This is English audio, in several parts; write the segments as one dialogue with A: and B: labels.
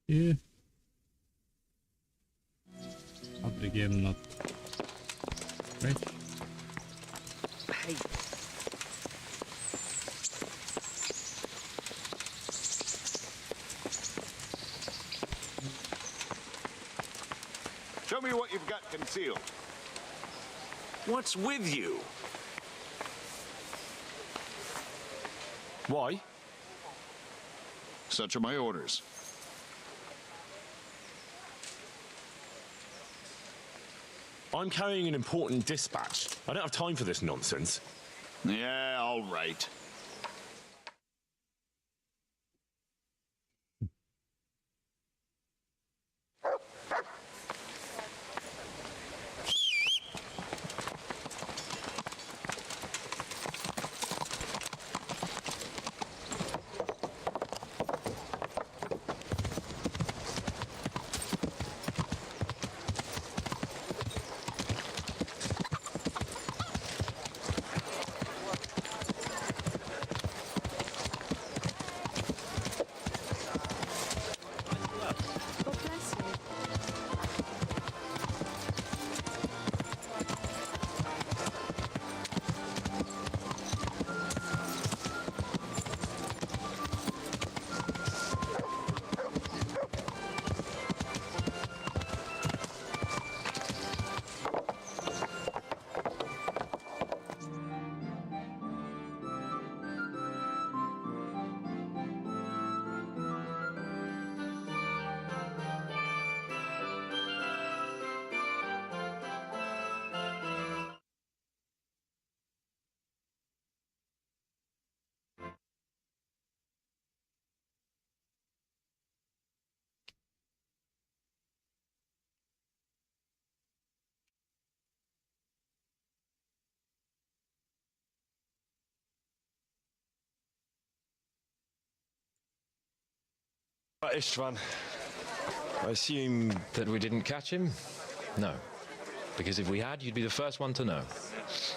A: Yeah. Other game not great.
B: Hey.
C: Show me what you've got concealed.
D: What's with you? Why?
C: Such are my orders.
D: I'm carrying an important dispatch. I don't have time for this nonsense.
C: Yeah, all right.
D: Istvan, I assume
E: That we didn't catch him? No. Because if we had, you'd be the first one to know.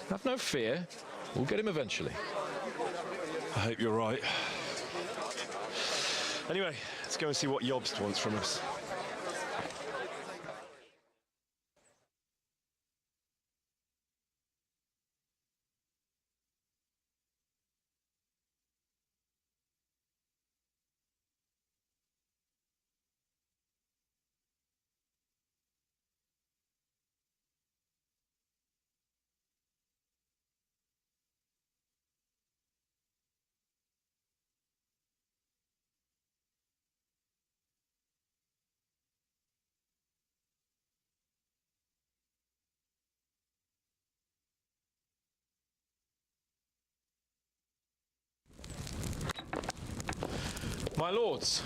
E: Have no fear. We'll get him eventually.
D: I hope you're right. Anyway, let's go and see what Jobst wants from us.
E: My lords,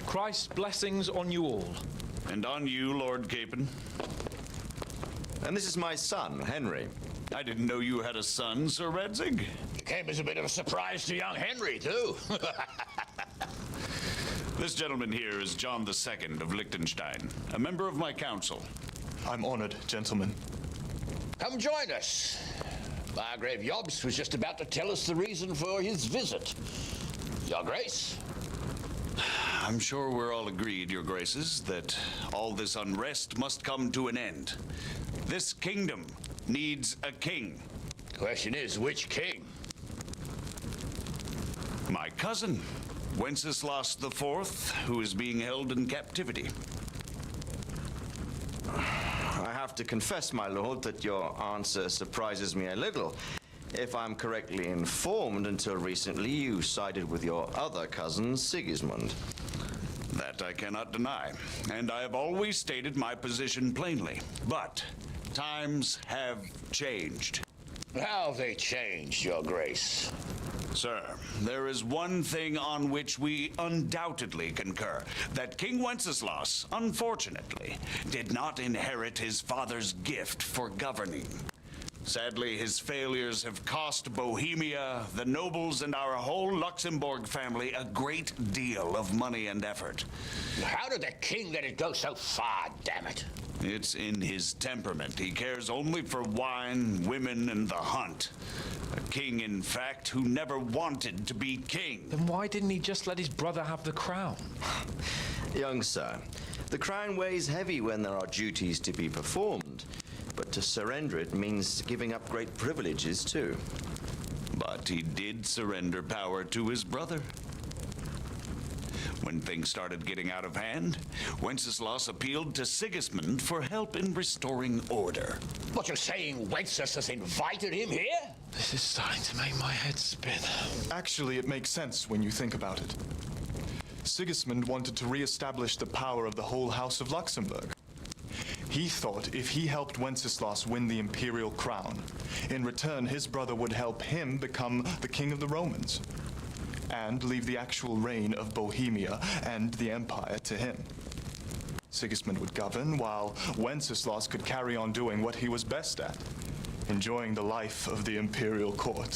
E: Christ's blessings on you all.
C: And on you, Lord Capon.
F: And this is my son, Henry.
C: I didn't know you had a son, Sir Redzig.
G: It came as a bit of a surprise to young Henry, too.
C: This gentleman here is John II of Liechtenstein, a member of my council.
H: I'm honored, gentlemen.
G: Come join us. Margrave Jobst was just about to tell us the reason for his visit. Your Grace?
C: I'm sure we're all agreed, Your Graces, that all this unrest must come to an end. This kingdom needs a king.
G: Question is, which king?
C: My cousin, Wenceslas IV, who is being held in captivity.
F: I have to confess, my lord, that your answer surprises me a little. If I'm correctly informed, until recently you sided with your other cousin, Sigismund.
C: That I cannot deny, and I have always stated my position plainly. But times have changed.
G: How have they changed, Your Grace?
C: Sir, there is one thing on which we undoubtedly concur, that King Wenceslas, unfortunately, did not inherit his father's gift for governing. Sadly, his failures have cost Bohemia, the nobles, and our whole Luxembourg family a great deal of money and effort.
G: How did the king let it go so far, damn it?
C: It's in his temperament. He cares only for wine, women, and the hunt. A king, in fact, who never wanted to be king.
E: Then why didn't he just let his brother have the crown?
F: Young sir, the crown weighs heavy when there are duties to be performed, but to surrender it means giving up great privileges too.
C: But he did surrender power to his brother. When things started getting out of hand, Wenceslas appealed to Sigismund for help in restoring order.
G: What, you're saying Wenceslas invited him here?
E: This is starting to make my head spin.
H: Actually, it makes sense when you think about it. Sigismund wanted to re-establish the power of the whole House of Luxembourg. He thought if he helped Wenceslas win the imperial crown, in return his brother would help him become the king of the Romans, and leave the actual reign of Bohemia and the empire to him. Sigismund would govern, while Wenceslas could carry on doing what he was best at, enjoying the life of the imperial court.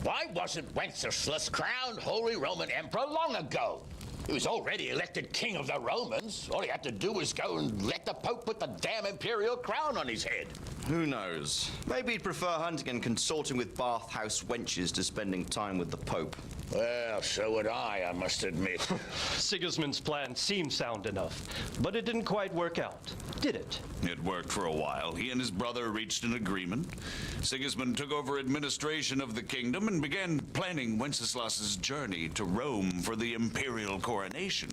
G: Why wasn't Wenceslas crowned Holy Roman Emperor long ago? He was already elected king of the Romans. All he had to do was go and let the Pope put the damn imperial crown on his head.
F: Who knows? Maybe he'd prefer hunting and consorting with bathhouse wenches to spending time with the Pope.
G: Well, so would I must admit.
I: Sigismund's plan seemed sound enough, but it didn't quite work out, did it?
C: It worked for a while. He and his brother reached an agreement. Sigismund took over administration of the kingdom and began planning Wenceslas's journey to Rome for the imperial coronation.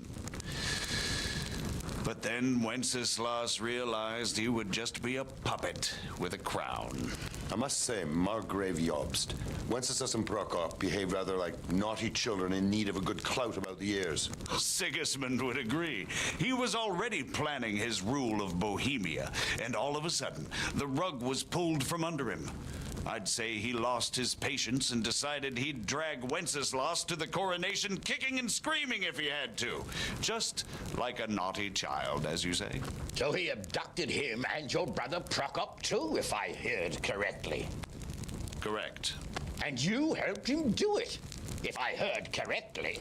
C: But then Wenceslas realized he would just be a puppet with a crown.
J: I must say, Margrave Jobst, Wenceslas and Prokop behaved rather like naughty children in need of a good clout about the ears.
C: Sigismund would agree. He was already planning his rule of Bohemia, and all of a sudden, the rug was pulled from under him. I'd say he lost his patience and decided he'd drag Wenceslas to the coronation kicking and screaming if he had to. Just like a naughty child, as you say.
G: So he abducted him and your brother Prokop too, if I heard correctly.
C: Correct.
G: And you helped him do it, if I heard correctly.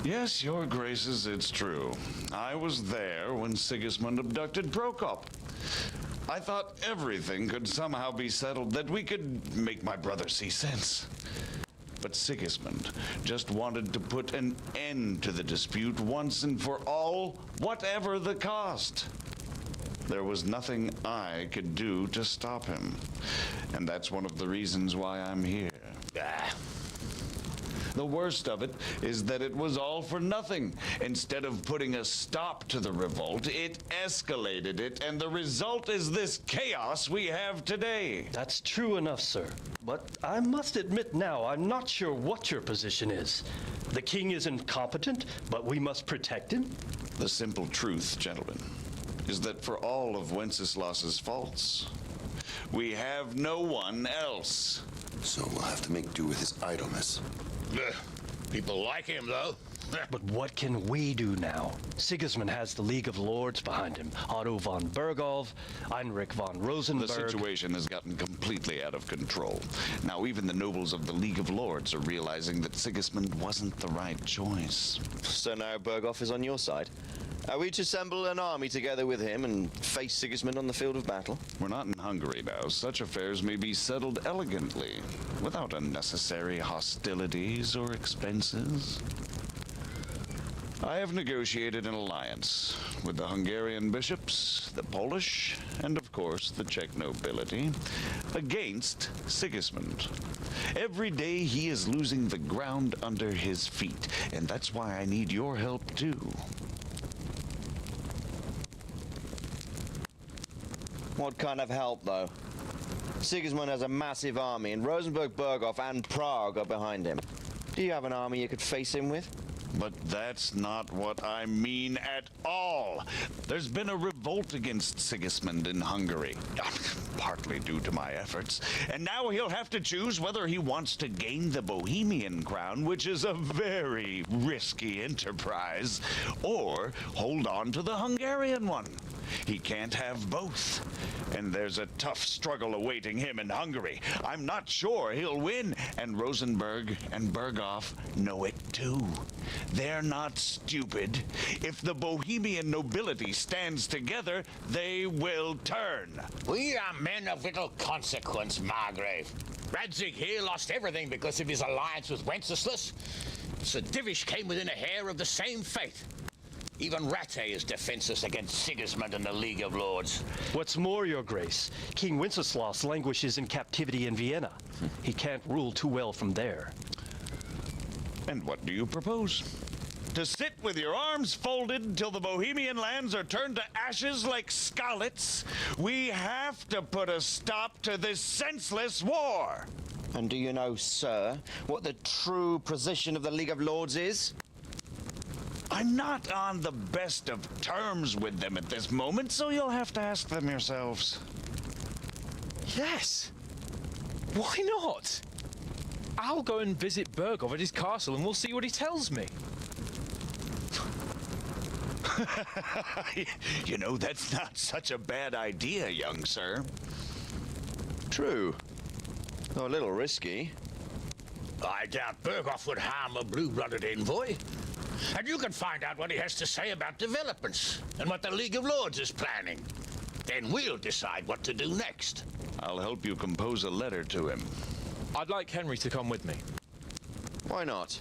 C: Yes, your graces, it's true. I was there when Sigismund abducted Prokop. I thought everything could somehow be settled, that we could make my brother see sense. But Sigismund just wanted to put an end to the dispute once and for all, whatever the cost. There was nothing I could do to stop him. And that's one of the reasons why I'm here. The worst of it is that it was all for nothing. Instead of putting a stop to the revolt, it escalated it, and the result is this chaos we have today.
I: That's true enough, sir. But I must admit now, I'm not sure what your position is. The king is incompetent, but we must protect him?
C: The simple truth, gentlemen, is that for all of Wenceslas's faults, we have no one else.
J: So we'll have to make do with his idleness.
G: People like him, though.
I: But what can we do now? Sigismund has the League of Lords behind him. Otto von Bergholf, Heinrich von Rosenberg.
C: The situation has gotten completely out of control. Now even the nobles of the League of Lords are realizing that Sigismund wasn't the right choice.
F: So now Bergholf is on your side. Are we to assemble an army together with him and face Sigismund on the field of battle?
C: We're not in Hungary now. Such affairs may be settled elegantly, without unnecessary hostilities or expenses. I have negotiated an alliance with the Hungarian bishops, the Polish, and of course the Czech nobility, against Sigismund. Every day he is losing the ground under his feet, and that's why I need your help too.
F: What kind of help, though? Sigismund has a massive army, and Rosenberg, Berghof, and Prague are behind him. Do you have an army you could face him with?
C: But that's not what I mean at all. There's been a revolt against Sigismund in Hungary, partly due to my efforts. And now he'll have to choose whether he wants to gain the Bohemian crown, which is a very risky enterprise, or hold on to the Hungarian one. He can't have both. And there's a tough struggle awaiting him in Hungary. I'm not sure he'll win, and Rosenberg and Berghof know it too. They're not stupid. If the Bohemian nobility stands together, they will turn.
G: We are men of little consequence, Margrave. Radzig here lost everything because of his alliance with Wenceslas. Sir Divish came within a hair of the same fate. Even Rattay is defenseless against Sigismund and the League of Lords.
I: What's more, Your Grace, King Wenceslaus languishes in captivity in Vienna. He can't rule too well from there.
C: And what do you propose? To sit with your arms folded until the Bohemian lands are turned to ashes like scarlets? We have to put a stop to this senseless war.
F: And do you know, sir, what the true position of the League of Lords is?
C: I'm not on the best of terms with them at this moment, so you'll have to ask them yourselves.
E: Yes. Why not? I'll go and visit Bergov at his castle and we'll see what he tells me.
C: You know, that's not such a bad idea, young sir.
F: True. Though a little risky.
G: I doubt Bergov would harm a blue-blooded envoy. And you can find out what he has to say about developments and what the League of Lords is planning. Then we'll decide what to do next.
C: I'll help you compose a letter to him.
E: I'd like Henry to come with me.
F: Why not?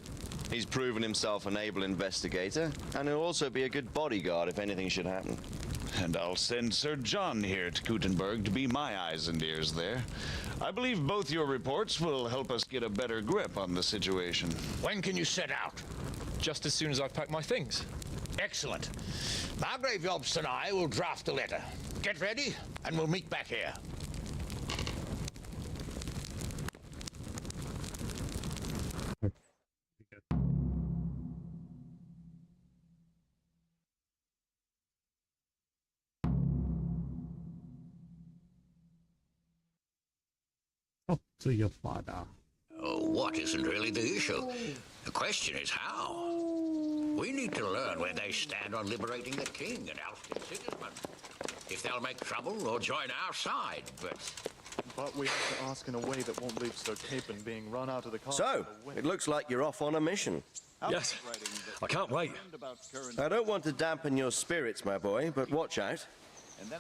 F: He's proven himself an able investigator, and he'll also be a good bodyguard if anything should happen.
C: And I'll send Sir John here to Kuttenberg to be my eyes and ears there. I believe both your reports will help us get a better grip on the situation.
G: When can you set out?
E: Just as soon as I've packed my things.
G: Excellent. Margrave Jobst and I will draft a letter. Get ready, and we'll meet back here.
A: Talk to your father.
G: Oh, what isn't really the issue? The question is how. We need to learn where they stand on liberating the king and ousting Sigismund. If they'll make trouble or join our side,
H: But we have to ask in a way that won't leave Sir Capon being run out of the castle.
F: So, it looks like you're off on a mission.
D: Yes, I can't wait.
F: I don't want to dampen your spirits, my boy, but watch out.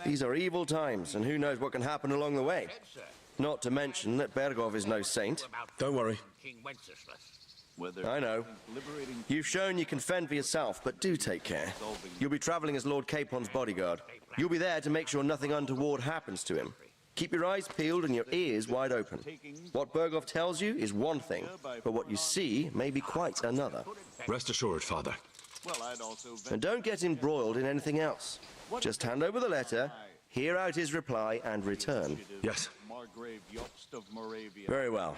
F: These are evil times, and who knows what can happen along the way. Not to mention that Bergov is no saint.
D: Don't worry.
G: King Wenceslas.
F: I know. You've shown you can fend for yourself, but do take care. You'll be traveling as Lord Capon's bodyguard. You'll be there to make sure nothing untoward happens to him. Keep your eyes peeled and your ears wide open. What Bergov tells you is one thing, but what you see may be quite another.
D: Rest assured, Father.
F: And don't get embroiled in anything else. Just hand over the letter, hear out his reply, and return.
D: Yes.
F: Very well.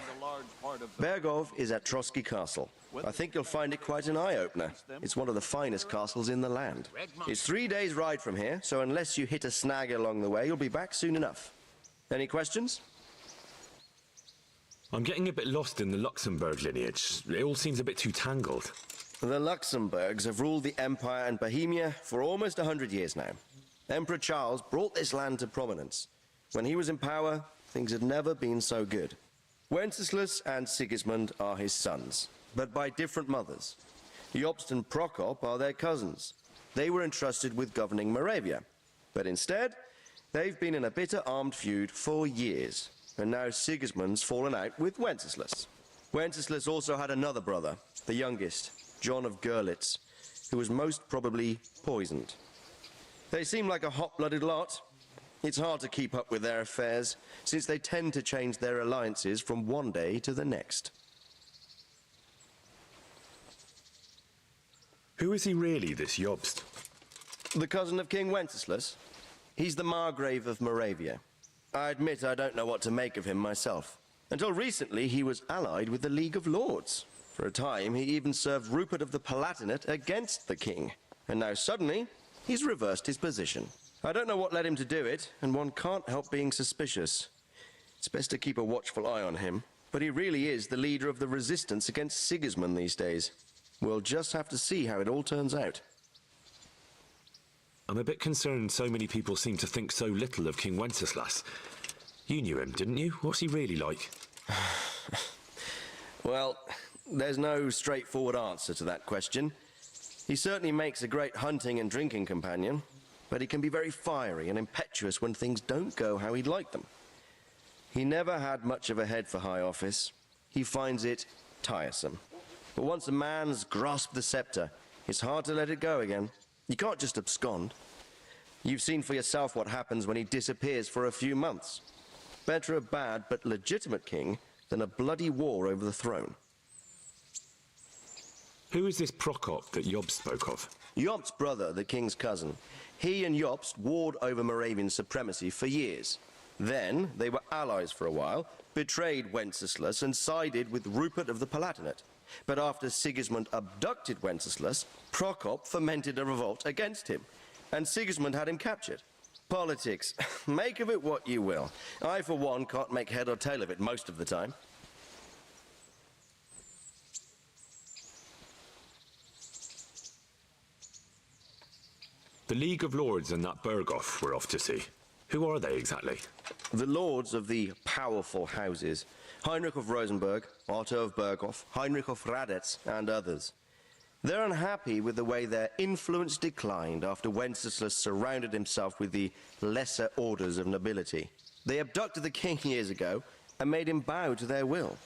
F: Bergov is at Trotsky Castle. I think you'll find it quite an eye-opener. It's one of the finest castles in the land. It's 3 days' ride from here, so unless you hit a snag along the way, you'll be back soon enough. Any questions?
D: I'm getting a bit lost in the Luxembourg lineage. It all seems a bit too tangled.
F: The Luxembourgs have ruled the Empire and Bohemia for almost 100 years now. Emperor Charles brought this land to prominence. When he was in power, things had never been so good. Wenceslas and Sigismund are his sons, but by different mothers. Jobst and Prokop are their cousins. They were entrusted with governing Moravia, but instead, they've been in a bitter armed feud for years, and now Sigismund's fallen out with Wenceslas. Wenceslas also had another brother, the youngest, John of Görlitz, who was most probably poisoned. They seem like a hot-blooded lot. It's hard to keep up with their affairs, since they tend to change their alliances from one day to the next.
D: Who is he really, this Jobst?
F: The cousin of King Wenceslas? He's the Margrave of Moravia. I admit I don't know what to make of him myself. Until recently, he was allied with the League of Lords. For a time, he even served Rupert of the Palatinate against the king. And now suddenly, he's reversed his position. I don't know what led him to do it, and one can't help being suspicious. It's best to keep a watchful eye on him, but he really is the leader of the resistance against Sigismund these days. We'll just have to see how it all turns out.
D: I'm a bit concerned so many people seem to think so little of King Wenceslas. You knew him, didn't you? What's he really like?
F: Well, there's no straightforward answer to that question. He certainly makes a great hunting and drinking companion, but he can be very fiery and impetuous when things don't go how he'd like them. He never had much of a head for high office. He finds it tiresome. But once a man's grasped the scepter, it's hard to let it go again. You can't just abscond. You've seen for yourself what happens when he disappears for a few months. Better a bad but legitimate king than a bloody war over the throne.
D: Who is this Prokop that Job spoke of?
F: Jobst's brother, the king's cousin. He and Jobst warred over Moravian supremacy for years. Then they were allies for a while, betrayed Wenceslas and sided with Rupert of the Palatinate. But after Sigismund abducted Wenceslas, Prokop fomented a revolt against him, and Sigismund had him captured. Politics. Make of it what you will. I, for one, can't make head or tail of it most of the time.
D: The League of Lords and that Berghoff we're off to see. Who are they exactly?
F: The lords of the powerful houses. Heinrich of Rosenberg, Otto of Berghoff, Heinrich of Radetz, and others. They're unhappy with the way their influence declined after Wenceslas surrounded himself with the lesser orders of nobility. They abducted the king years ago and made him bow to their will.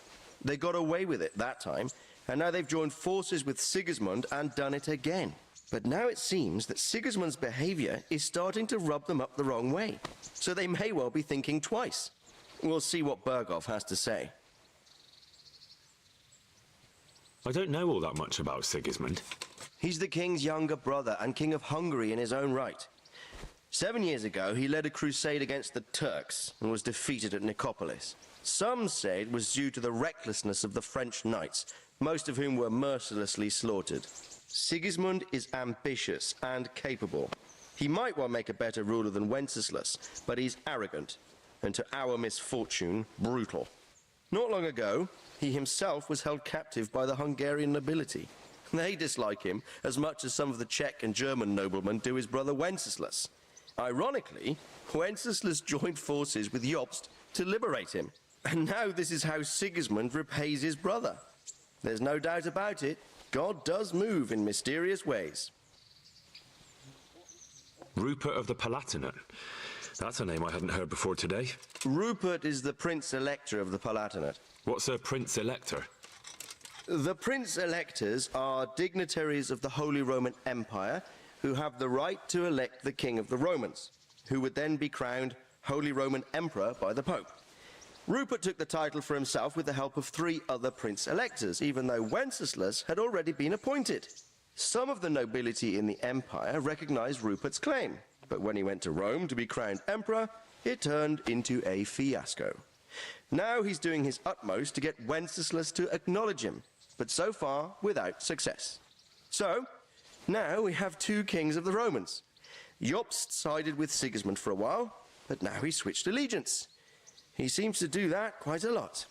F: They got away with it that time, and now they've joined forces with Sigismund and done it again. But now it seems that Sigismund's behavior is starting to rub them up the wrong way, so they may well be thinking twice. We'll see what Berghoff has to say.
D: I don't know all that much about Sigismund.
F: He's the king's younger brother and king of Hungary in his own right. 7 years ago, he led a crusade against the Turks and was defeated at Nicopolis. Some say it was due to the recklessness of the French knights, most of whom were mercilessly slaughtered. Sigismund is ambitious and capable. He might well make a better ruler than Wenceslas, but he's arrogant, and to our misfortune, brutal. Not long ago, he himself was held captive by the Hungarian nobility. They dislike him as much as some of the Czech and German noblemen do his brother Wenceslas. Ironically, Wenceslas joined forces with Jobst to liberate him. And now this is how Sigismund repays his brother. There's no doubt about it. God does move in mysterious ways.
D: Rupert of the Palatinate. That's a name I hadn't heard before today.
F: Rupert is the Prince-Elector of the Palatinate.
D: What's a Prince-Elector?
F: The Prince-Electors are dignitaries of the Holy Roman Empire who have the right to elect the King of the Romans, who would then be crowned Holy Roman Emperor by the Pope. Rupert took the title for himself with the help of 3 other Prince-Electors, even though Wenceslas had already been appointed. Some of the nobility in the empire recognized Rupert's claim, but when he went to Rome to be crowned emperor, it turned into a fiasco. Now he's doing his utmost to get Wenceslas to acknowledge him, but so far without success. So, now we have 2 kings of the Romans. Jobst sided with Sigismund for a while, but now he switched allegiance. He seems to do that quite a lot.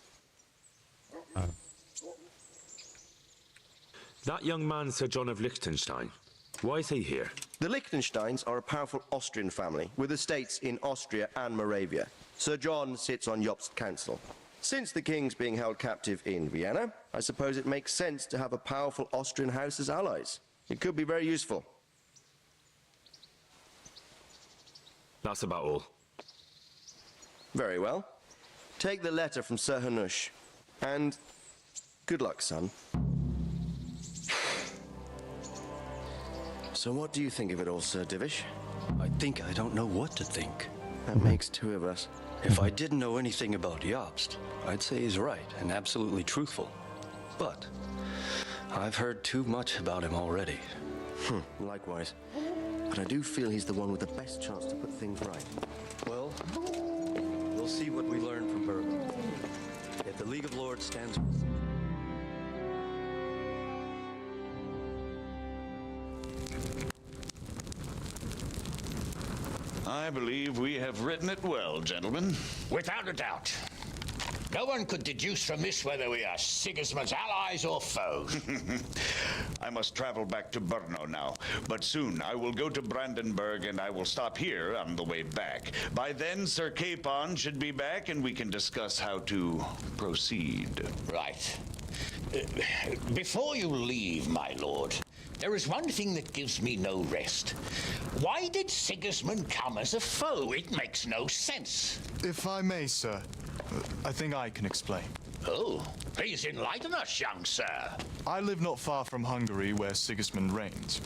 D: That young man, Sir John of Liechtenstein. Why is he here?
F: The Liechtensteins are a powerful Austrian family with estates in Austria and Moravia. Sir John sits on Jobst's council. Since the king's being held captive in Vienna, I suppose it makes sense to have a powerful Austrian house as allies. It could be very useful.
D: That's about all.
F: Very well. Take the letter from Sir Hanush. And good luck, son. So what do you think of it all, Sir Divish?
I: I think I don't know what to think.
F: That makes 2 of us.
I: If I didn't know anything about Jobst, I'd say he's right and absolutely truthful. But I've heard too much about him already.
F: Likewise. But I do feel he's the one with the best chance to put things right.
I: Well, we'll see what we learn from Berghoff. If the League of Lords stands...
C: I believe we have written it well, gentlemen.
G: Without a doubt. No one could deduce from this whether we are Sigismund's allies or foes.
C: I must travel back to Brno now, but soon I will go to Brandenburg and I will stop here on the way back. By then, Sir Capon should be back and we can discuss how to proceed.
G: Right. Before you leave, my lord, there is one thing that gives me no rest. Why did Sigismund come as a foe? It makes no sense.
H: If I may, sir, I think I can explain.
G: Oh, please enlighten us, young sir.
H: I live not far from Hungary, where Sigismund reigns.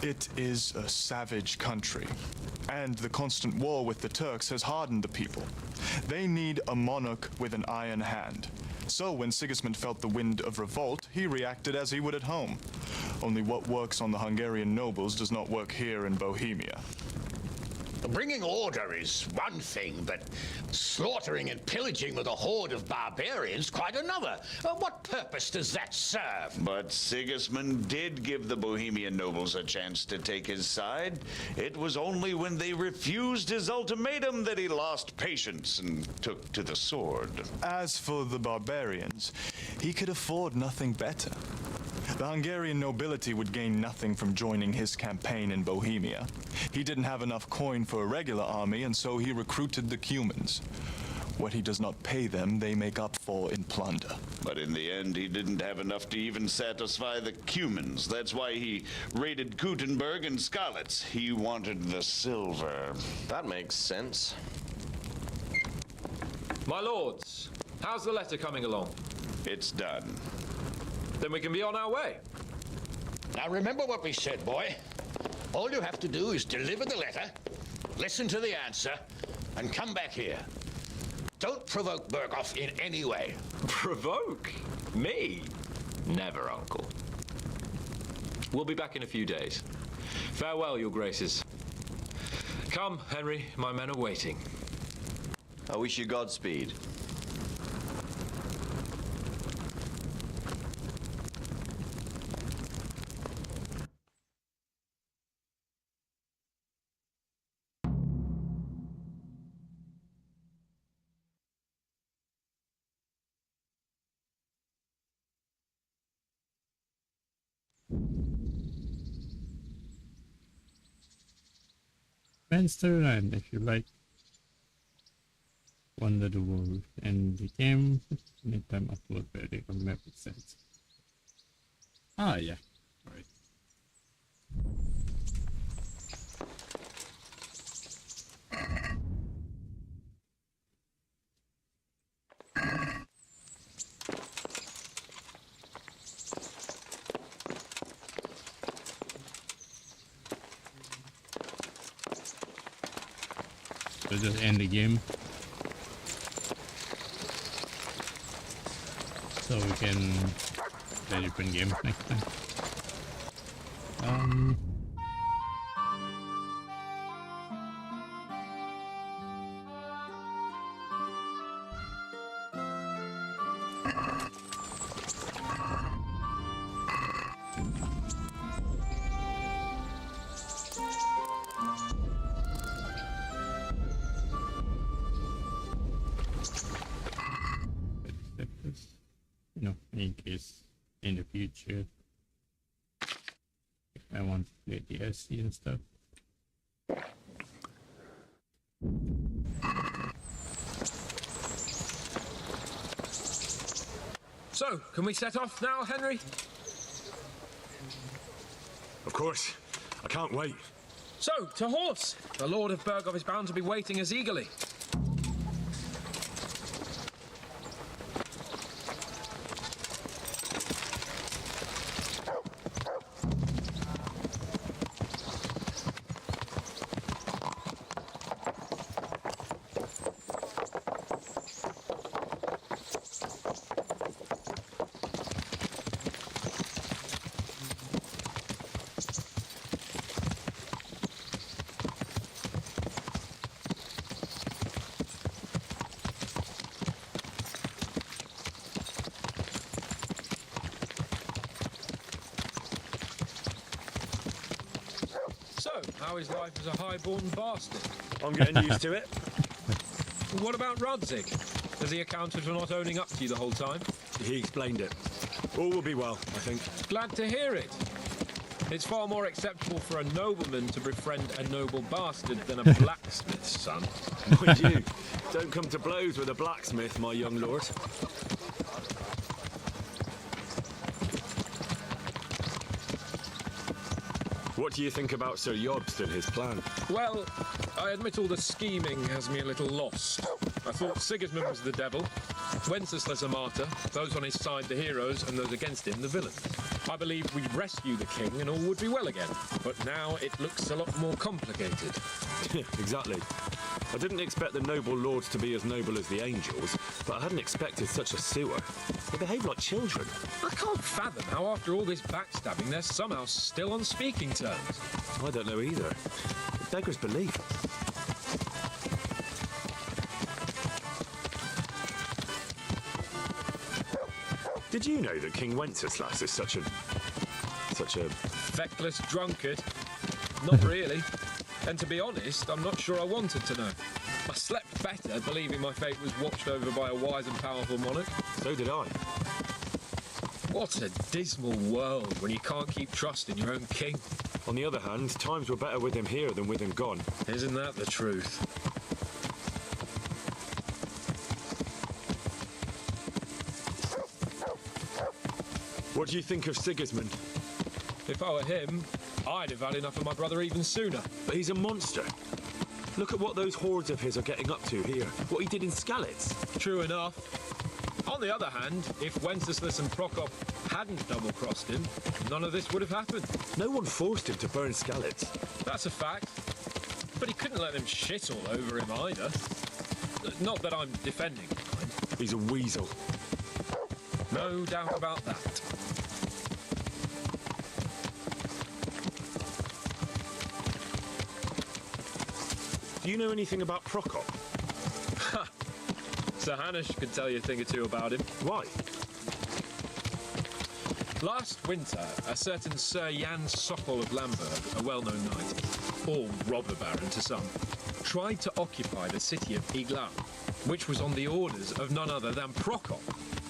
H: It is a savage country, and the constant war with the Turks has hardened the people. They need a monarch with an iron hand. So when Sigismund felt the wind of revolt, he reacted as he would at home. Only what works on the Hungarian nobles does not work here in Bohemia.
G: Bringing order is one thing, but slaughtering and pillaging with a horde of barbarians quite another. What purpose does that serve?
C: But Sigismund did give the Bohemian nobles a chance to take his side. It was only when they refused his ultimatum that he lost patience and took to the sword.
H: As for the barbarians, he could afford nothing better. The Hungarian nobility would gain nothing from joining his campaign in Bohemia. He didn't have enough coin for a regular army, and so he recruited the Cumans. What he does not pay them, they make up for in plunder.
C: But in the end, he didn't have enough to even satisfy the Cumans. That's why he raided Kuttenberg and Skalitz. He wanted the silver.
F: That makes sense.
E: My lords, how's the letter coming along?
C: It's done.
E: Then we can be on our way.
G: Now remember what we said, boy. All you have to do is deliver the letter, listen to the answer, and come back here. Don't provoke Berghoff in any way.
E: Provoke? Me? Never, Uncle. We'll be back in a few days. Farewell, your graces. Come, Henry, my men are waiting.
F: I wish you Godspeed.
A: Monster, and if you like Wonder the World and the game, anytime upload very map sense. Ah yeah, alright. So just end the game. So we can play different games next time. You know, in case in the future if I want to play DLC and stuff.
E: So, can we set off now, Henry?
D: Of course. I can't wait.
E: So, to horse! The Lord of Berghoff is bound to be waiting as eagerly. How is life as a high-born bastard?
D: I'm getting used to it.
E: What about Radzig? Has he accounted for not owning up to you the whole time?
D: He explained it. All will be well, I think.
E: Glad to hear it. It's far more acceptable for a nobleman to befriend a noble bastard than a blacksmith's son.
D: Mind you, don't come to blows with a blacksmith, my young lord. What What do you think about Sir Jobst and his plan?
E: Well, I admit all the scheming has me a little lost. I thought Sigismund was the devil, Wenceslas a martyr, those on his side the heroes, and those against him the villains. I believed we'd rescue the king and all would be well again, but now it looks a lot more complicated.
D: Exactly. I didn't expect the noble lords to be as noble as the angels, but I hadn't expected such a sewer. They behave like children.
E: I can't fathom how after all this backstabbing they're somehow still on speaking terms.
D: I don't know either. It beggars belief. Did you know that King Wenceslas is such a...
E: Feckless drunkard? Not really. And to be honest, I'm not sure I wanted to know. I slept better believing my fate was watched over by a wise and powerful monarch.
D: So did I.
E: What a dismal world when you can't keep trust in your own king.
D: On the other hand, times were better with him here than with him gone.
E: Isn't that the truth?
D: What do you think of Sigismund?
E: If I were him, I'd have had enough of my brother even sooner.
D: But he's a monster. Look at what those hordes of his are getting up to here. What he did in Skalitz.
E: True enough. On the other hand, if Wenceslas and Prokop hadn't double-crossed him, none of this would have happened.
D: No one forced him to burn Skalitz.
E: That's a fact. But he couldn't let them shit all over him either. Not that I'm defending him, mind.
D: He's a weasel.
E: No doubt about that.
D: Do you know anything about Prokop?
E: Ha! Sir Hanush could tell you a thing or two about him.
D: Why?
E: Last winter, a certain Sir Jan Sokol of Lamberg, a well-known knight, or robber baron to some, tried to occupy the city of Iglau, which was on the orders of none other than Prokop.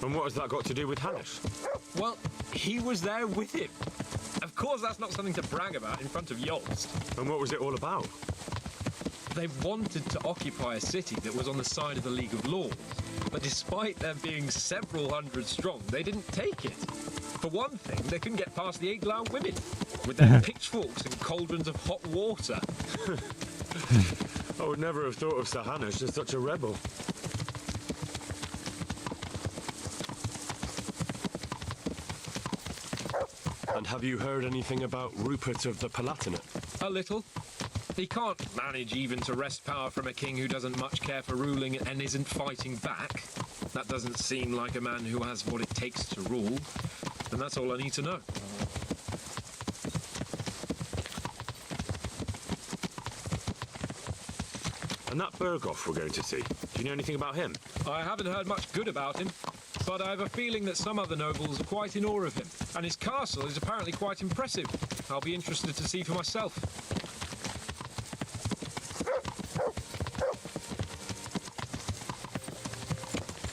D: And what has that got to do with Hanush?
E: Well, he was there with him. Of course, that's not something to brag about in front of Jobst.
D: And what was it all about?
E: They wanted to occupy a city that was on the side of the League of Lords, but despite there being several hundred strong, they didn't take it. For one thing, they couldn't get past the Iglau women, with their pitchforks and cauldrons of hot water.
D: I would never have thought of Sir Hanush as such a rebel. And have you heard anything about Rupert of the Palatinate?
E: A little. He can't manage even to wrest power from a king who doesn't much care for ruling and isn't fighting back. That doesn't seem like a man who has what it takes to rule. And that's all I need to know.
D: And that Berghoff we're going to see, do you know anything about him?
E: I haven't heard much good about him, but I have a feeling that some other nobles are quite in awe of him. And his castle is apparently quite impressive. I'll be interested to see for myself.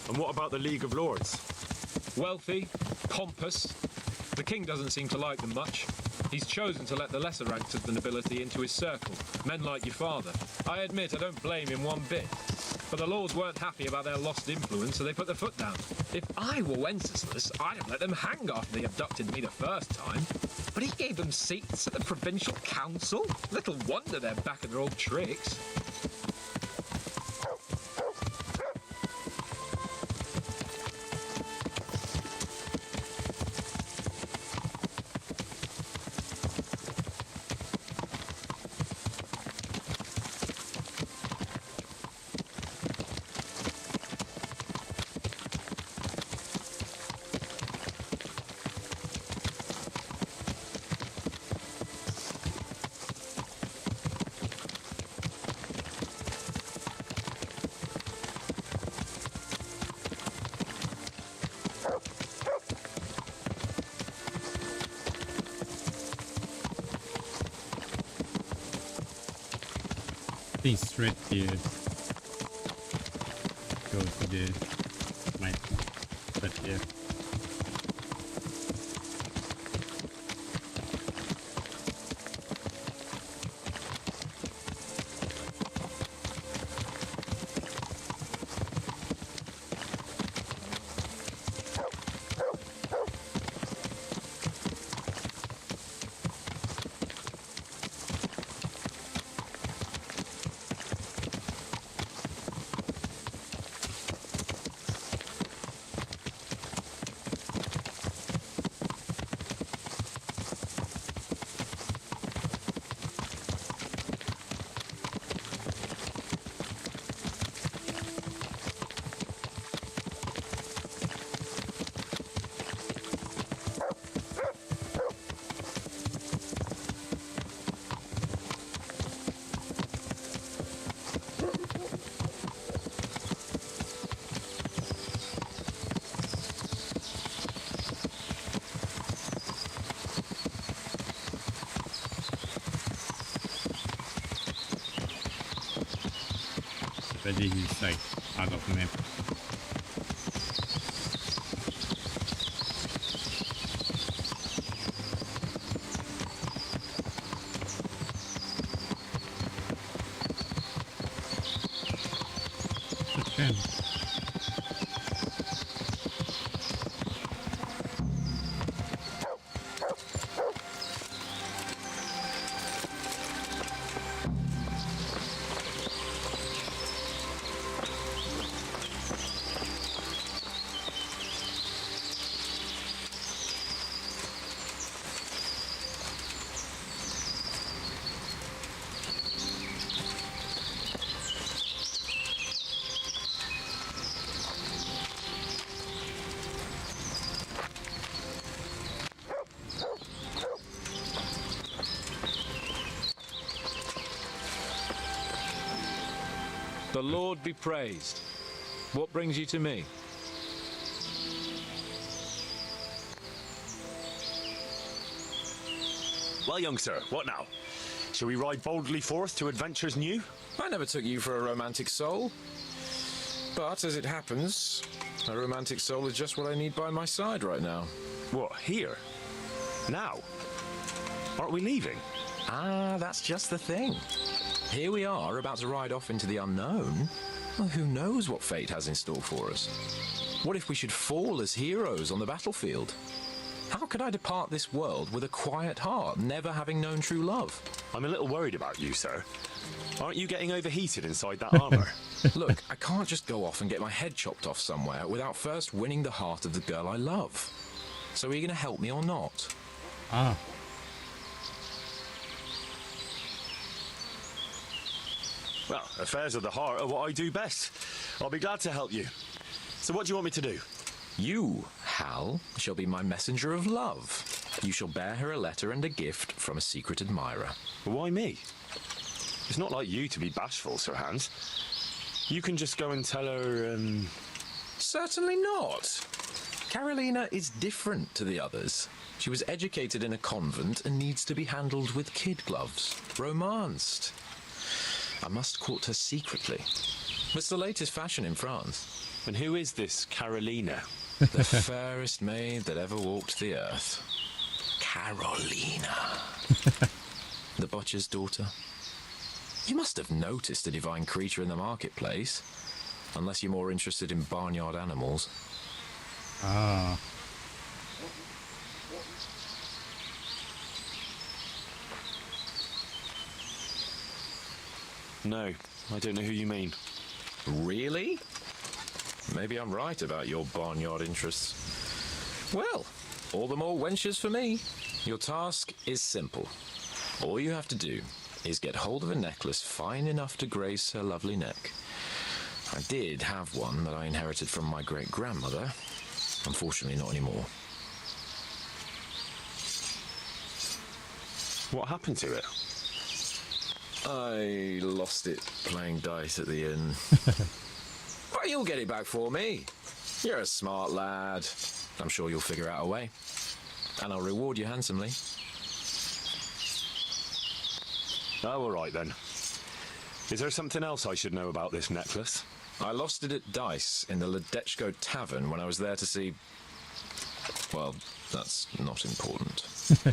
D: And what about the League of Lords?
E: Wealthy, pompous. The king doesn't seem to like them much. He's chosen to let the lesser ranks of the nobility into his circle, men like your father. I admit I don't blame him one bit. But the lords weren't happy about their lost influence, so they put their foot down. If I were Wenceslas, I'd have let them hang after they abducted me the first time. But he gave them seats at the provincial council. Little wonder they're back at their old tricks.
A: This thread here goes to the mic right here. But this is like out of map. Okay.
E: The Lord be praised. What brings you to me?
D: Well, young sir, what now? Shall we ride boldly forth to adventures new?
E: I never took you for a romantic soul. But as it happens, a romantic soul is just what I need by my side right now.
D: What, here? Now? Aren't we leaving?
E: Ah, that's just the thing. Here we are, about to ride off into the unknown. Well, who knows what fate has in store for us? What if we should fall as heroes on the battlefield? How could I depart this world with a quiet heart, never having known true love?
D: I'm a little worried about you, sir. Aren't you getting overheated inside that armor?
E: Look, I can't just go off and get my head chopped off somewhere without first winning the heart of the girl I love. So are you going to help me or not?
A: Ah.
D: Well, affairs of the heart are what I do best. I'll be glad to help you. So what do you want me to do?
E: You, Hal, shall be my messenger of love. You shall bear her a letter and a gift from a secret admirer.
D: Why me? It's not like you to be bashful, Sir Hans. You can just go and tell her,
E: Certainly not. Carolina is different to the others. She was educated in a convent and needs to be handled with kid gloves, romanced. I must court her secretly. It's the latest fashion in France.
D: And who is this Carolina?
E: The fairest maid that ever walked the earth. Carolina. The butcher's daughter. You must have noticed a divine creature in the marketplace. Unless you're more interested in barnyard animals.
A: Ah.
D: No, I don't know who you mean.
E: Really? Maybe I'm right about your barnyard interests. Well, all the more wenches for me. Your task is simple. All you have to do is get hold of a necklace fine enough to grace her lovely neck. I did have one that I inherited from my great-grandmother. Unfortunately, not anymore.
D: What happened to it?
E: I lost it playing dice at the inn. But you'll get it back for me. You're a smart lad. I'm sure you'll figure out a way. And I'll reward you handsomely.
D: Oh, all right then. Is there something else I should know about this necklace?
E: I lost it at dice in the Ledechko tavern when I was there to see... Well, that's not important.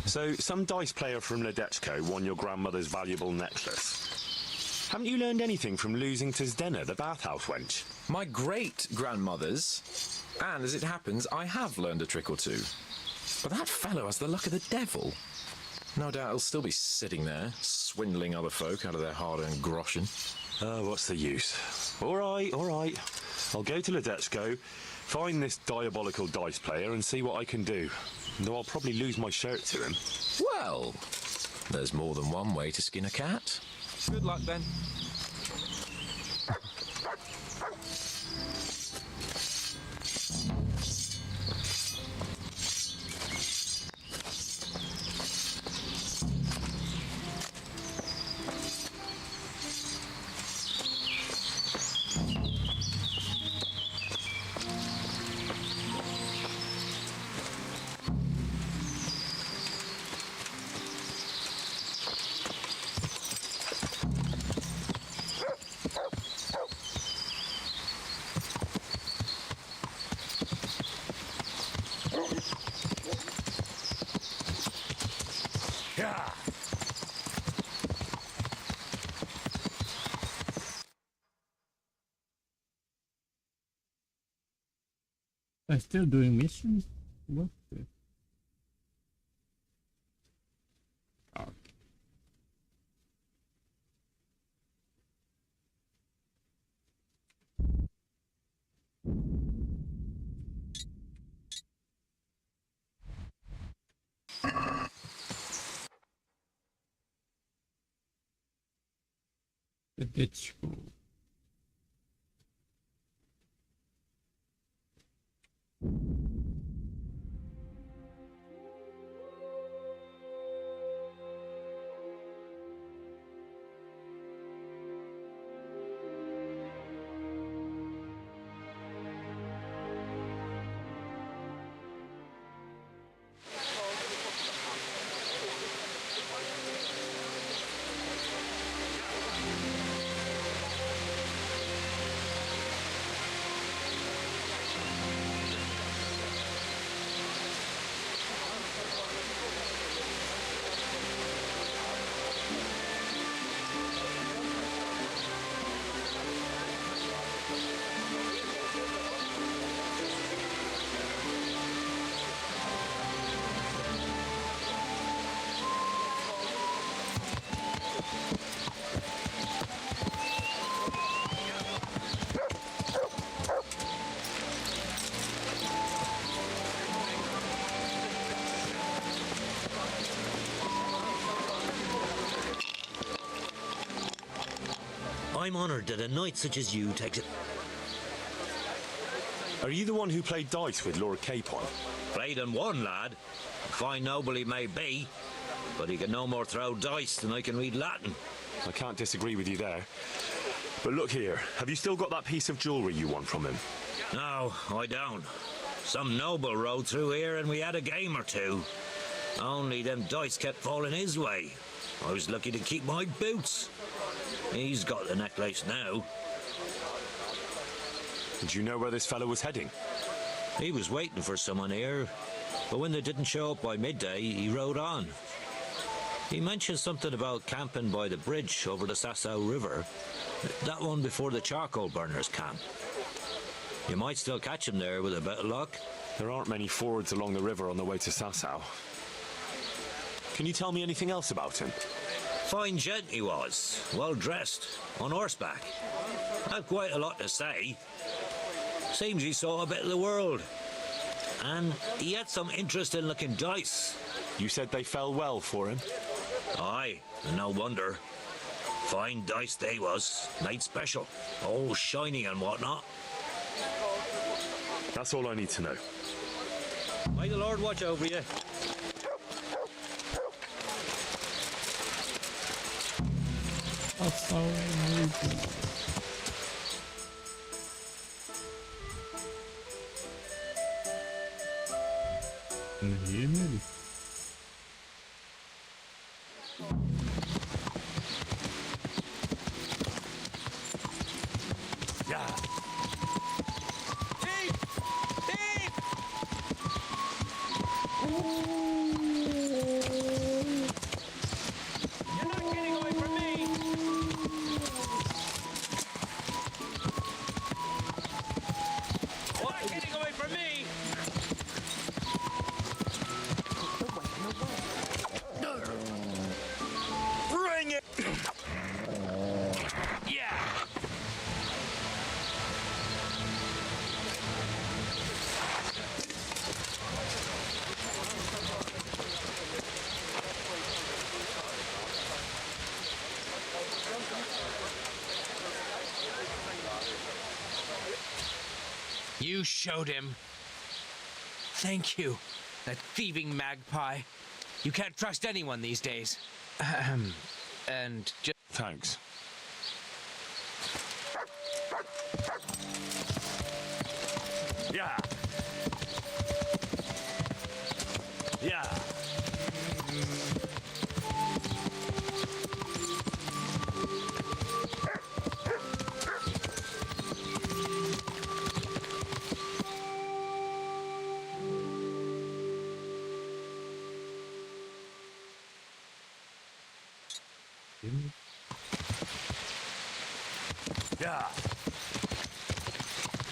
D: So, some dice player from Ledechko won your grandmother's valuable necklace. Haven't you learned anything from losing to Zdena, the bathhouse wench?
E: My great-grandmother's. And as it happens, I have learned a trick or two. But that fellow has the luck of the devil. No doubt he'll still be sitting there, swindling other folk out of their hard-earned groschen.
D: Oh, what's the use? All right, all right. I'll go to Ledechko, find this diabolical dice player and see what I can do. Though I'll probably lose my shirt to him.
E: Well, there's more than one way to skin a cat. Good luck, then.
A: I'm still doing missions? What the? Oh. The ditch pool.
K: I'm honored that a knight such as you takes it.
D: Are you the one who played dice with Lord Capon?
K: Played and won, lad. Fine noble he may be, but he can no more throw dice than I can read Latin.
D: I can't disagree with you there. But look here, have you still got that piece of jewellery you won from him?
K: No, I don't. Some noble rode through here and we had a game or two. Only them dice kept falling his way. I was lucky to keep my boots. He's got the necklace now.
D: Did you know where this fellow was heading?
K: He was waiting for someone here, but when they didn't show up by midday, he rode on. He mentioned something about camping by the bridge over the Sasau River. That one before the charcoal burners camp. You might still catch him there with a bit of luck.
D: There aren't many fords along the river on the way to Sasau. Can you tell me anything else about him?
K: Fine gent he was, well dressed, on horseback. Had quite a lot to say. Seems he saw a bit of the world. And he had some interesting looking dice.
D: You said they fell well for him?
K: Aye, and no wonder. Fine dice they was, made special, all shiny and whatnot.
D: That's all I need to know.
K: May the Lord watch over you.
A: That's so amazing. Can you hear me?
K: Yeah.
B: You showed him. Thank you, that thieving magpie. You can't trust anyone these days. And just...
D: Thanks.
K: Yeah. Yeah.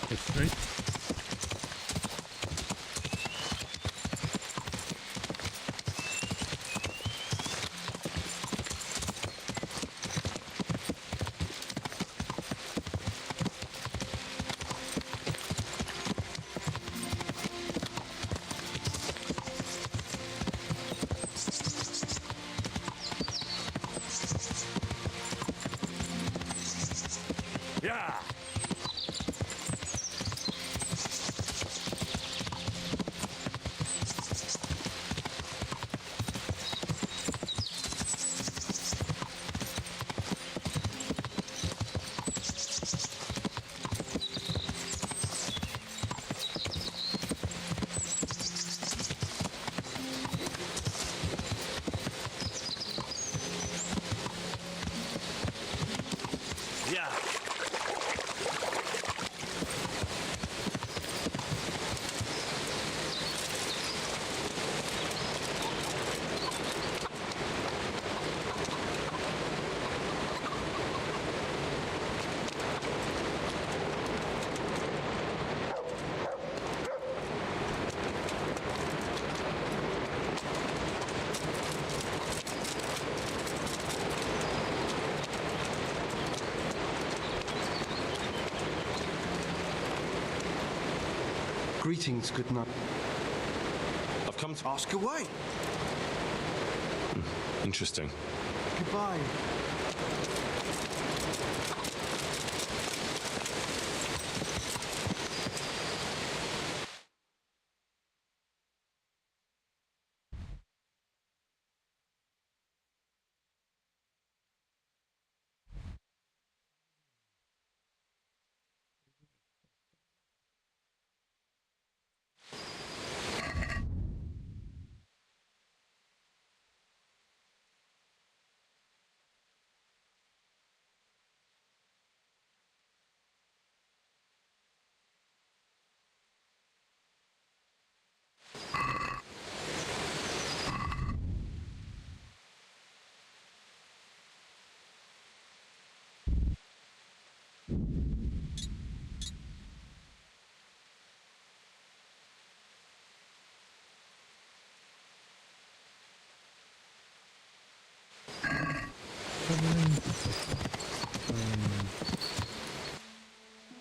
A: It's great.
D: Yeah.
L: Greetings, good night.
D: I've come to
L: Ask away.
D: Interesting.
L: Goodbye.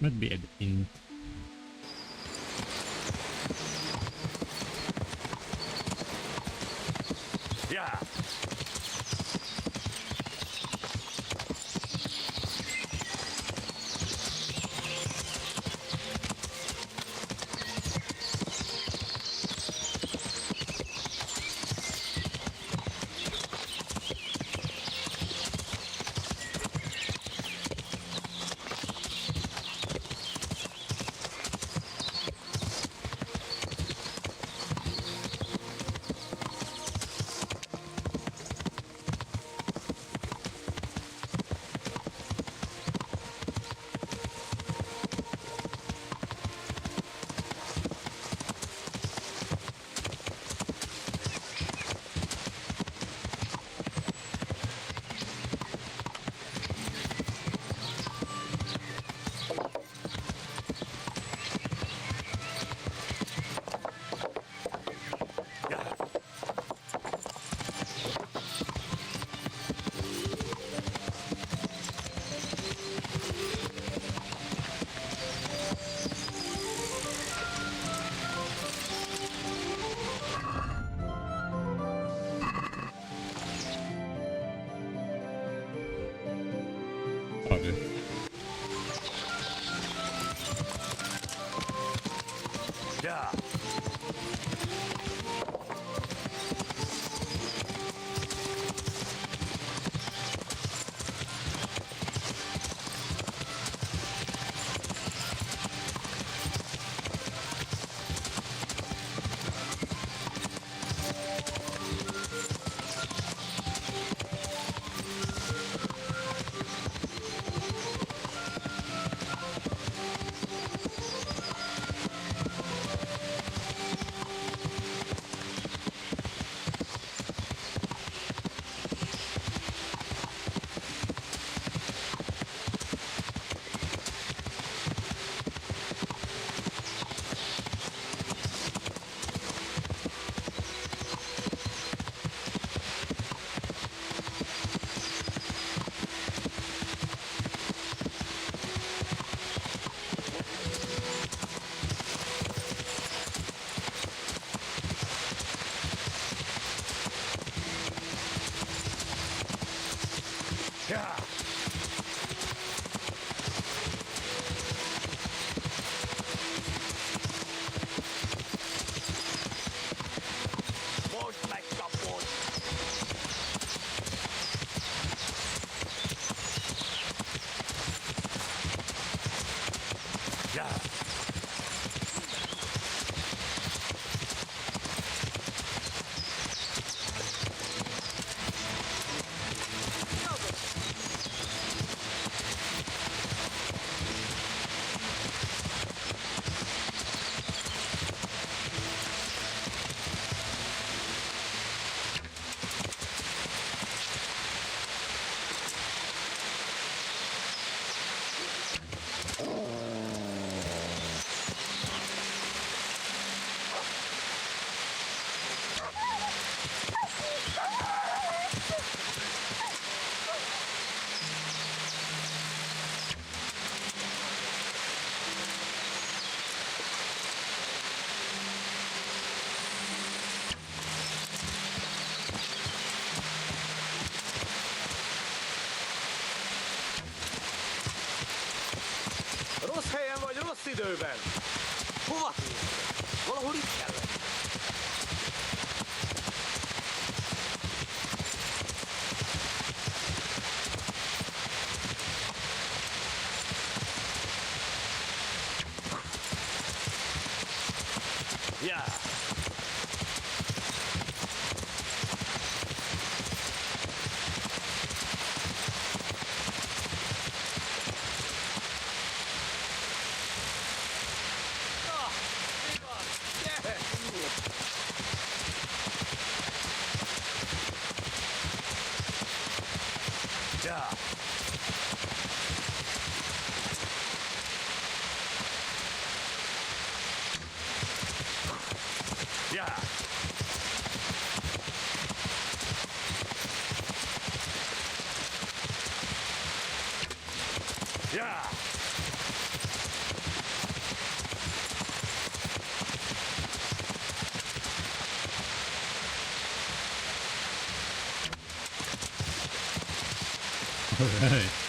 A: Might be an int.
D: Yeah.
A: Okay.
D: Yeah.
B: Rossz helyen vagy rossz időben? Hova készülök? Valahol itt kell lenni. Ja.
A: Alright.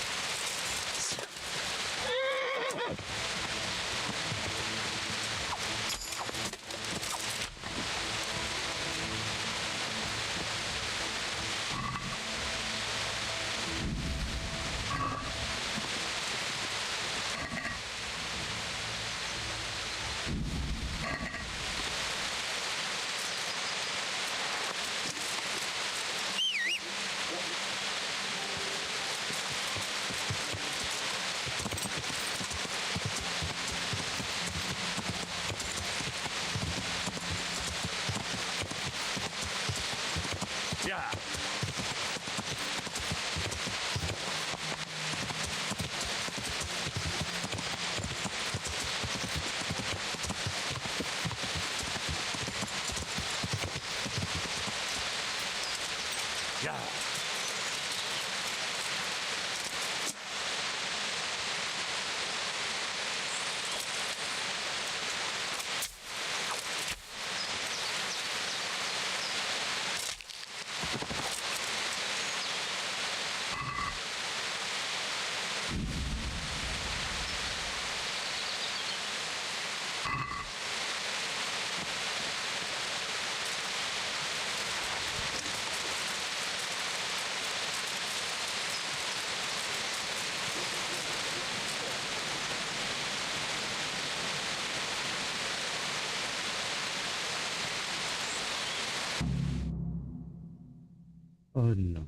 A: Oh no.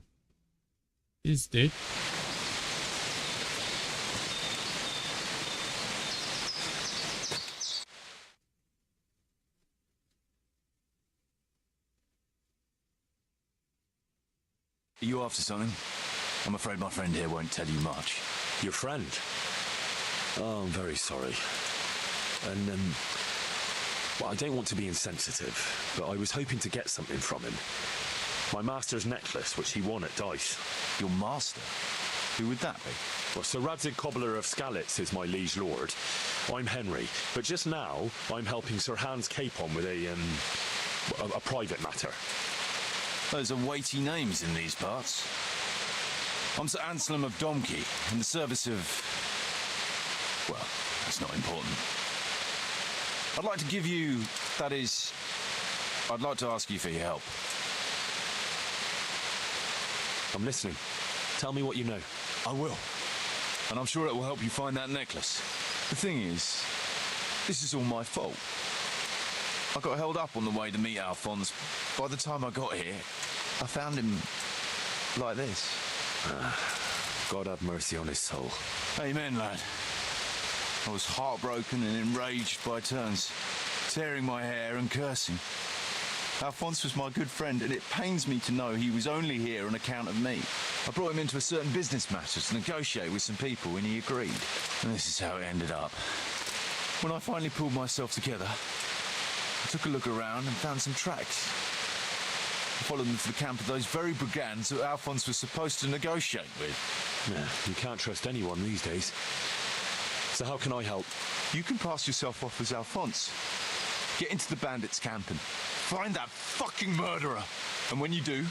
A: He's dead.
L: Are you after something? I'm afraid my friend here won't tell you much.
D: Your friend? Oh, I'm very sorry. And, well, I don't want to be insensitive, but I was hoping to get something from him. My master's necklace, which he won at dice.
L: Your master? Who would that be?
D: Well, Sir Radzig Cobbler of Skalitz is my liege lord. I'm Henry, but just now I'm helping Sir Hans Capon with a private matter.
L: Those are weighty names in these parts. I'm Sir Anselm of Domkey, in the service of... well, that's not important. I'd like to give you... that is... I'd like to ask you for your help.
D: I'm listening. Tell me what you know.
L: I will. And I'm sure it will help you find that necklace. The thing is, this is all my fault. I got held up on the way to meet Alphonse. By the time I got here, I found him like this.
D: God have mercy on his soul.
L: Amen, lad. I was heartbroken and enraged by turns, tearing my hair and cursing. Alphonse was my good friend, and it pains me to know he was only here on account of me. I brought him into a certain business matter to negotiate with some people, and he agreed. And this is how it ended up. When I finally pulled myself together, I took a look around and found some tracks. I followed them to the camp of those very brigands that Alphonse was supposed to negotiate with.
D: Yeah, you can't trust anyone these days. So how can I help?
L: You can pass yourself off as Alphonse. Get into the bandits' camp and find that fucking murderer. And when you do,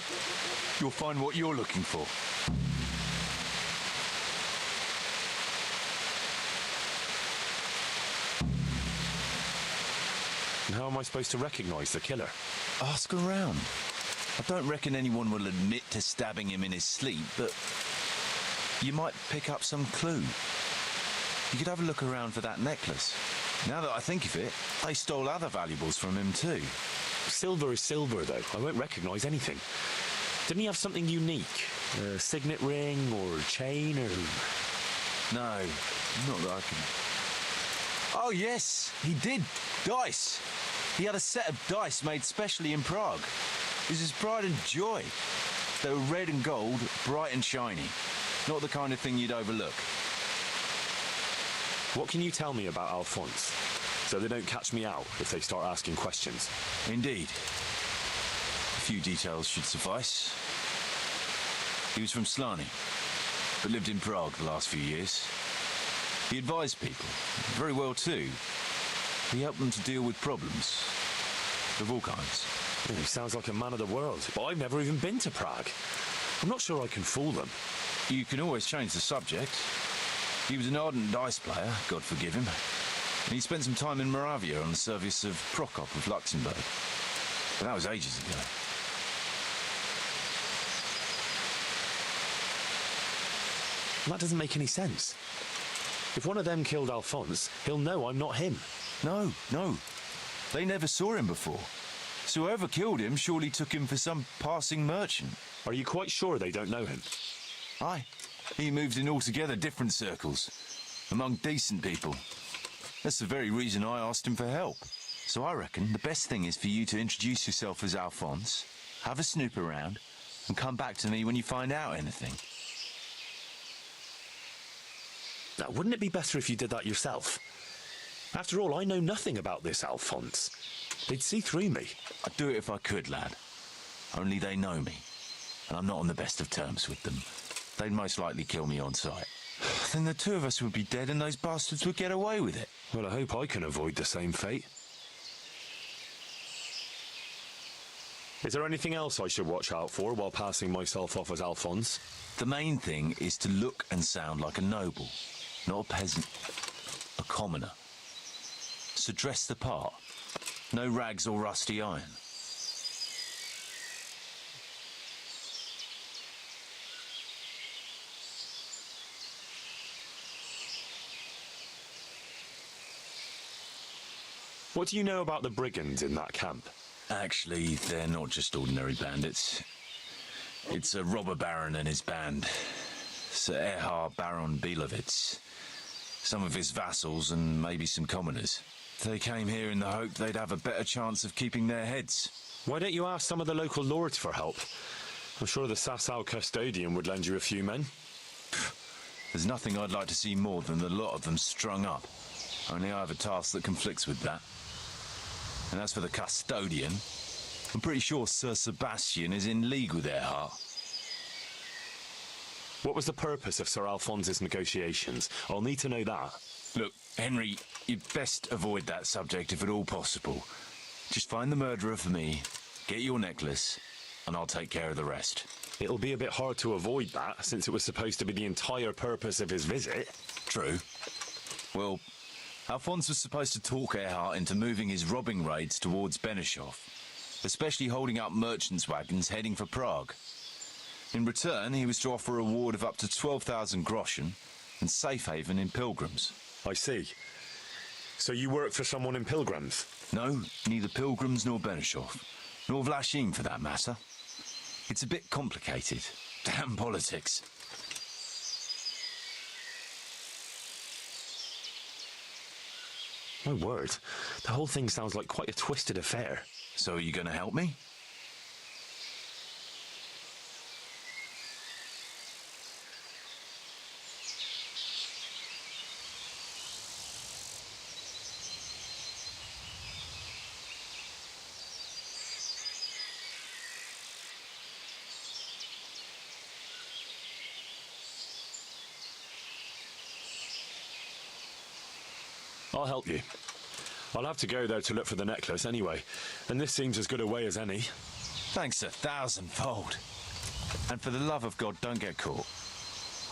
L: you'll find what you're looking for.
D: And how am I supposed to recognize the killer?
L: Ask around. I don't reckon anyone will admit to stabbing him in his sleep, but you might pick up some clue. You could have a look around for that necklace. Now that I think of it, they stole other valuables from him too.
D: Silver is silver, though. I won't recognize anything. Didn't he have something unique? A signet ring or a chain or...
L: No, not that I can... Oh, yes, he did. Dice. He had a set of dice made specially in Prague. It was his pride and joy. They were red and gold, bright and shiny. Not the kind of thing you'd overlook.
D: What can you tell me about Alphonse, so they don't catch me out if they start asking questions?
L: Indeed. A few details should suffice. He was from Slani, but lived in Prague the last few years. He advised people, very well too. He helped them to deal with problems, of all kinds.
D: Yeah, he sounds like a man of the world, but I've never even been to Prague. I'm not sure I can fool them.
L: You can always change the subject. He was an ardent dice player, God forgive him. And he spent some time in Moravia on the service of Prokop of Luxembourg. But that was ages ago.
D: That doesn't make any sense. If one of them killed Alphonse, he'll know I'm not him.
L: No. They never saw him before. So whoever killed him surely took him for some passing merchant.
D: Are you quite sure they don't know him?
L: Aye. He moved in altogether different circles, among decent people. That's the very reason I asked him for help. So I reckon the best thing is for you to introduce yourself as Alphonse, have a snoop around, and come back to me when you find out anything.
D: Now, wouldn't it be better if you did that yourself? After all, I know nothing about this Alphonse. They'd see through me.
L: I'd do it if I could, lad. Only they know me, and I'm not on the best of terms with them. They'd most likely kill me on sight. Then the two of us would be dead and those bastards would get away with it.
D: Well, I hope I can avoid the same fate. Is there anything else I should watch out for while passing myself off as Alphonse?
L: The main thing is to look and sound like a noble, not a peasant, a commoner. So dress the part. No rags or rusty iron.
D: What do you know about the brigands in that camp?
L: Actually, they're not just ordinary bandits. It's a robber baron and his band. Sir Erhard Baron Bielowitz. Some of his vassals and maybe some commoners. They came here in the hope they'd have a better chance of keeping their heads.
D: Why don't you ask some of the local lords for help? I'm sure the Sasau custodian would lend you a few men.
L: There's nothing I'd like to see more than the lot of them strung up. Only I have a task that conflicts with that. And as for the custodian, I'm pretty sure Sir Sebastian is in league with Erhard.
D: What was the purpose of Sir Alphonse's negotiations? I'll need to know that.
L: Look, Henry, you'd best avoid that subject if at all possible. Just find the murderer for me, get your necklace, and I'll take care of the rest.
D: It'll be a bit hard to avoid that, since it was supposed to be the entire purpose of his visit.
L: True. Well, Alphonse was supposed to talk Erhard into moving his robbing raids towards Benešov, especially holding up merchants' wagons heading for Prague. In return, he was to offer a reward of up to 12,000 groschen and safe haven in Pilgrims.
D: I see. So you work for someone in Pilgrims?
L: No, neither Pilgrims nor Benešov, nor Vlachim for that matter. It's a bit complicated. Damn politics.
D: My word, the whole thing sounds like quite a twisted affair.
L: So are you going to help me?
D: I'll help you. I'll have to go there to look for the necklace anyway, and this seems as good a way as any.
L: Thanks 1,000-fold. And for the love of God, don't get caught.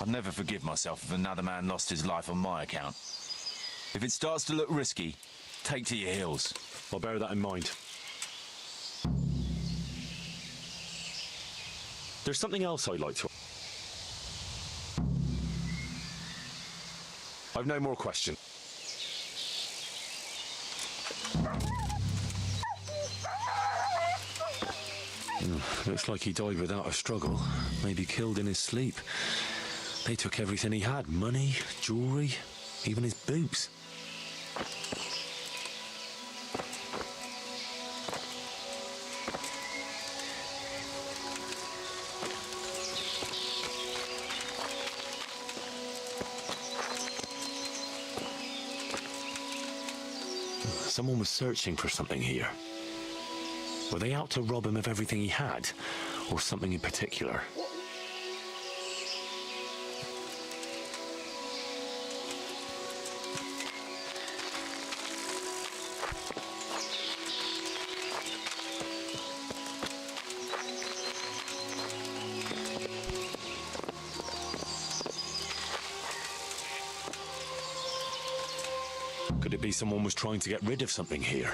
L: I'd never forgive myself if another man lost his life on my account. If it starts to look risky, take to your heels.
D: I'll bear that in mind. There's something else I'd like to... I've no more questions. Looks like he died without a struggle. Maybe killed in his sleep. They took everything he had. Money, jewellery, even his boots. Someone was searching for something here. Were they out to rob him of everything he had, or something in particular? Could it be someone was trying to get rid of something here?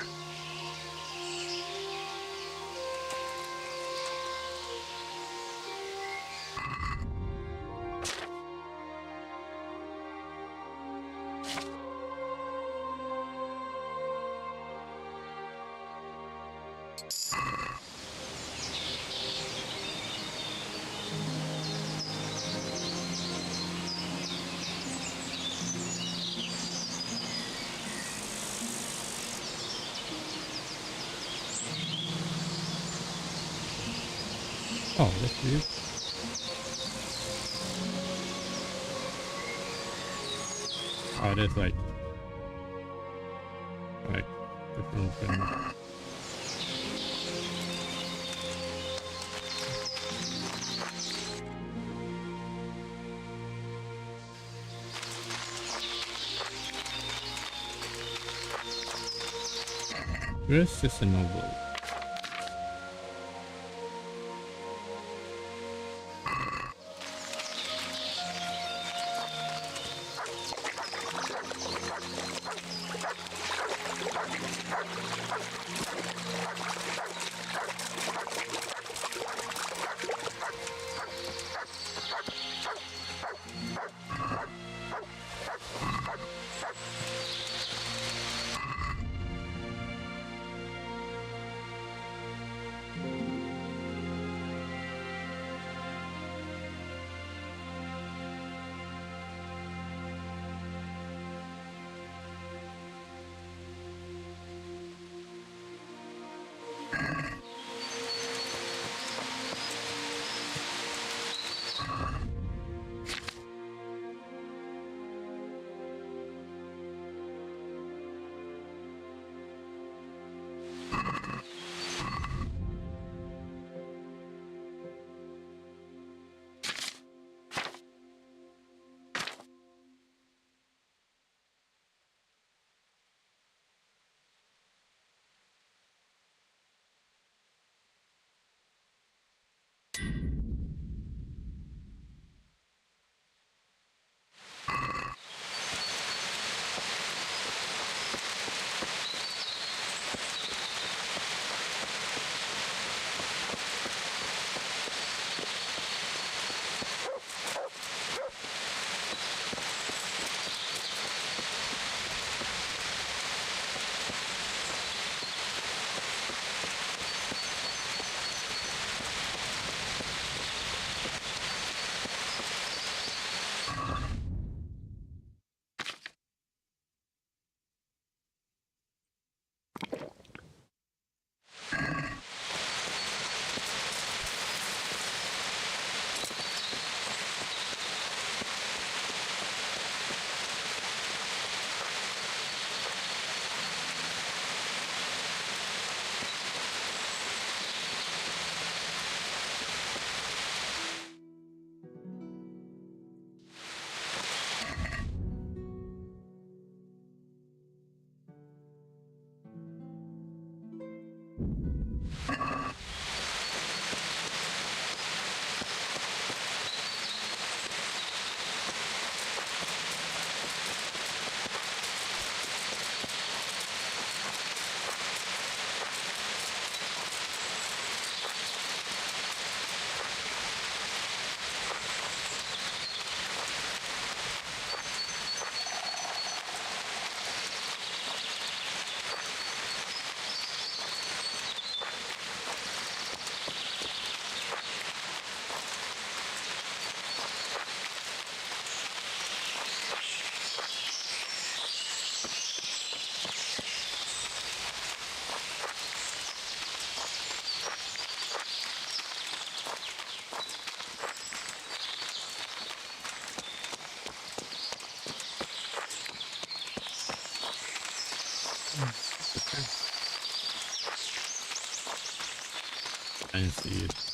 A: Oh, that's weird. Oh, that's like different thing. Where's this a novel? I see it.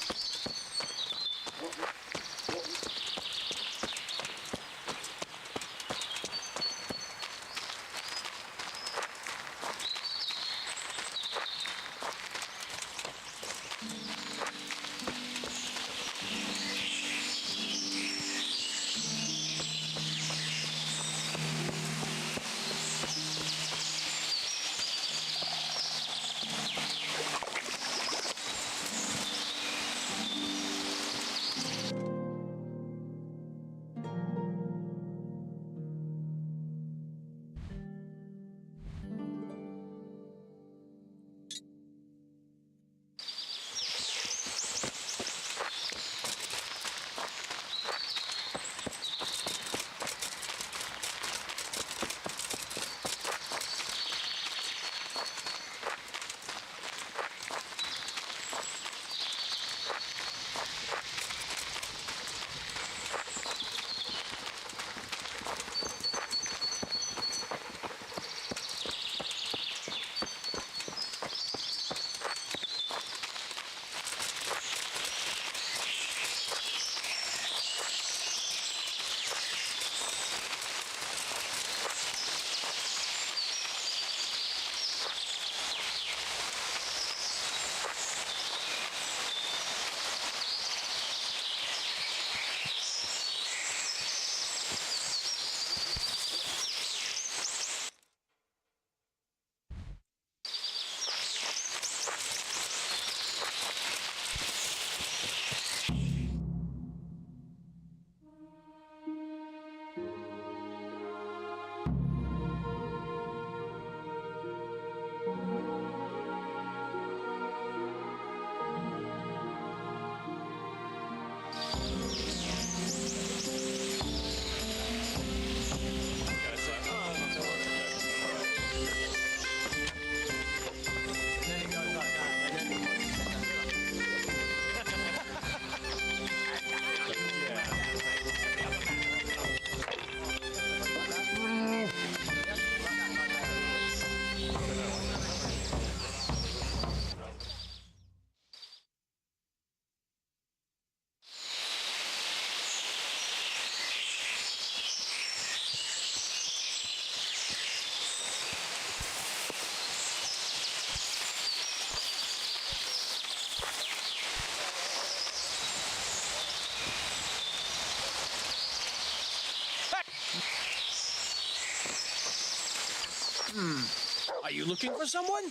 I: Are you looking for someone?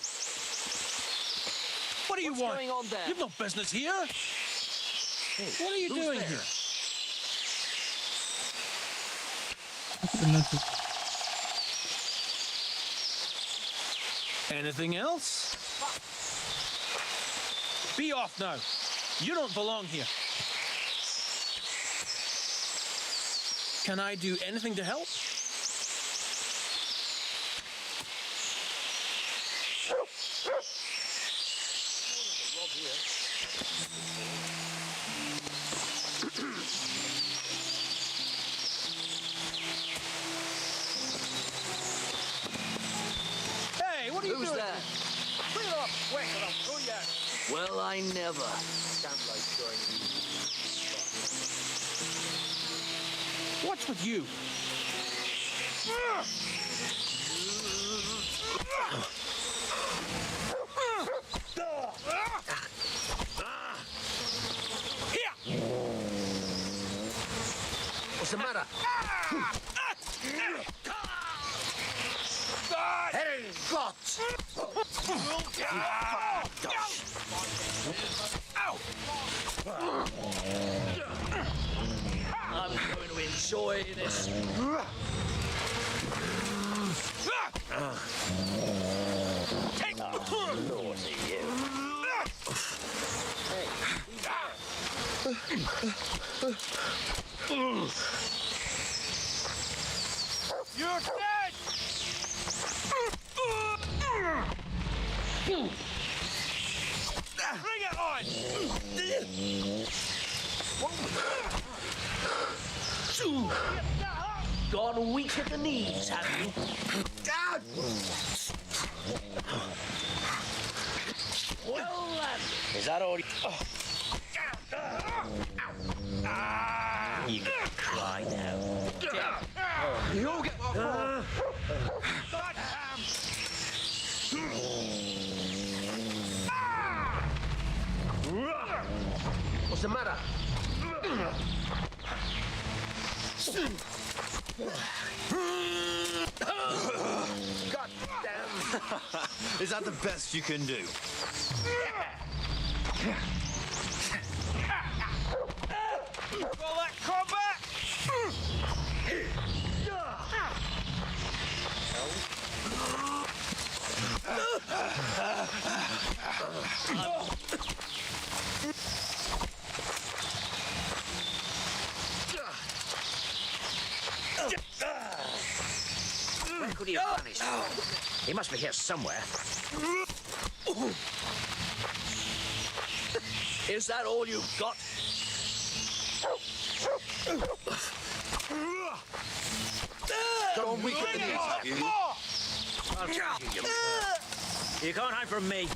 I: What do you want?
B: What's going on there?
I: You've no business here.
B: Hey,
I: What are you doing
B: there?
I: here? Anything else? Be off now. You don't belong here. Can I do anything to help? Hey, what are you doing?
B: Who's that?
I: Clear up quick or I'll throw you out.
B: Well, I never. Sounds like showing you.
I: What's with you?
B: What's the matter? Herrgott! I'm going to enjoy this. Take naughty you.
I: You're dead! Bring it on!
B: Gone weak at the knees, have you?
G: Well, is that all? You can cry now.
B: You'll get what for.
G: What's the matter? God damn.
L: Is that the best you can do?
B: All that combat!
G: Where could he have vanished? He must be here somewhere. Is that all you've got? Don't weaken the knees, have you? I'll charge you. You can't hide from me.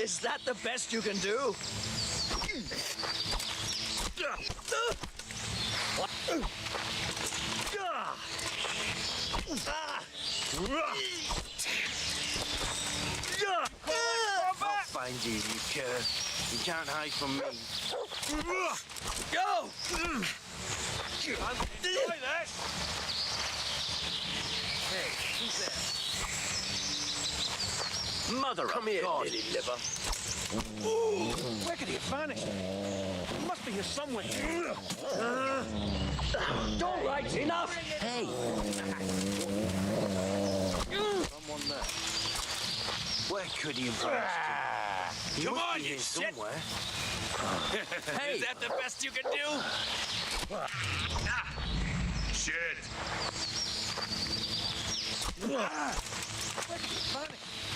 G: Is that the best you can do?
B: I'll
G: find you, you cur. You can't hide from me. Go! Hey, who's there? Mother
B: Come
G: of
B: here,
G: God.
B: Lily Liver. Where could he have vanished? He must be here somewhere.
G: All right, enough! Hey! Someone there. Where could he have vanished?
B: Come on, you shit!
G: Somewhere.
B: Hey! Is that the best you can do?
C: Shit!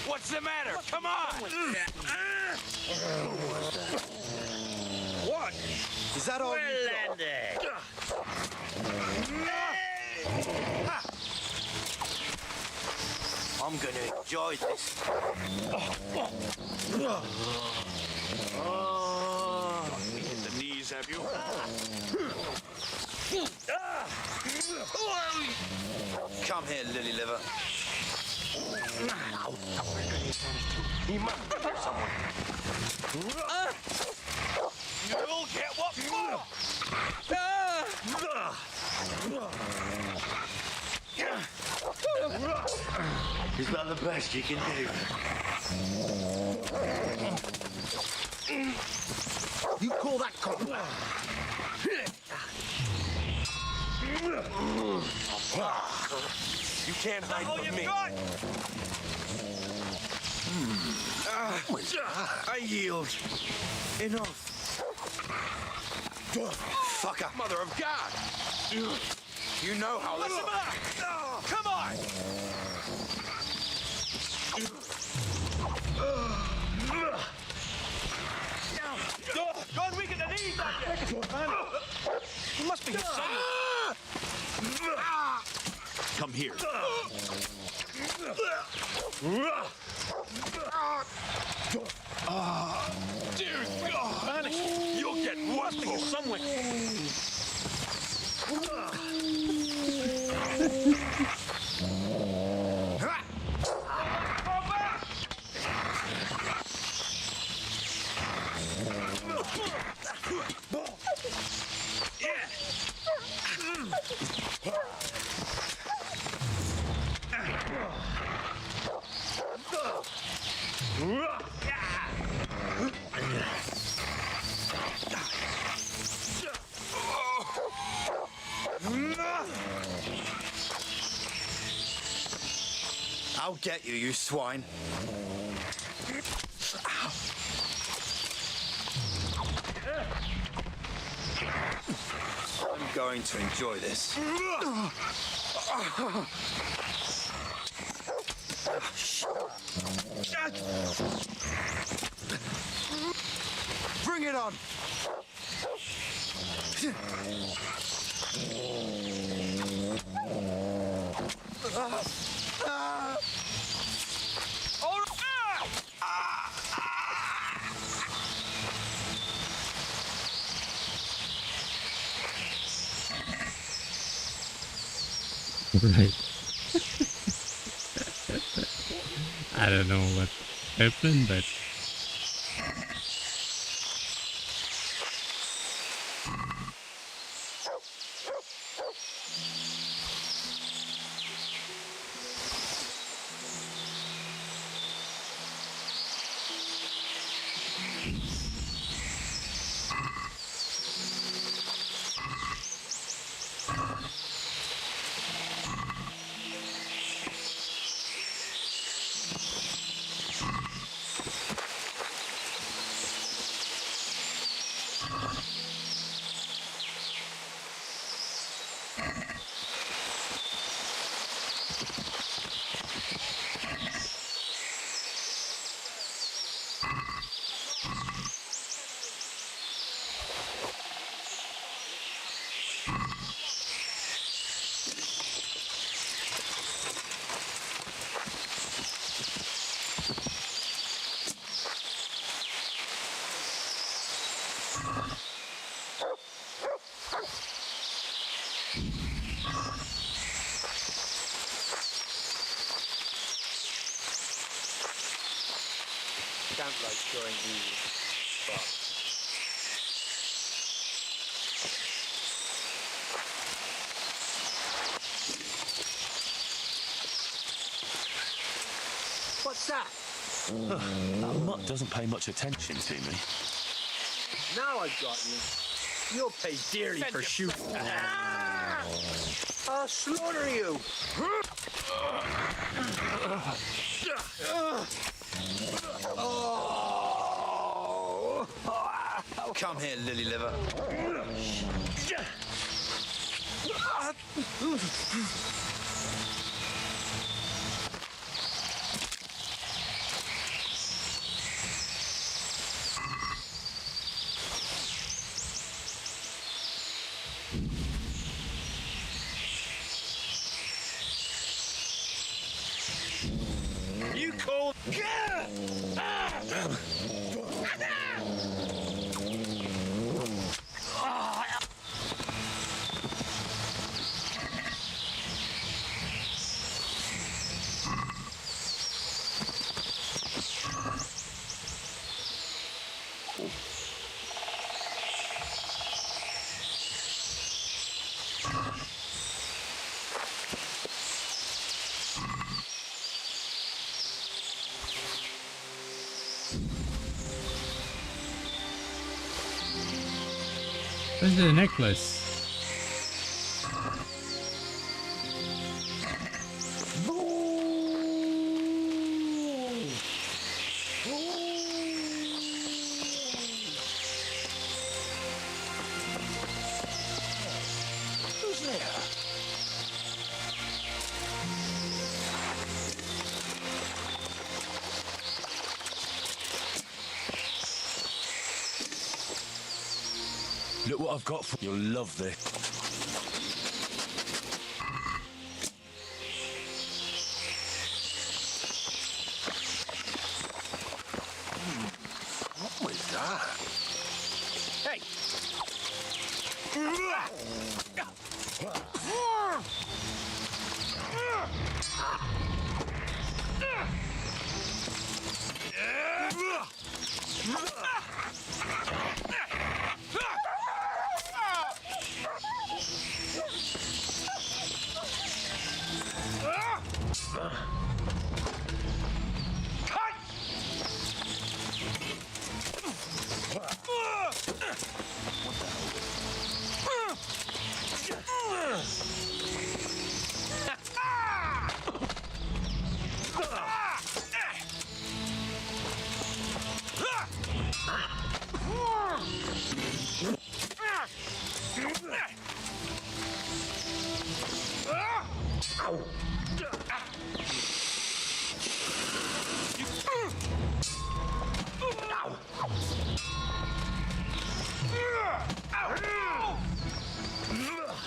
B: What's the matter? Come on! What?
L: Is that all you got?
G: I'm gonna enjoy this.
B: Me in the knees, have you?
L: Come here, Lily Liver.
G: He must be here somewhere.
B: You'll get what for?
G: Is that the best you can do? You call that combat?
B: You can't hide from me.
L: I yield. Enough. Fucker.
B: Mother of God!
L: You know how this...
B: Come on! Go and weaken the knees, You must be here somewhere.
L: Come here.
B: Dear God! Vanish! You'll get what for? Somewhere.
L: I'll get you, you swine. I'm going to enjoy this. Bring it on!
A: Right. I don't know what happened, but
B: Sounds like showing you. What's that?
D: That mutt doesn't pay much attention to me.
I: Now I've got you. You'll pay dearly for shooting. I'll slaughter you.
L: Come here, lily liver.
I: You call.
A: where's the necklace?
G: Who's there?
D: Look what I've got for you. You'll love this.
G: What was that?
B: Hey!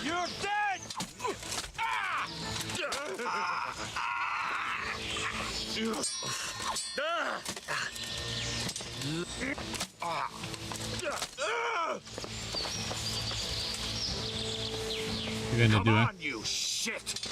I: You're dead!
A: You're gonna
G: Come
A: do it.
G: on, you shit!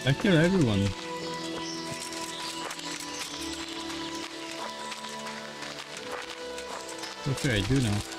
A: I kill everyone. What should I do now?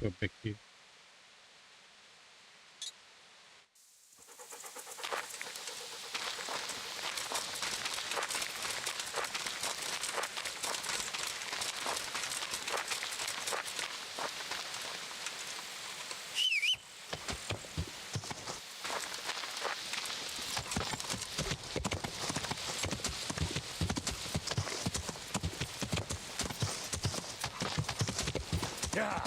A: Go back here.
C: Yeah.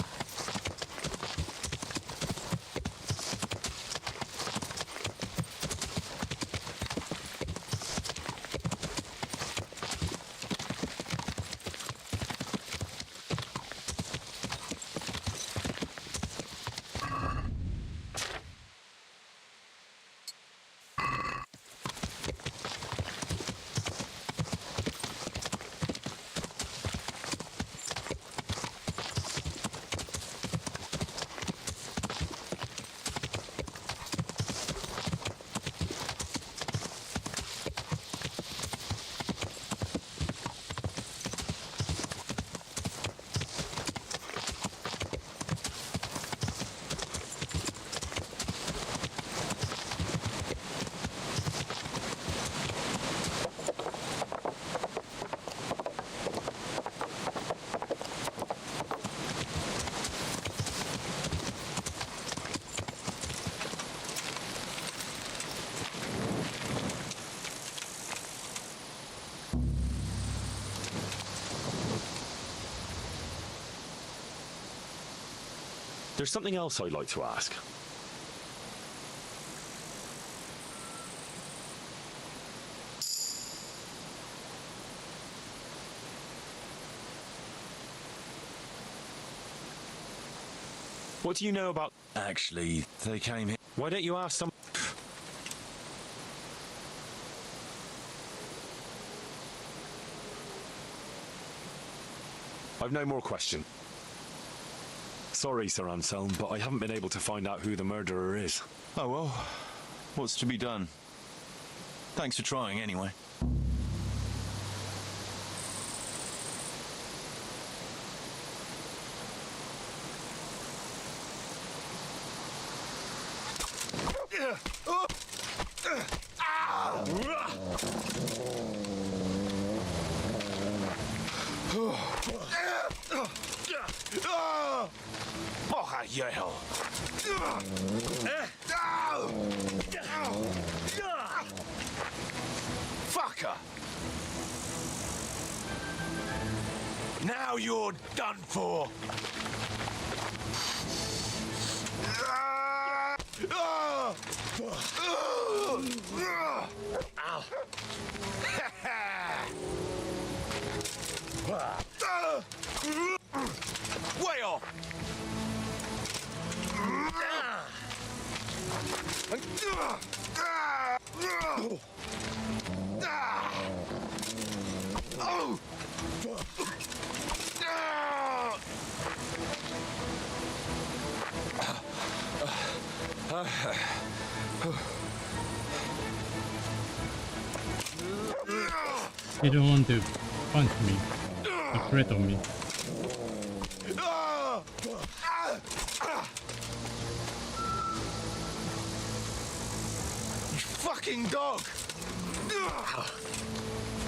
D: There's something else I'd like to ask. What do you know about...
L: Actually, they came here.
D: Why don't you ask some... I've no more question. Sorry, Sir Anselm, but I haven't been able to find out who the murderer is.
L: Oh well, what's to be done? Thanks for trying anyway.
C: Fucker! Now you're done for! Way off!
A: You don't want to punch me or threaten me.
L: fucking dog!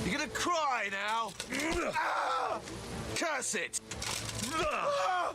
L: You gonna cry now? Curse it! Oh!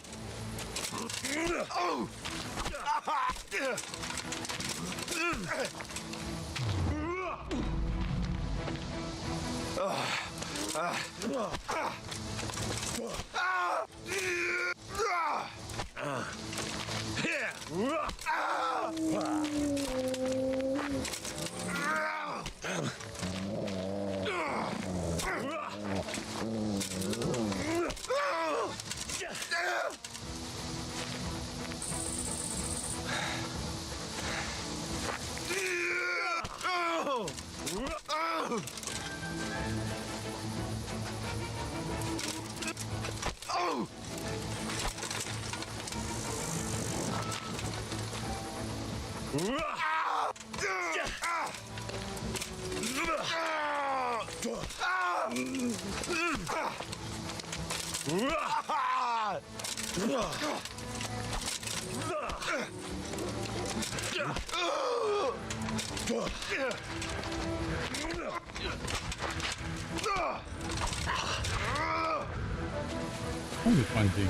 A: Only fun thing.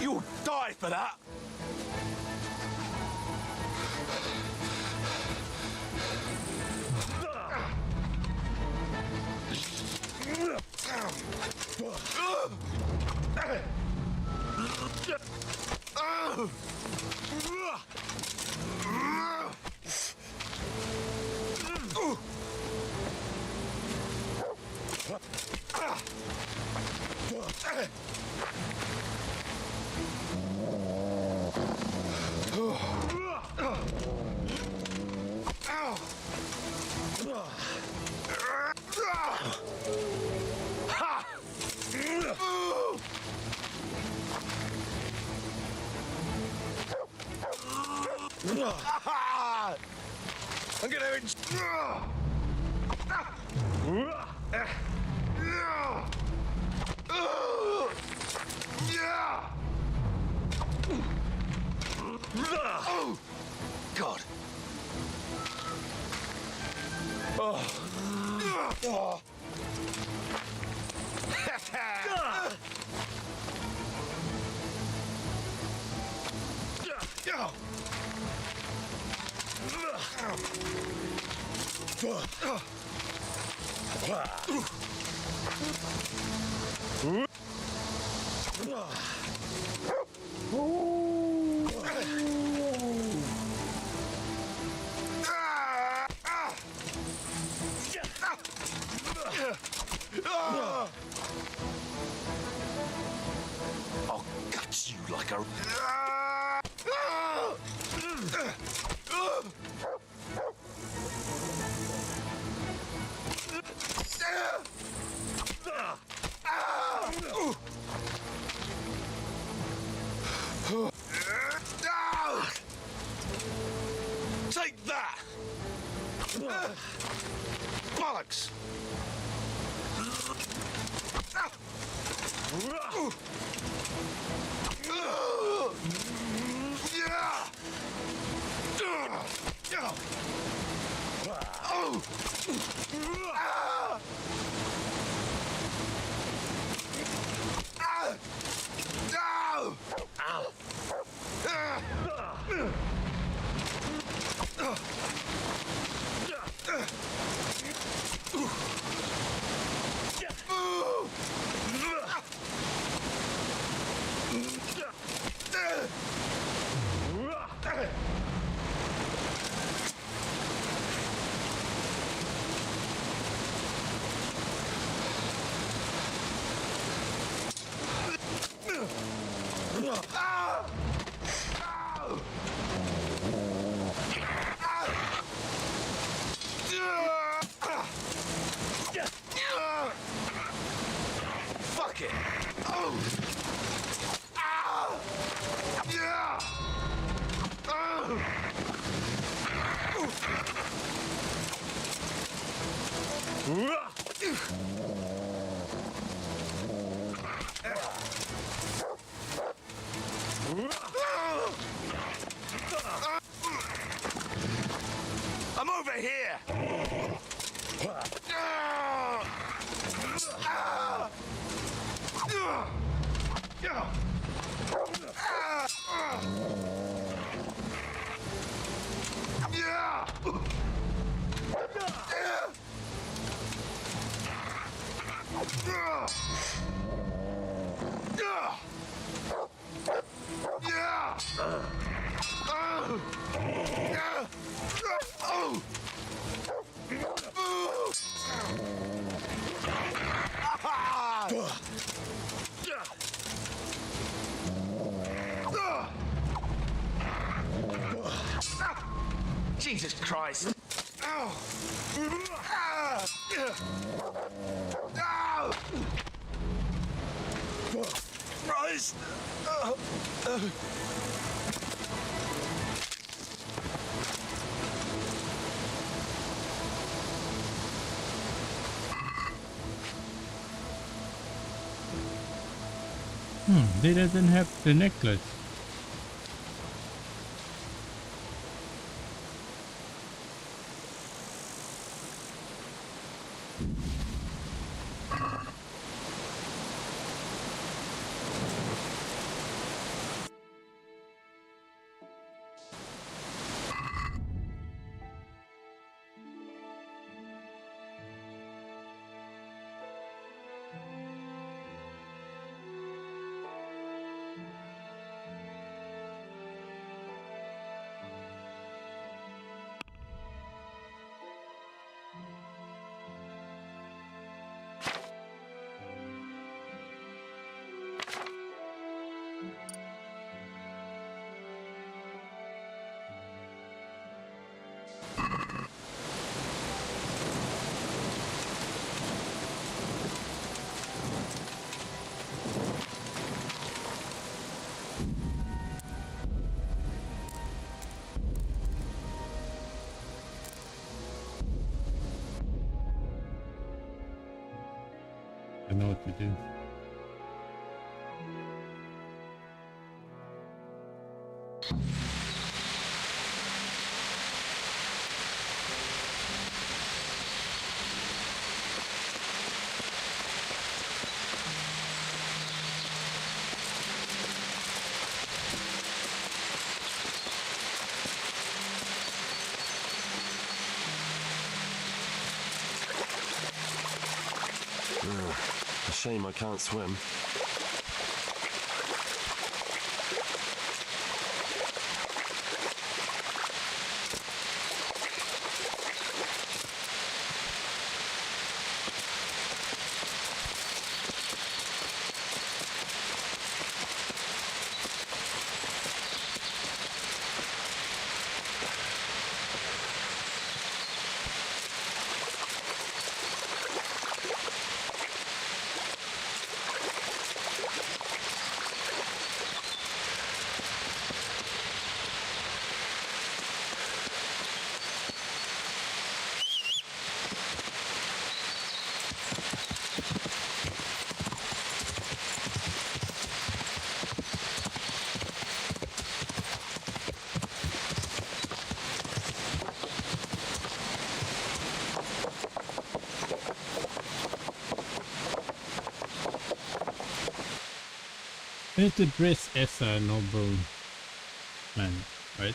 L: You'll die for that! I'm gonna Oh God. Oh. I'll gut you like a... Take that! Bollocks! Fuck it! Oh! Yeah! I'm over here!
B: Jesus Christ.
D: Christ!
A: They doesn't have the necklace. I know what to do.
D: A shame I can't swim.
A: I need to dress as a noble man, right?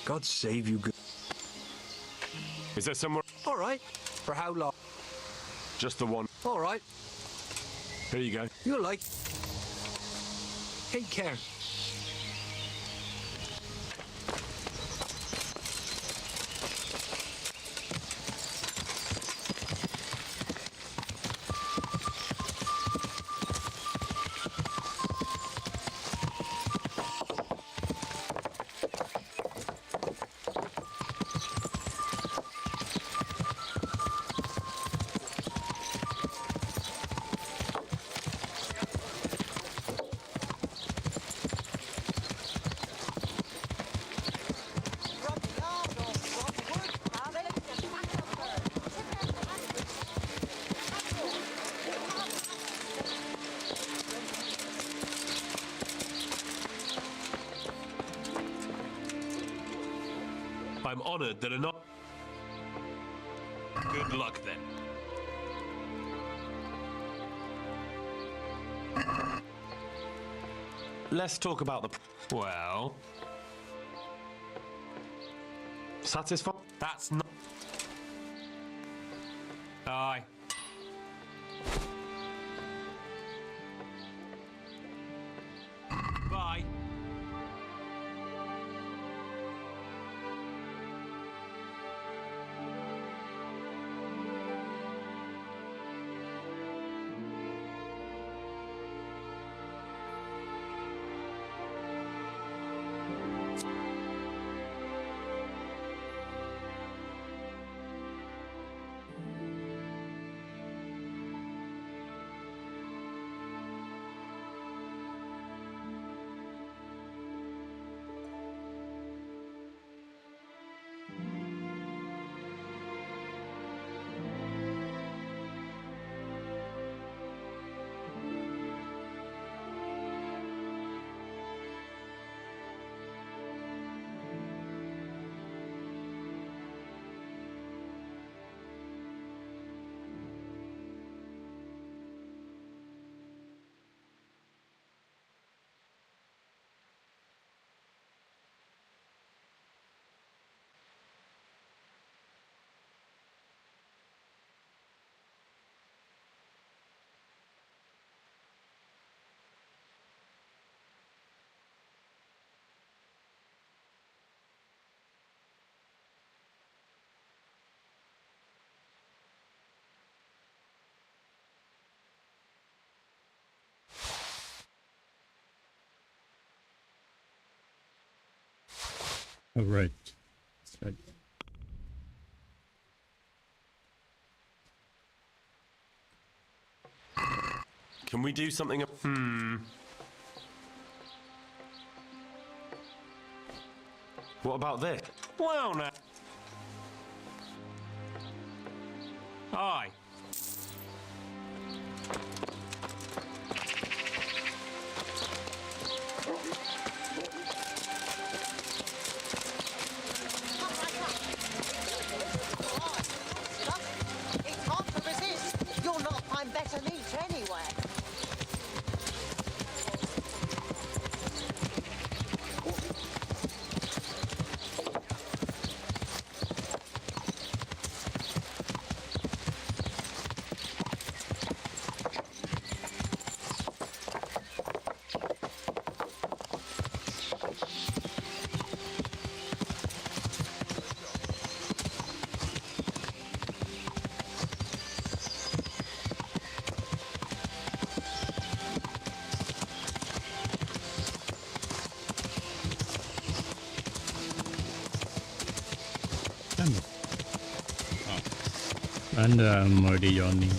M: God save you.
N: Is there somewhere?
M: All right. For how long?
N: Just the one.
M: All right.
N: Here you go.
M: You'll like. Take care.
N: I'm honored that enough. Good luck then.
L: Let's talk about the...
N: Well...
L: Satisfied?
N: That's not... Aye. Bye.
A: All right. Right.
N: Can we do something?
L: What about this?
N: Well, now. Aye.
O: It's hard to resist. You'll not find better meat anywhere.
A: And I'm already yawning.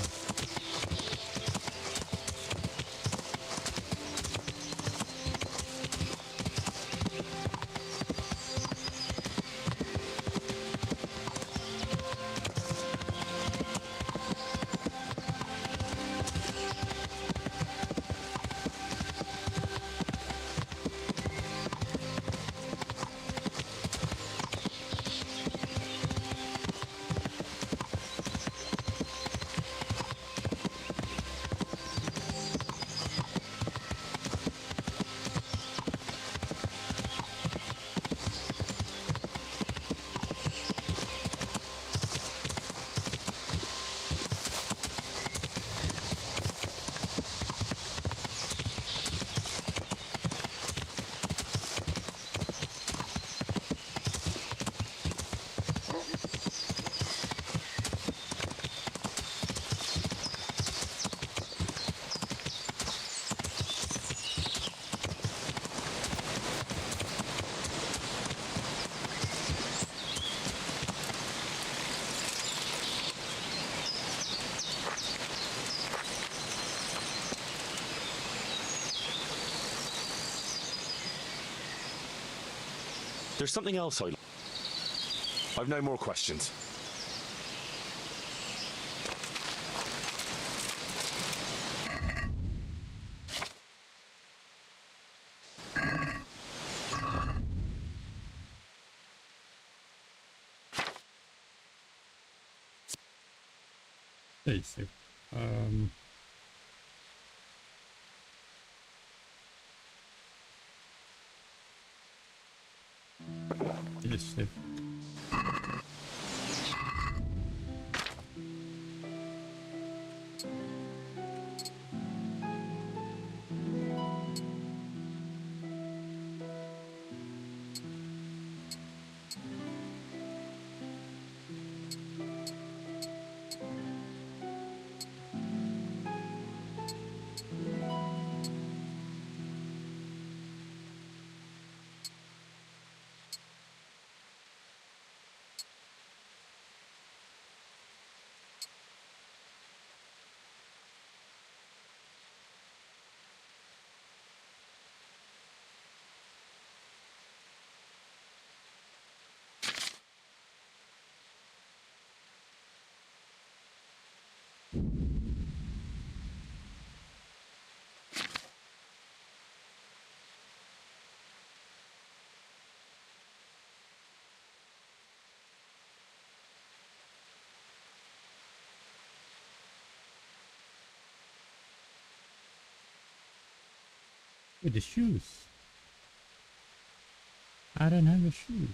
D: There's something else I've no more questions.
A: Stay safe. Yes, safe. With the shoes. I don't have a shoe.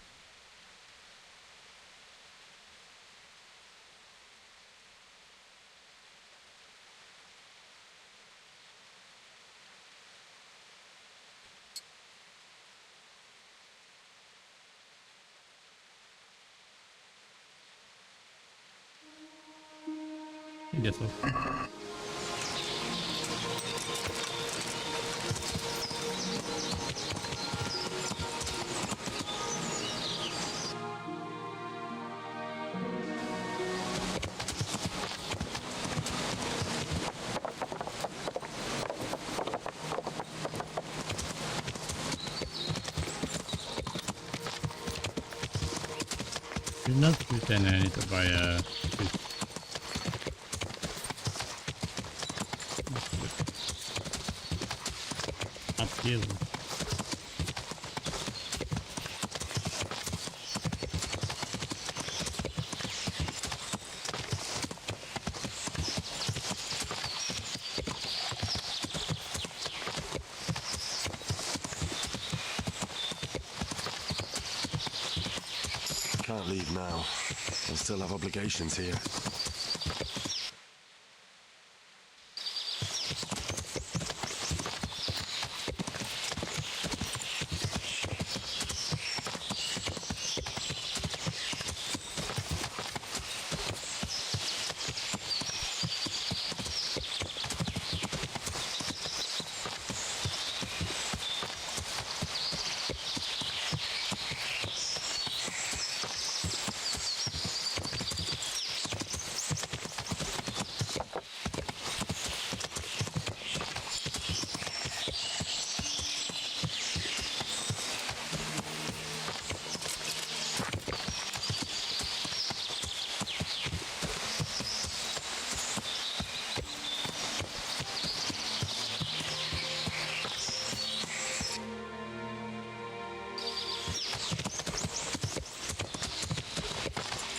A: I guess so. You're not pretending I need to buy a fish. Uphill.
D: Can't leave now. I still have obligations here.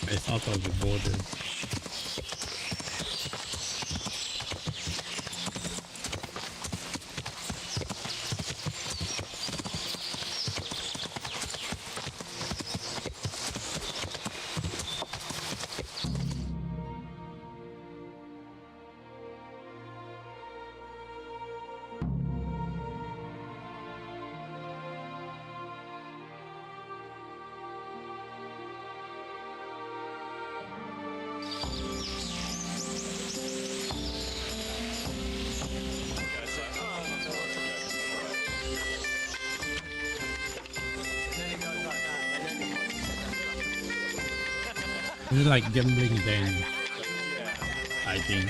D: It's out of the border. It's like gambling then, I think.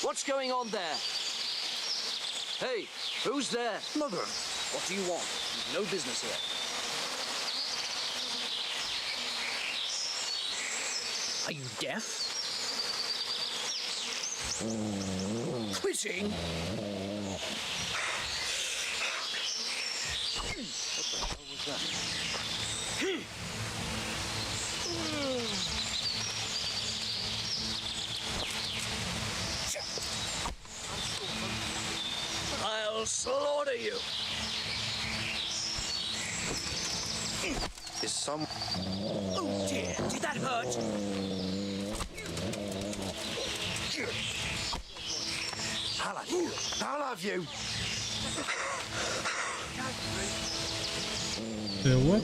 P: What's going on there? Hey, who's there?
Q: Mother.
P: What do you want? You've no business here. Are you deaf? Quitting? What the hell was that? I'll slaughter you.
F: Is some...
P: Oh dear, did that hurt?
Q: I'll have you. I'll have you.
A: What?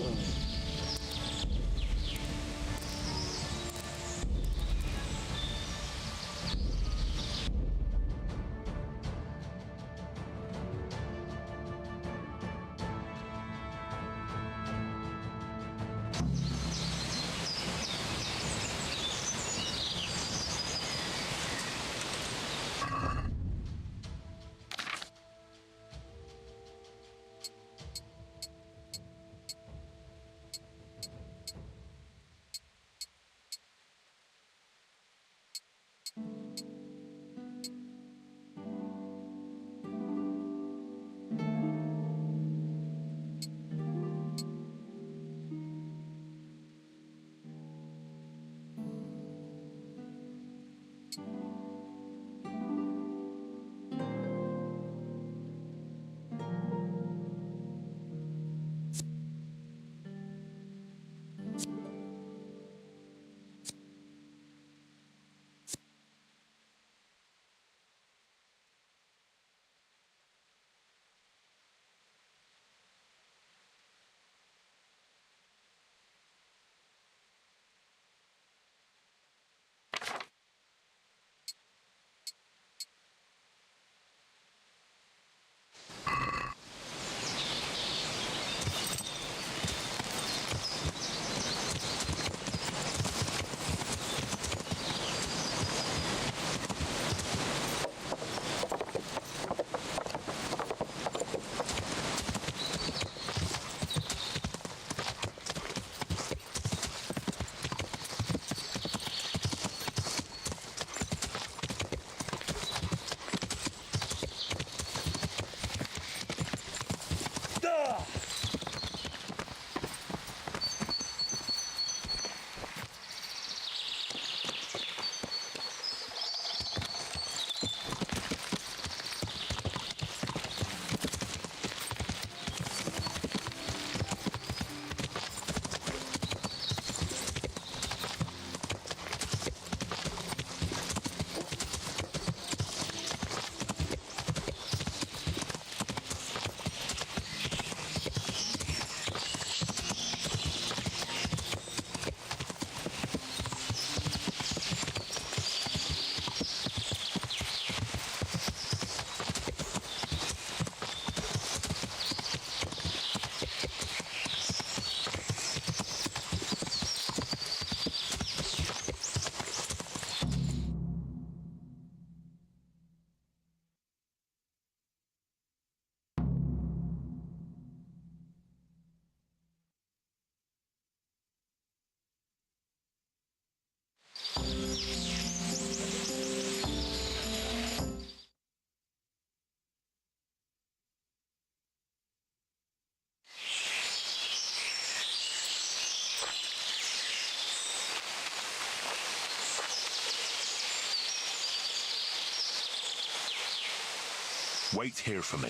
D: Wait here for me.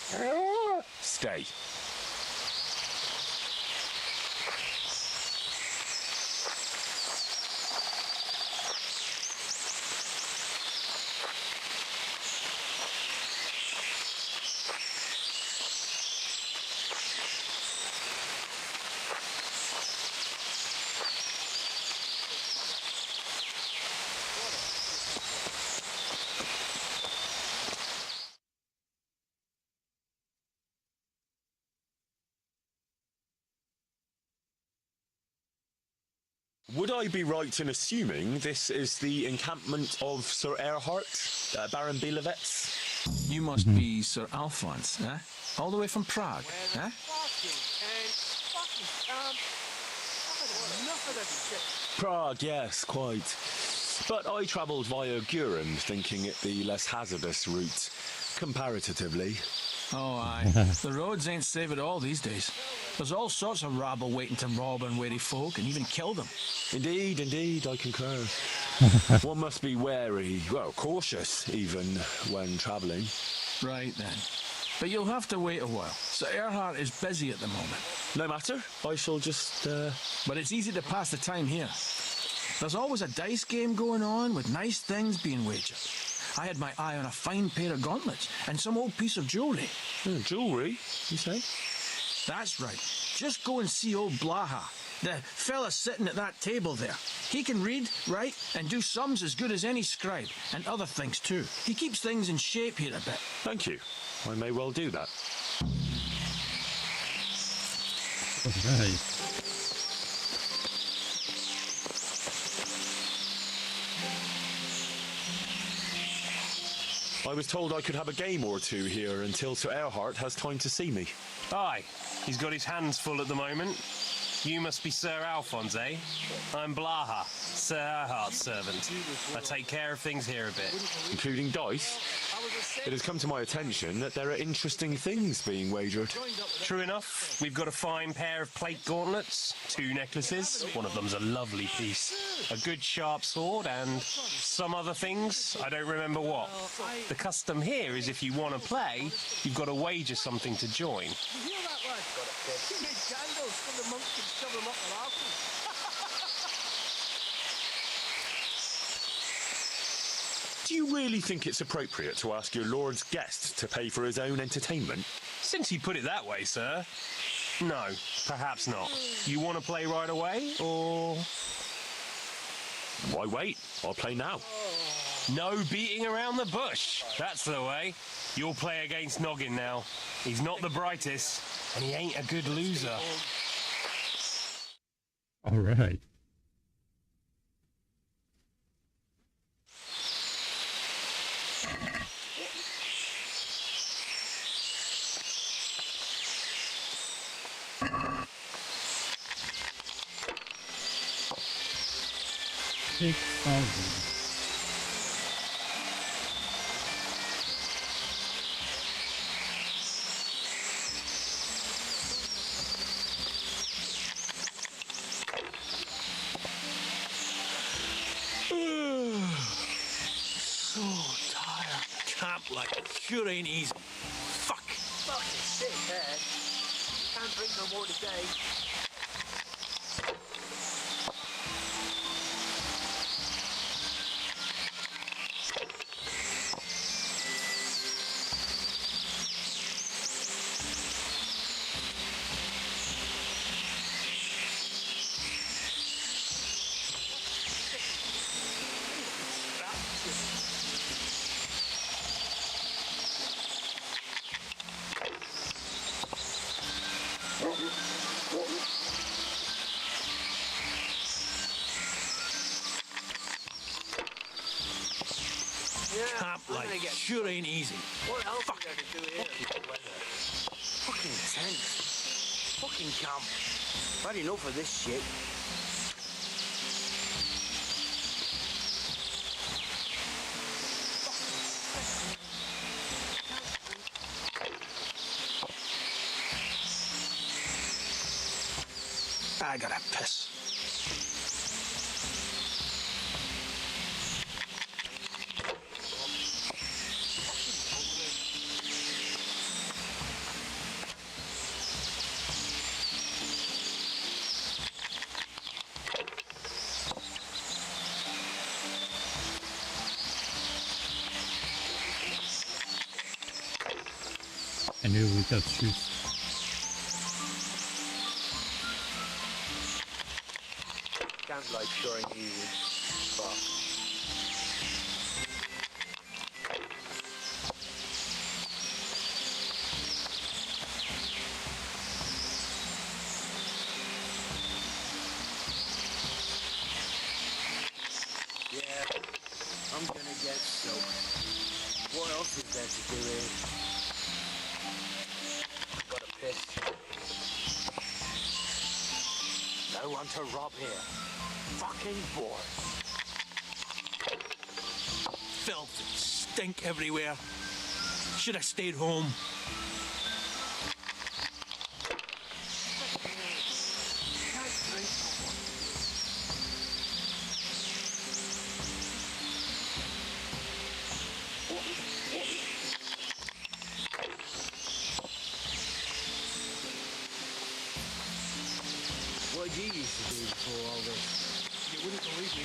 D: Stay. Would I be right in assuming this is the encampment of Sir Erhard, Baron Bielewitz?
L: You must be Sir Alphonse, eh? All the way from Prague, eh?
D: Prague, yes, quite. But I travelled via Guren, thinking it the less hazardous route, comparatively.
L: Oh, aye. The roads ain't safe at all these days. There's all sorts of rabble waiting to rob unwary folk and even kill them.
D: Indeed, indeed, I concur. One must be wary, well, cautious, even, when travelling.
L: Right then. But you'll have to wait a while. Sir Erhard is busy at the moment.
D: No matter. I shall just,
L: But it's easy to pass the time here. There's always a dice game going on with nice things being wagered. I had my eye on a fine pair of gauntlets and some old piece of jewellery.
D: Jewellery, you say?
L: That's right. Just go and see old Blaha, the fella sitting at that table there. He can read, write, and do sums as good as any scribe, and other things too. He keeps things in shape here a bit.
D: Thank you. I may well do that.
A: Okay.
D: I was told I could have a game or two here until Sir Erhard has time to see me.
N: Aye, he's got his hands full at the moment. You must be Sir Alphonse, eh? I'm Blaha, Sir Erhard's servant. I take care of things here a bit.
D: Including dice? It has come to my attention that there are interesting things being wagered.
N: True enough, we've got a fine pair of plate gauntlets, 2 necklaces, one of them's a lovely piece, a good sharp sword, and some other things, I don't remember what. The custom here is if you want to play, you've got to wager something to join.
D: Do you really think it's appropriate to ask your lord's guest to pay for his own entertainment?
N: Since you put it that way, sir. No, perhaps not. You want to play right away, or...?
D: Why wait? I'll play now.
N: No beating around the bush. That's the way. You'll play against Noggin now. He's not the brightest, and he ain't a good loser.
A: All right.
P: So tired. Camp like sure ain't easy. Fuck. Fucking sick, man. Can't drink no more today. Camp like sure ain't easy. What else are we gonna do here? Fucking tense. Fucking camp. Had enough of this shit. I gotta piss.
A: I knew we could shoot.
P: Sounds like sure ain't easy. Fuck. else is there to do here? Got a piss. No one to rob here. Fucking bored.
M: Filth and stink everywhere. Should have stayed home.
P: What did you used to do before all this?
M: You wouldn't believe me.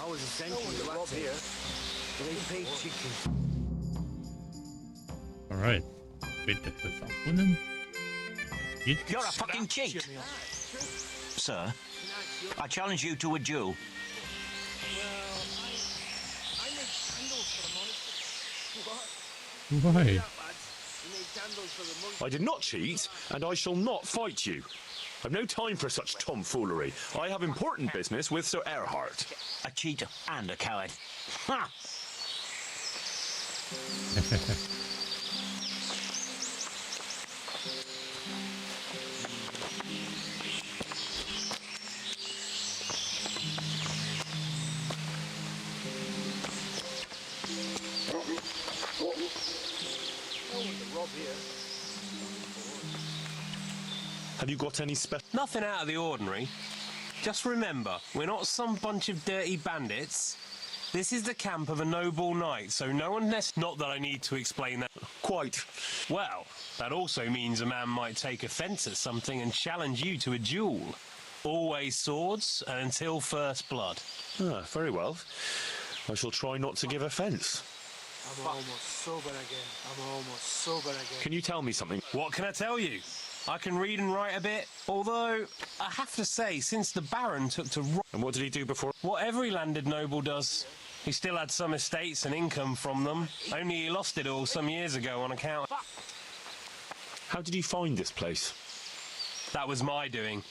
P: I was essentially
M: No one here.
P: They paid chicken.
A: Alright. Bitte verbunden.
K: You're a fucking cheat. Sir, I challenge you to a duel.
A: Why?
D: I did not cheat, and I shall not fight you. I've no time for such tomfoolery. I have important business with Sir Erhard.
K: A cheater and a coward. Ha!
D: Have you got any
N: Nothing out of the ordinary. Just remember, we're not some bunch of dirty bandits. This is the camp of a noble knight, so no one Not that I need to explain that.
D: Quite.
N: Well, that also means a man might take offence at something and challenge you to a duel. Always swords, and until first blood.
D: Ah, very well. I shall try not to give offence.
P: I'm almost sober again.
D: Can you tell me something?
N: What can I tell you? I can read and write a bit, although I have to say, since the Baron took to...
D: And what did he do before?
N: What every landed noble does. He still had some estates and income from them, only he lost it all some years ago on account...
D: How did you find this place?
N: That was my doing.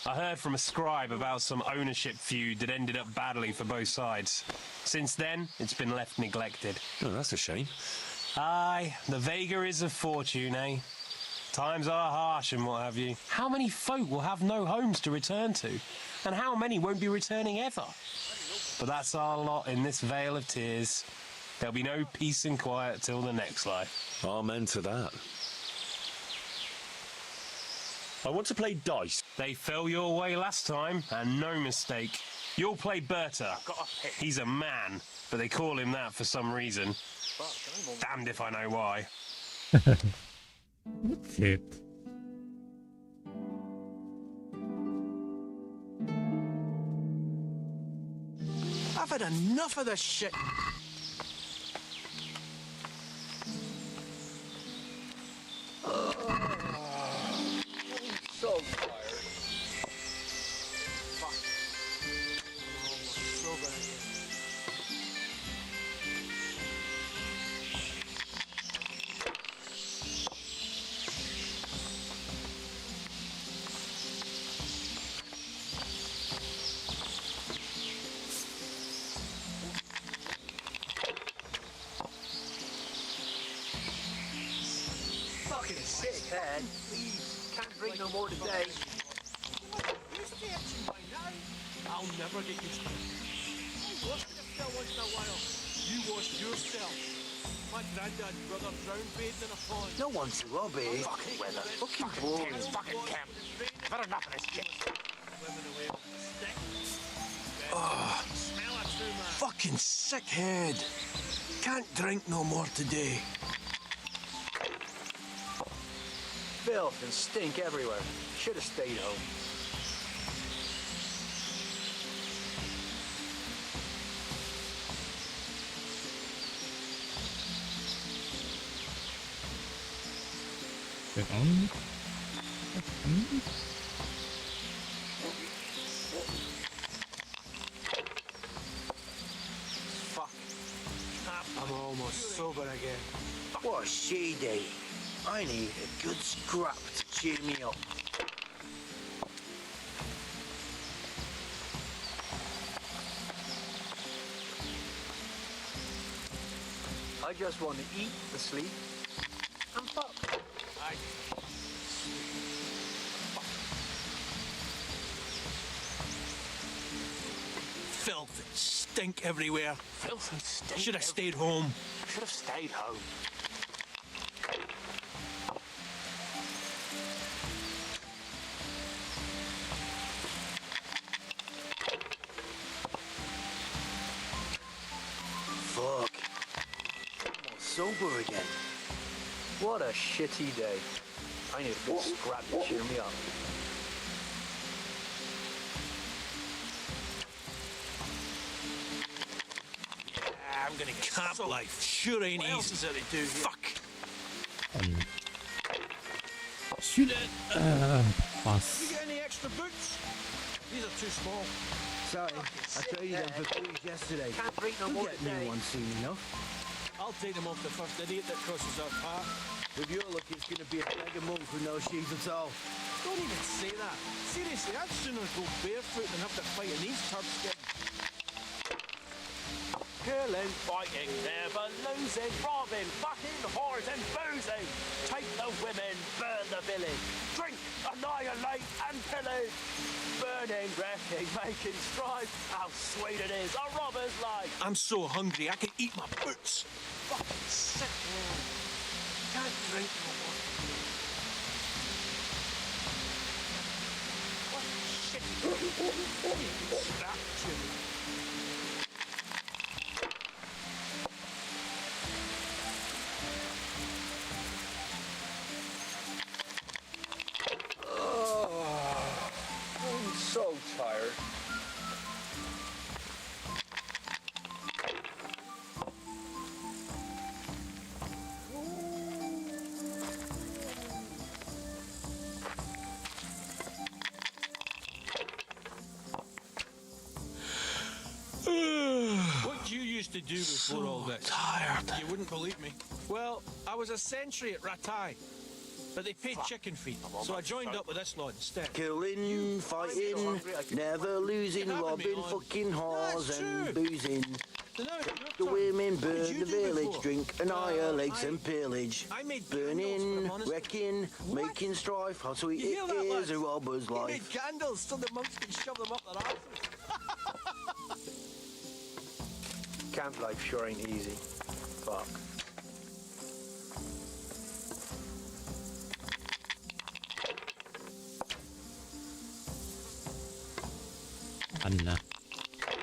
N: I heard from a scribe about some ownership feud that ended up badly for both sides. Since then, it's been left neglected.
D: Oh, that's a shame.
N: Aye, the vagaries of fortune, eh? Times are harsh and what have you. How many folk will have no homes to return to? And how many won't be returning ever? But that's our lot in this vale of tears. There'll be no peace and quiet till the next life.
D: Amen to that. I want to play dice.
N: They fell your way last time, and no mistake. You'll play Berta. He's a man, but they call him that for some reason. Damned if I know why.
A: That's it.
M: I've had enough of this shit.
P: So tired. Fuck. I'm almost sober again. Fucking sick, man. Can't drink no more today.
M: I'll never get used to it. Wash yourself once in a while. You wash yourself. My granddad brother drowned bathed in a pond.
P: No one to rob here. Fucking weather. Fucking boring.
G: Fucking camp. I've had enough of this shit.
M: Oh, fucking sick head. Can't drink no more today.
P: Filth and stink everywhere. Should have stayed home.
A: Get on.
P: Fuck. I'm almost sober again. What a shitty day. I need a good scrap to cheer me up. I just want to eat, sleep, and fuck.
M: Filth and stink everywhere.
P: Filth and stink.
M: Should have stayed home.
P: Should have stayed home. Fuck. I'm sober again. What a shitty day. I need a good scrap to cheer me up.
M: I'm gonna camp life. Sure ain't easy. What else is there to do here? Fuck.
A: Shoot it. Pass.
M: You get any extra boots? These are too small.
P: Sorry, I traded them for booze yesterday. Can't drink no more today. New ones soon enough.
M: I'll take them off the first idiot that crosses our path.
P: With your luck, it's gonna be a beggar monk with no shoes at all.
M: Don't even say that. Seriously, I'd sooner go barefoot than have to fight in these turfs getting.
R: Killing, fighting, never losing, robbing, fucking, whores and boozing. Take the women, burn the village. Drink, annihilate and pillage. Burning, wrecking, making strife. How sweet it is, a robber's life.
M: I'm so hungry, I can eat my boots.
R: Fucking sick, man. Can't drink no more. What shit?
M: Scrap, Jimmy.
P: I'm so tired.
M: What you used to do before all this?
P: Tired.
M: You wouldn't believe me. Well, I was a sentry at Ratai, but they paid chicken feed, so I joined up with this lot instead.
P: Killing, fighting, never losing, robbing, fucking whores and boozing. The women burn the village, drink, annihilate and pillage. Burning, wrecking, making strife. How sweet it is, a robber's
M: You
P: life.
M: made candles so the monks can shove them up their asses.
P: Camp life sure ain't easy. Fuck.
A: Anna.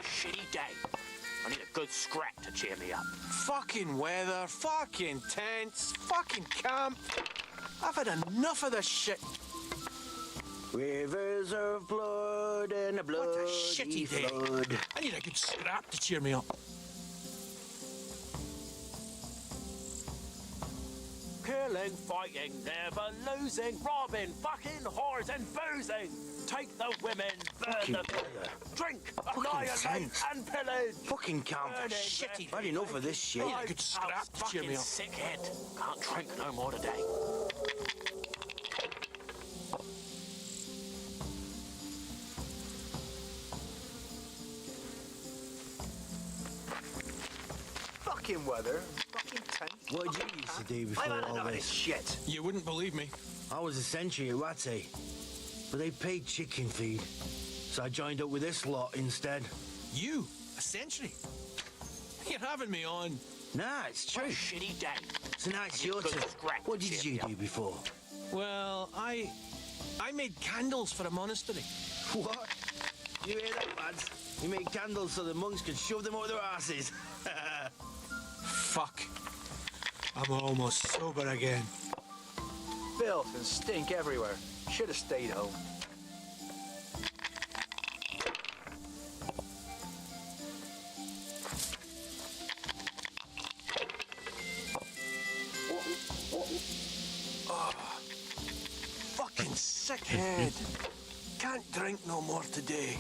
R: Shitty day. I need a good scrap to cheer me up.
M: Fucking weather, fucking tents, fucking camp. I've had enough of this shit.
P: Rivers of blood and a bloody
M: What a shitty day.
P: flood.
M: I need a good scrap to cheer me up.
R: Killing, fighting, never losing, robbing, fucking, whores and boozing. Take the women, burn
P: Fucking
R: the
P: weather.
R: drink,
P: Fucking
R: annihilate
P: tent.
R: and pillage.
P: Fucking camp.
R: Burning,
P: Shitty. I've had enough of this shit.
M: I need a good scrap to cheer me
R: fucking
M: up.
R: sick head. Can't drink no more today.
P: Fucking weather. Fucking tent. What did you used to do before all this shit?
M: You wouldn't believe me.
P: I was a sentry at Rattay, but they paid chicken feed, so I joined up with this lot instead.
M: You? A sentry? You're having me on.
P: Nah, it's true.
R: What a shitty day.
P: So now it's your turn. What did you do before?
M: Well, I made candles for a monastery.
P: What? You hear that, lads? You made candles so the monks could shove them up their asses.
M: Fuck. I'm almost sober again.
P: Filth and stink everywhere. Should have stayed home.
M: Oh, fucking sick head. Can't drink no more today.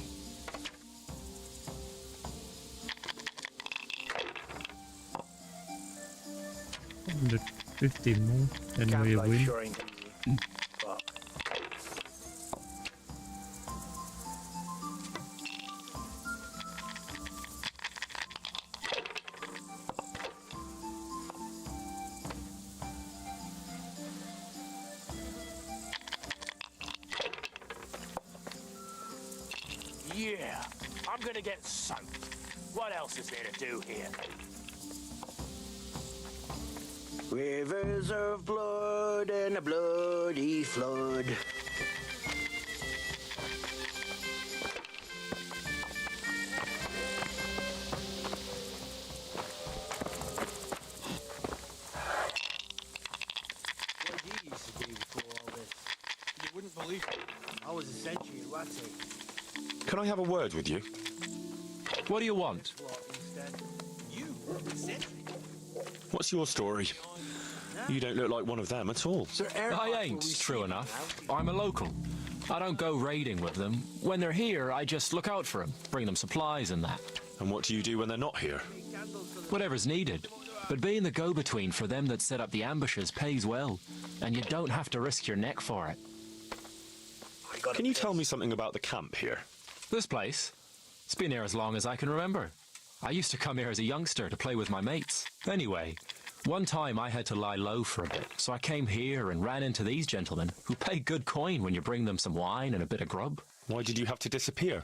A: $150 more, then we win.
P: Sure ain't easy. Fuck.
R: Yeah, I'm gonna get soaked. What else is there to do here?
P: Rivers of blood and a bloody flood.
Q: What did you used to do before all this? You wouldn't believe it. I was essentially a ratty.
D: Can I have a word with you?
E: What do you want?
Q: You? Essentially?
D: What's your story? You don't look like one of them at all.
E: I ain't, true enough. I'm a local. I don't go raiding with them. When they're here, I just look out for them, bring them supplies and that.
D: And what do you do when they're not here?
E: Whatever's needed. But being the go-between for them that set up the ambushes pays well, and you don't have to risk your neck for it.
D: Can you tell me something about the camp here?
E: This place? It's been here as long as I can remember. I used to come here as a youngster to play with my mates. Anyway, one time I had to lie low for a bit, so I came here and ran into these gentlemen who pay good coin when you bring them some wine and a bit of grub.
D: Why did you have to disappear?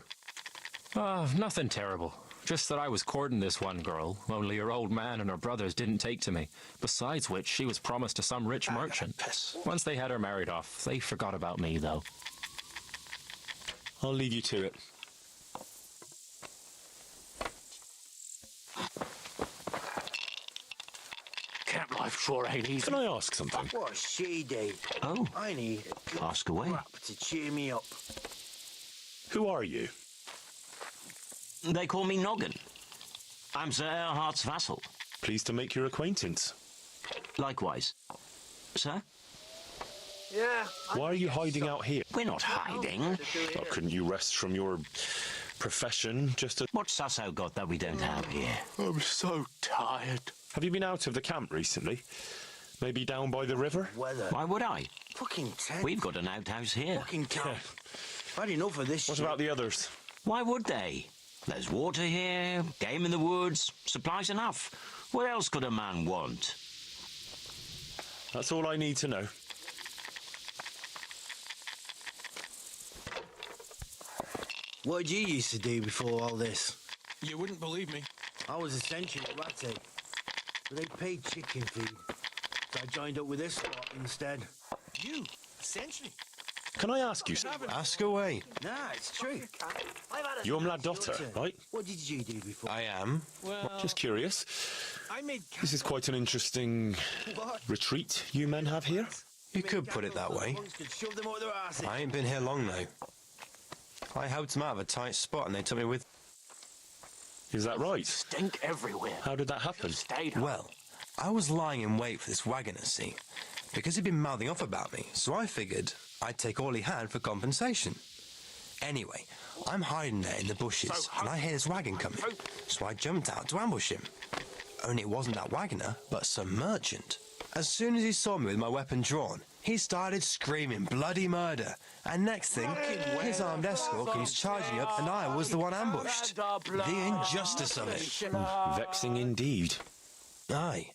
E: Nothing terrible. Just that I was courting this one girl, only her old man and her brothers didn't take to me. Besides which, she was promised to some rich merchant. Once they had her married off, they forgot about me, though.
D: I'll leave you to it.
R: Camp life sure ain't easy.
D: Can I ask something?
P: What she did?
K: Oh,
P: I need
K: ask away.
P: crap to cheer me up.
D: Who are you?
K: They call me Noggin. I'm Sir Erhard's vassal.
D: Pleased to make your acquaintance.
K: Likewise. Sir?
Q: Yeah.
D: Why are you hiding out here?
K: We're not hiding.
D: Well, couldn't you rest from your profession just to...
K: What's Sasso got that we don't have here?
H: I'm so tired.
D: Have you been out of the camp recently? Maybe down by the river?
P: Weather.
K: Why would I?
P: Fucking tent.
K: We've got an outhouse here.
P: Fucking camp. Had enough of this
D: What
P: shit.
D: about the others?
K: Why would they? There's water here, game in the woods, supplies enough. What else could a man want?
D: That's all I need to know.
P: What did you used to do before all this?
Q: You wouldn't believe me.
P: I was essentially a ratty. But they paid chicken feed. So I joined up with this lot instead.
Q: You? Essentially?
D: Can I ask you something?
I: Ask away.
P: Nah, it's true.
D: You're Mladotter, right?
P: What did you do before?
I: I am.
Q: Well,
D: Just curious.
Q: I made
D: This is quite an interesting retreat you men have here.
I: You could put it that way.
P: Shove them out their arses.
I: I ain't been here long though. I helped them out of a tight spot and they took me with.
D: Is that right?
R: Stink everywhere.
D: How did that happen?
R: Stayed
I: Well, I was lying in wait for this wagoner, see, because he'd been mouthing off about me, so I figured I'd take all he had for compensation. Anyway, I'm hiding there in the bushes, and I hear this wagon coming, so I jumped out to ambush him. Only it wasn't that wagoner, but some merchant. As soon as he saw me with my weapon drawn, he started screaming bloody murder, and next thing, his armed escort comes charging up, and I was the one ambushed. The injustice of it.
D: Vexing indeed.
I: Aye.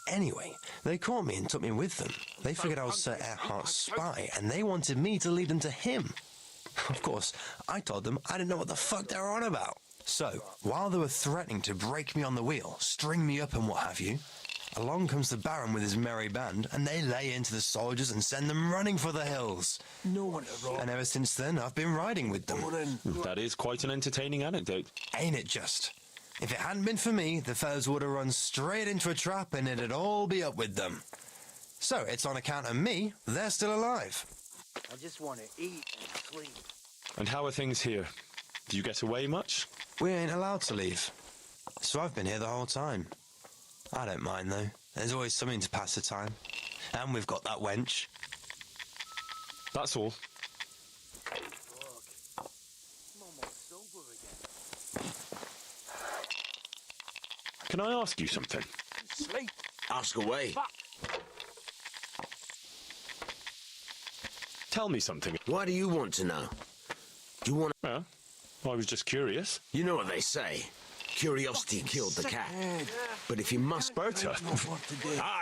I: Anyway, they caught me and took me with them. They figured I was Sir Erhard's spy, and they wanted me to lead them to him. Of course, I told them I didn't know what the fuck they were on about. So, while they were threatening to break me on the wheel, string me up and what have you, along comes the Baron with his merry band, and they lay into the soldiers and send them running for the hills.
R: No one wrong.
I: And ever since then, I've been riding with them.
D: That is quite an entertaining anecdote.
I: Ain't it just? If it hadn't been for me, the fellas would have run straight into a trap and it'd all be up with them. So it's on account of me they're still alive.
P: I just want to eat and sleep.
D: And how are things here? Do you get away much?
I: We ain't allowed to leave. So I've been here the whole time. I don't mind though. There's always something to pass the time. And we've got that wench.
D: That's all. Can I ask you something?
R: Sleep.
K: Ask away.
D: Tell me something.
K: Why do you want to know? Do you want to...
D: Well, I was just curious.
K: You know what they say. Curiosity killed the cat. But if you must...
D: Berta.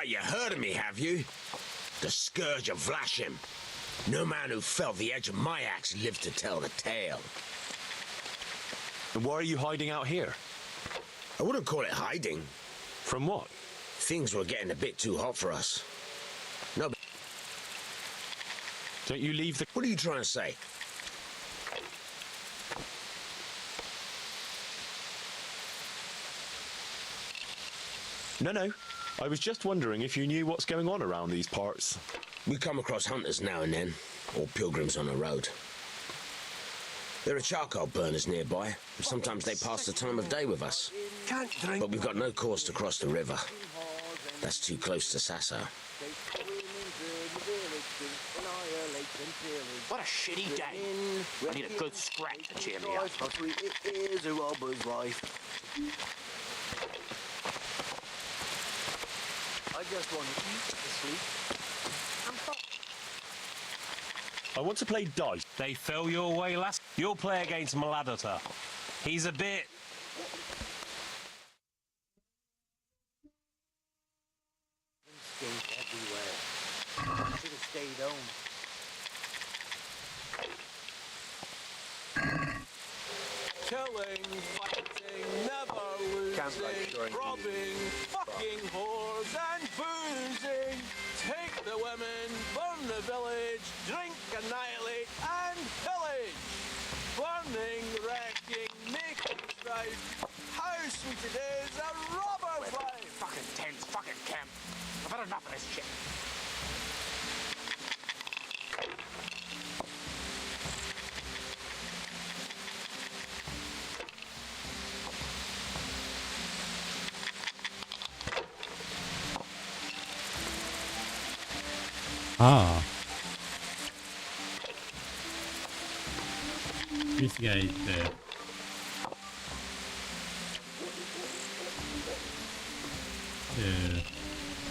K: You heard of me, have you? The Scourge of Vlashim. No man who felt the edge of my axe lived to tell the tale.
D: And why are you hiding out here?
S: I wouldn't call it hiding.
D: From what?
S: Things were getting a bit too hot for us. No, but
D: don't you leave the...
S: What are you trying to say?
D: No. I was just wondering if you knew what's going on around these parts.
S: We come across hunters now and then, or pilgrims on the road. There are charcoal burners nearby, and sometimes they pass the time of day with us.
I: Can't drink.
S: But we've got no cause to cross the river. That's too close to Sasau.
G: What a shitty day. I need a good scrap to cheer me up.
P: It is a robber's life.
Q: I just want to eat, sleep, and fuck.
D: I want to play dice.
N: They fell your way last. You'll play against Maladota. He's a bit...
Q: Skate everywhere. Should have stayed home. Killing, fighting, never losing, robbing, fucking whores and boozing. Take the women, burn the village, drink, annihilate and pillage. Burning, wrecking, making strife. How sweet it is, a robber's life.
G: Fucking tents, fucking camp. I've had enough of this shit.
A: Ah. This guy is the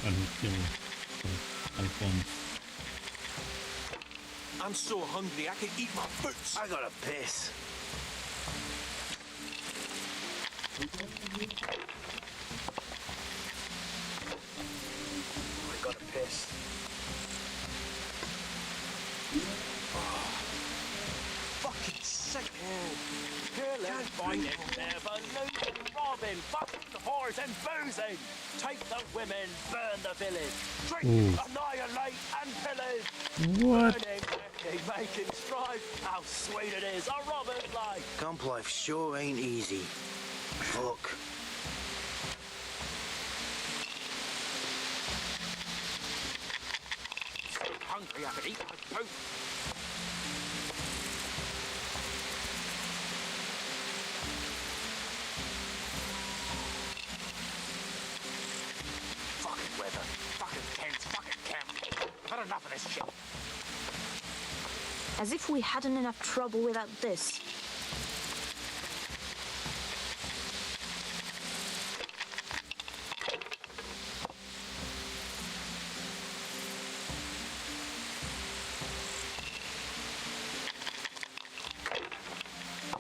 A: one who killed Alphonse.
Q: I'm so hungry I can eat my boots.
P: I gotta piss. I gotta piss.
Q: Fucking sick.
R: Killing, fighting, never losing, robbing, fucking whores and boozing. Take the women, burn the village. Drink, annihilate and pillage.
A: What?
R: Burning, wrecking, making strife. How sweet it is, a robber's life.
P: Camp life sure ain't easy. Fuck.
G: So hungry I could eat my poop. Fucking weather, fucking tents, fucking camp. I've had enough of this shit.
T: As if we hadn't enough trouble without this.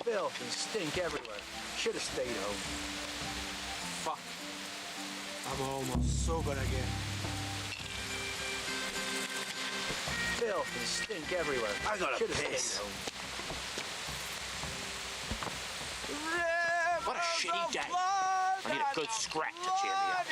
Q: Filth and stink everywhere. Should have stayed home. Fuck. I'm almost sober again. Filth and stink everywhere.
P: I gotta
Q: Should have
P: piss.
Q: stayed home.
G: What a shitty day. I need a good scrap to cheer me up.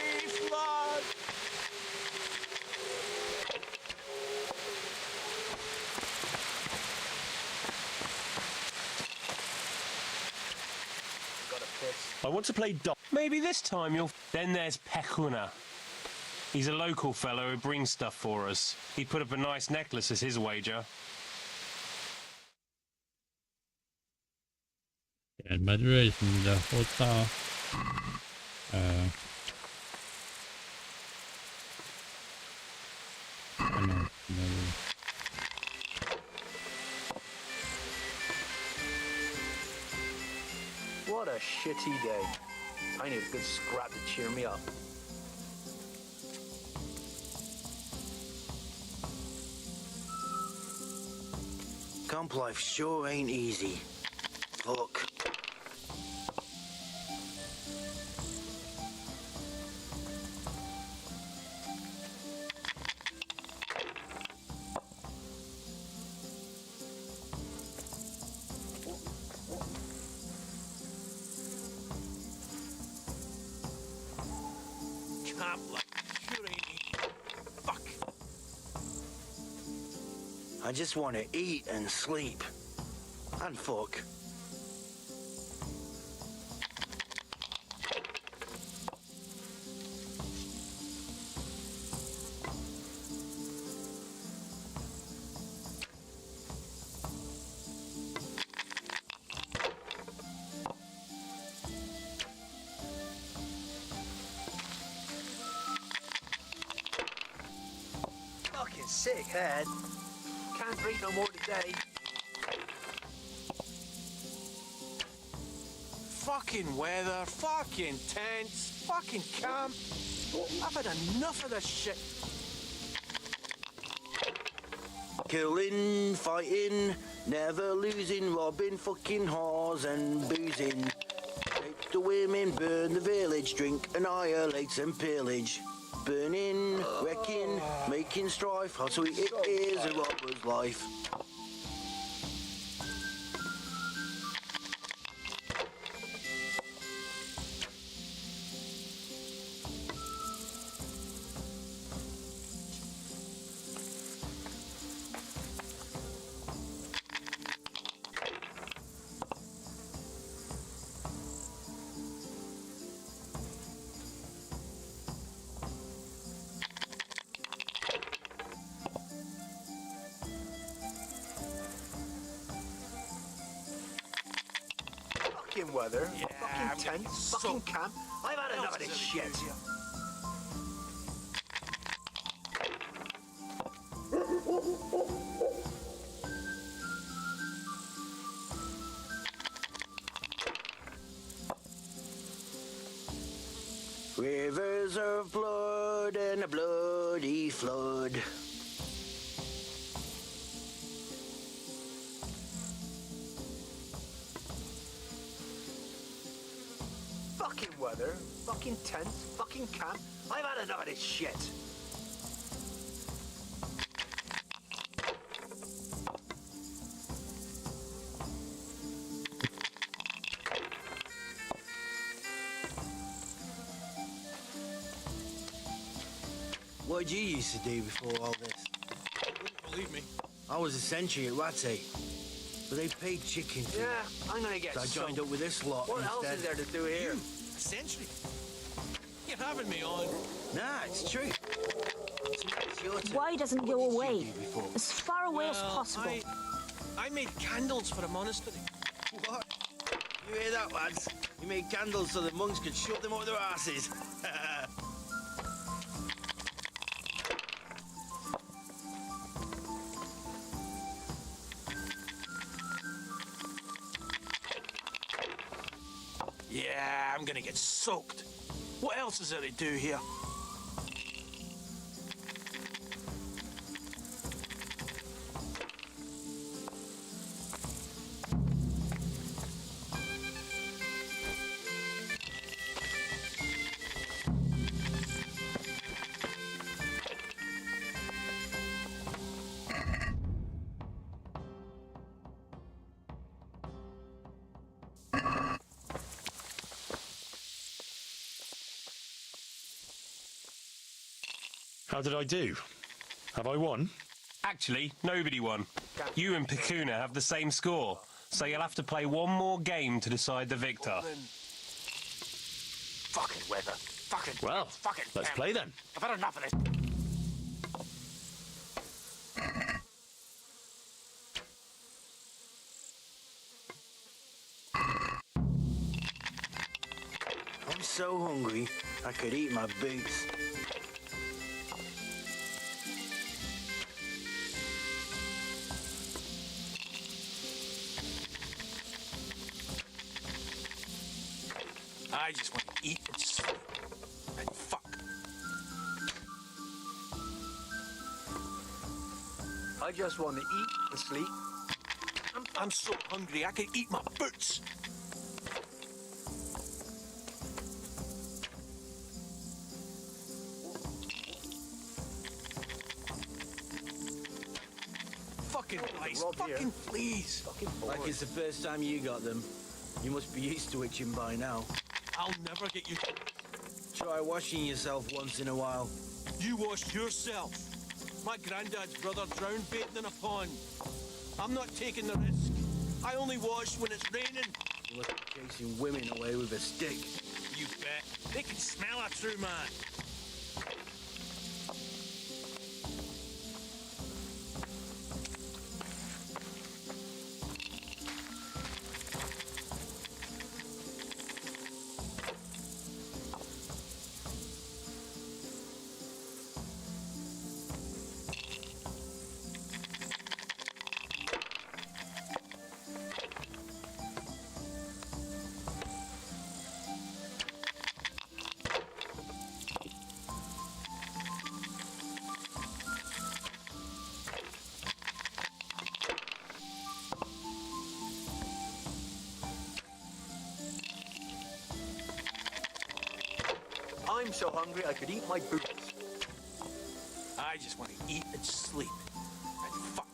D: I want to play dice.
N: Maybe this time you'll... Then there's Pekuna. He's a local fellow who brings stuff for us. He put up a nice necklace as his wager.
A: And moderation, the hotel. I know.
Q: What a shitty day. I need a good scrap to cheer me up.
P: Camp life sure ain't easy. Fuck. I just want to eat and sleep. And fuck.
Q: Fucking sick head. Can't drink no more today. Fucking weather, fucking tents, fucking camp. I've had enough of this shit.
P: Killing, fighting, never losing, robbing fucking whores and boozing. Take the women, burn the village, drink, annihilate and pillage. Burning, wrecking, making strife, how sweet it is a robber's life.
Q: Fucking weather, fucking tents, fucking camp. I've had enough of this shit.
P: Rivers of blood and a bloody flood.
Q: Fucking weather, fucking tents, fucking camp. I've had enough of this shit.
P: What did you used to do before all this?
Q: Wouldn't believe me.
P: I was a sentry at Ratty, but they paid chicken for
Q: Yeah,
P: me.
Q: I'm gonna get
P: So I joined up with this lot
Q: What
P: instead.
Q: else is there to do here? Essentially. You're having me on.
P: Nah, it's true.
T: Why doesn't go away? As far away as
Q: Well,
T: possible.
Q: I made candles for the monastery.
P: What? You hear that, lads? You made candles so the monks could shove them up their asses.
Q: Yeah, I'm gonna get soaked. What else is there to do here?
D: How did I do? Have I won?
N: Actually, nobody won. You and Picuna have the same score, so you'll have to play one more game to decide the victor.
Q: Fucking weather. Fucking.
D: Well,
Q: fucking.
D: let's play then.
Q: I've had enough of this.
P: I'm so hungry, I could eat my boots.
Q: I just want to eat and sleep. And fuck. I just want to eat and sleep. I'm so hungry, I could eat my boots. Fucking lice, fucking fleas.
P: Like it's the first time you got them. You must be used to itching by now.
Q: I'll never get you.
P: Try washing yourself once in a while.
Q: You wash yourself.
M: My granddad's brother drowned bathing in a pond. I'm not taking the risk. I only wash when it's raining.
P: You look at chasing women away with a stick.
M: You bet. They can smell a true man.
Q: I'm so hungry I could eat my boots. I just want to eat and sleep. And fuck.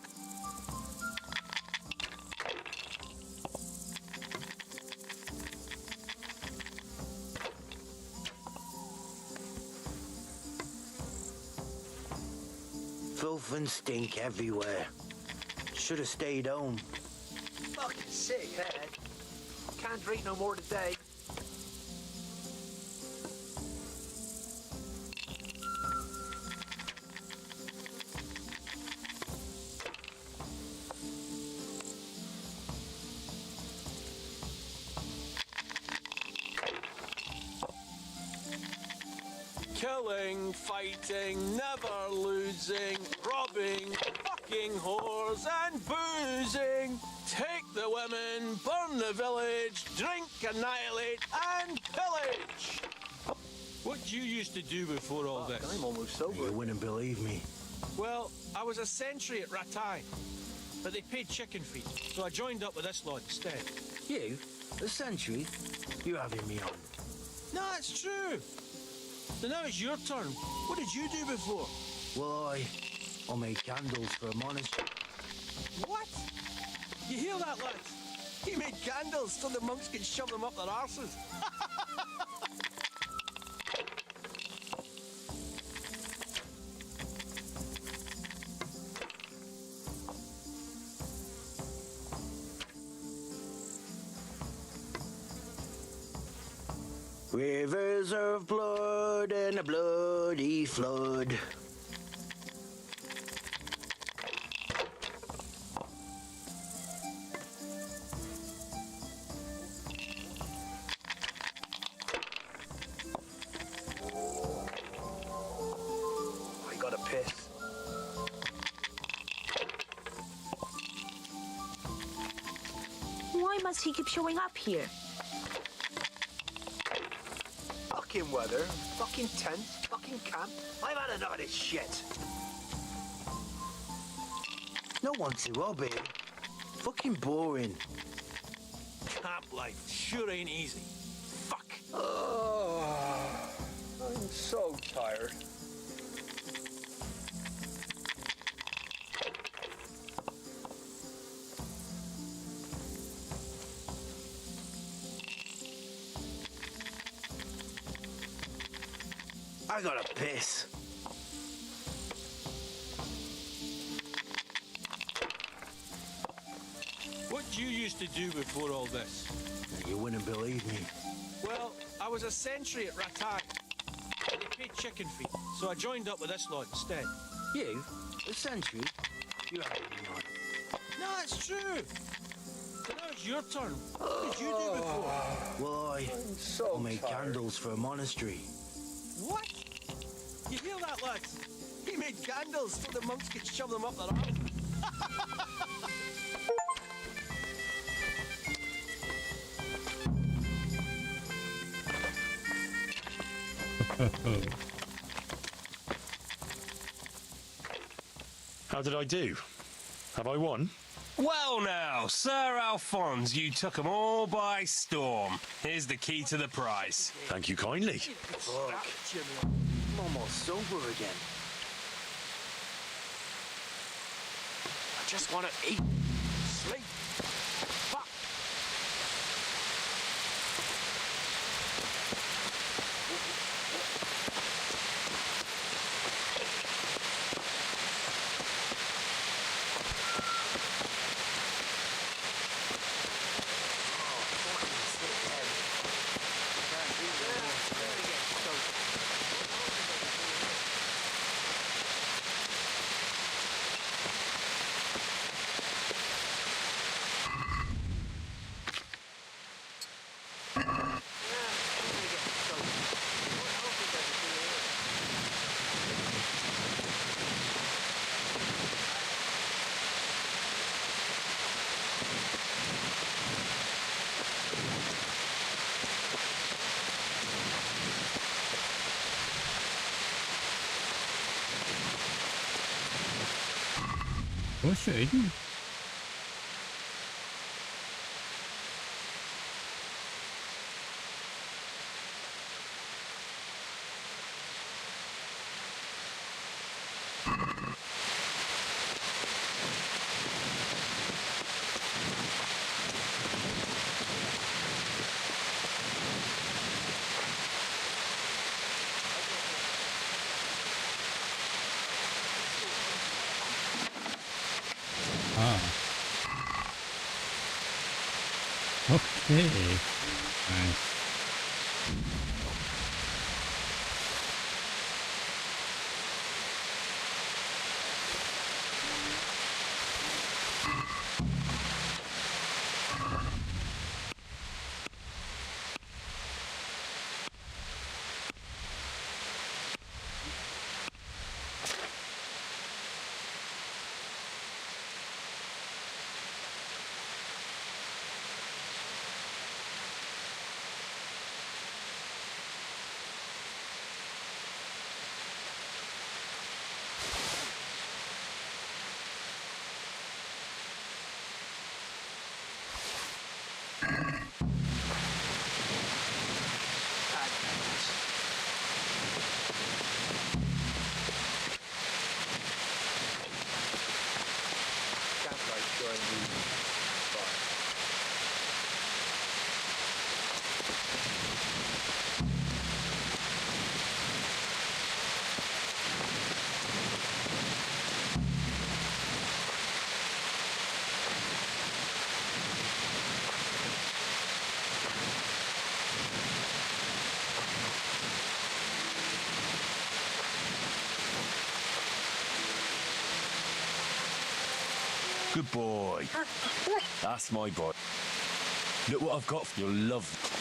P: Filth and stink everywhere. Should have stayed home.
Q: Fucking sick head. Can't drink no more today.
M: Killing, fighting, never losing, robbing, fucking whores and boozing. Take the women, burn the village, drink, annihilate and pillage. What you used to do before all this?
Q: I'm almost sober.
P: You wouldn't believe me.
M: Well, I was a sentry at Ratai, but they paid chicken feed, so I joined up with this lot instead.
P: You? A sentry? You're having me on.
M: No, it's true. So now it's your turn. What did you do before?
P: Well, I made candles for a monastery.
M: What? You hear that, lads? He made candles so the monks could shove them up their arses.
P: Rivers of blood and a bloody flood.
Q: I gotta piss.
T: Why must he keep showing up here?
Q: Fucking weather, fucking tent, fucking camp. I've had enough of this shit.
P: No one to rob it. Fucking boring.
M: Camp life sure ain't easy. Fuck.
Q: Oh, I'm so tired.
P: I gotta piss.
M: What you used to do before all this?
P: You wouldn't believe me.
M: Well, I was a sentry at Ratai. They paid chicken feed, so I joined up with this lot instead.
P: You? A sentry? You're having me on.
M: No, it's true. So now it's your turn. What did you do before?
P: Well, I made candles for a monastery.
M: What? You hear that, lads? He made candles so the monks could shove them up their arms.
D: How did I do? Have I won?
N: Well now, Sir Alphonse, you took them all by storm. Here's the key to the prize.
D: Thank you kindly.
P: Fuck. I'm almost sober again.
Q: I just want to eat, sleep. Fuck.
A: Go schön. Okay. Nice.
L: Good boy. That's my boy. Look what I've got for your love.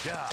L: Yeah.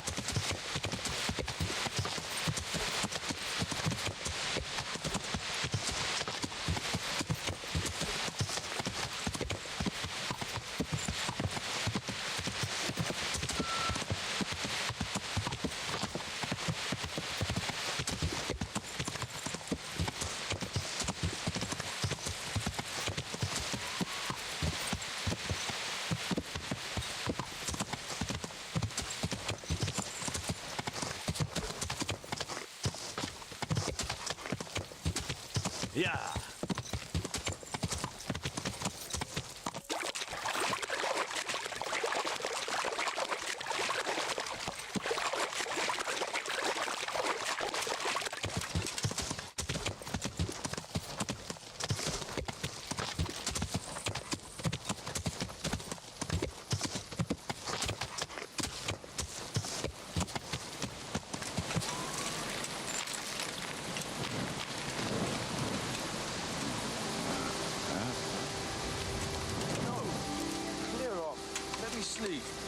L: seriously.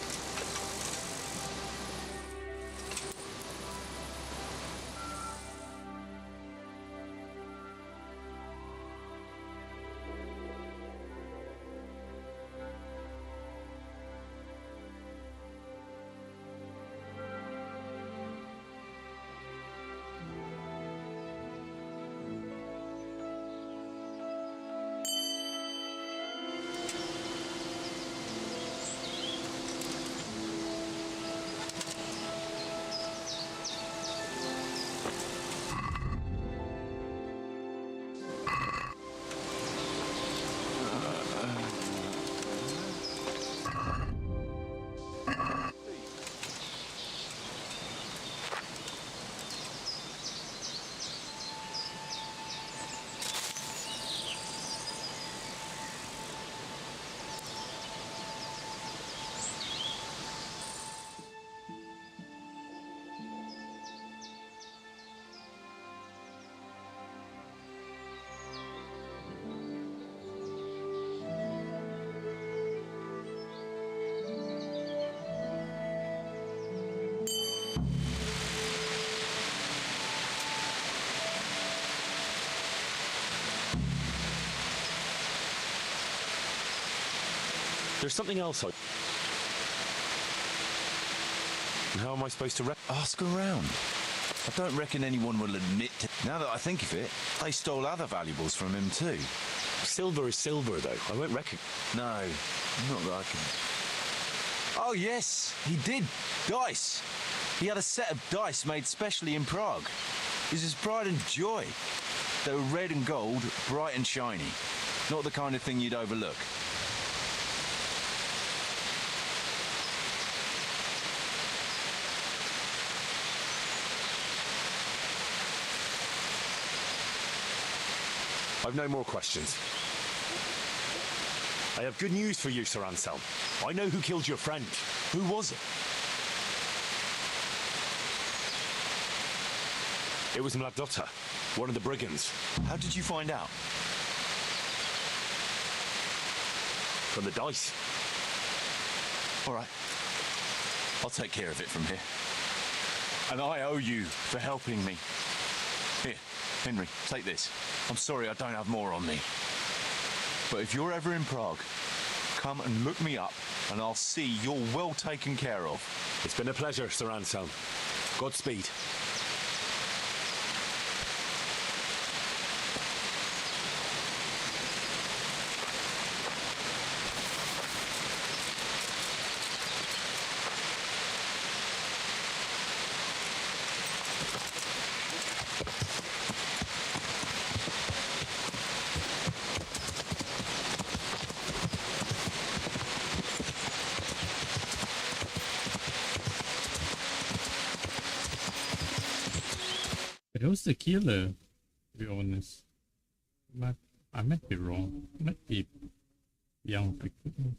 D: There's something else And how am I supposed to
L: ask around? I don't reckon anyone will admit to... Now that I think of it, they stole other valuables from him too.
D: Silver is silver, though. I won't reckon...
L: No, not that I can... Oh, yes, he did. Dice. He had a set of dice made specially in Prague. It was his pride and joy. They were red and gold, bright and shiny. Not the kind of thing you'd overlook.
D: I've no more questions. I have good news for you, Sir Anselm. I know who killed your friend.
L: Who was it?
D: It was Mladota, one of the brigands.
L: How did you find out?
D: From the dice.
L: All right. I'll take care of it from here. And I owe you for helping me. Here, Henry, take this. I'm sorry I don't have more on me. But if you're ever in Prague, come and look me up, and I'll see you're well taken care of.
D: It's been a pleasure, Sir Anselm. Godspeed.
A: Who's the killer, to be honest? But I might be wrong. It might be young people.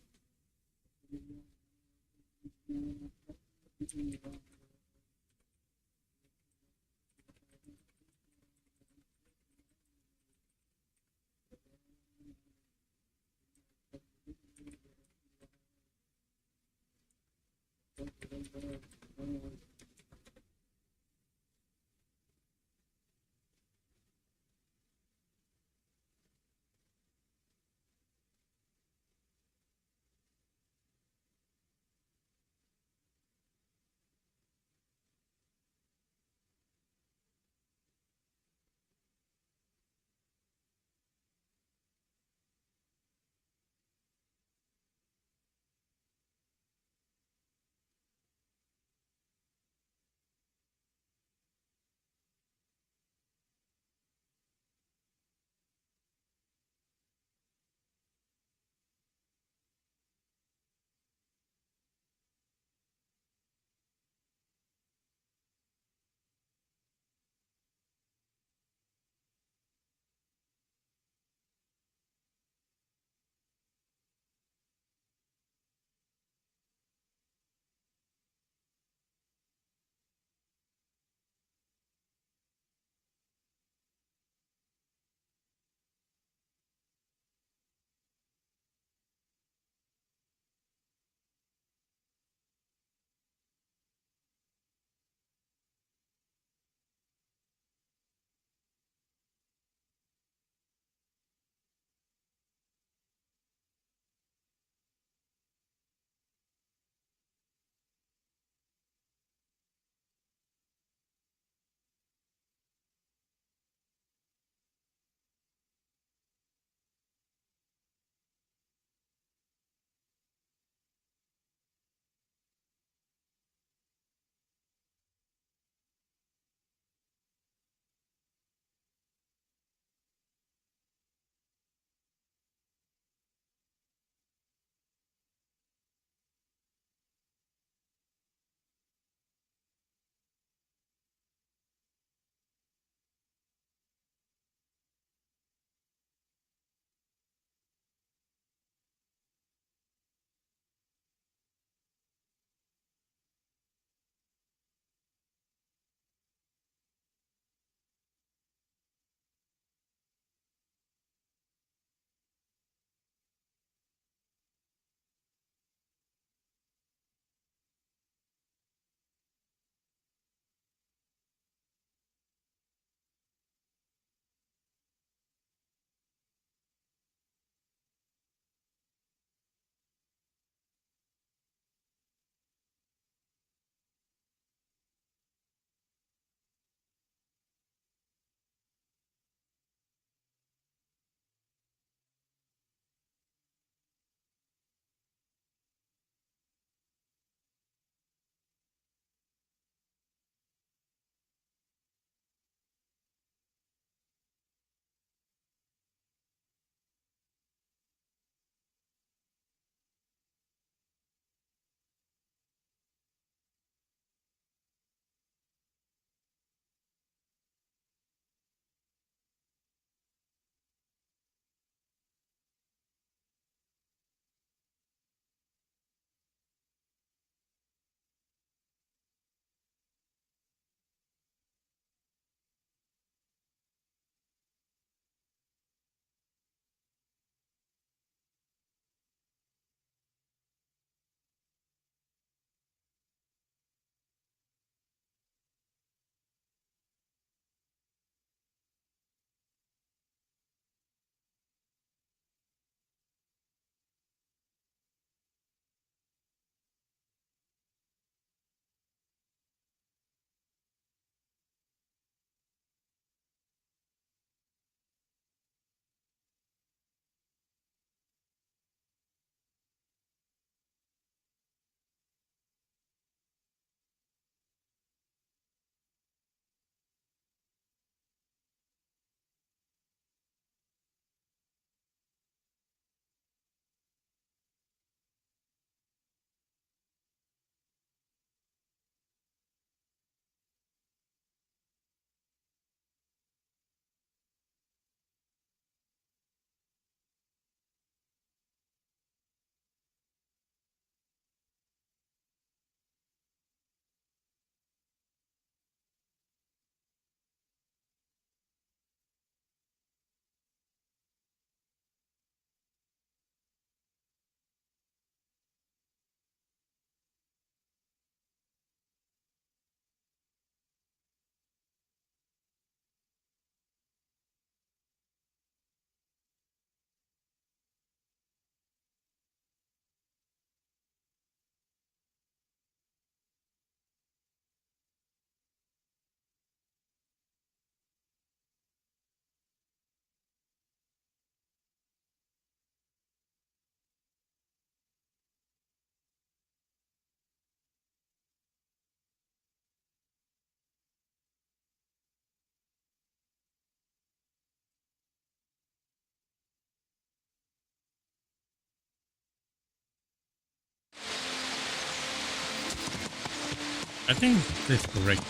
A: I think that's correct.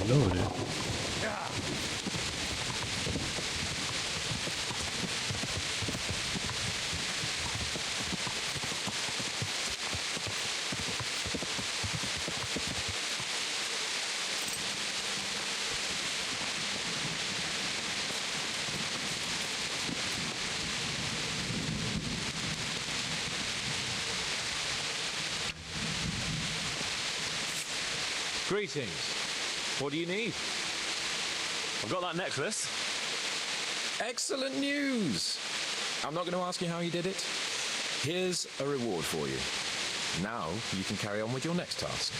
A: Loaded.
E: Greetings. What do you need?
L: I've got that necklace.
E: Excellent news! I'm not going to ask you how you did it. Here's a reward for you. Now you can carry on with your next task.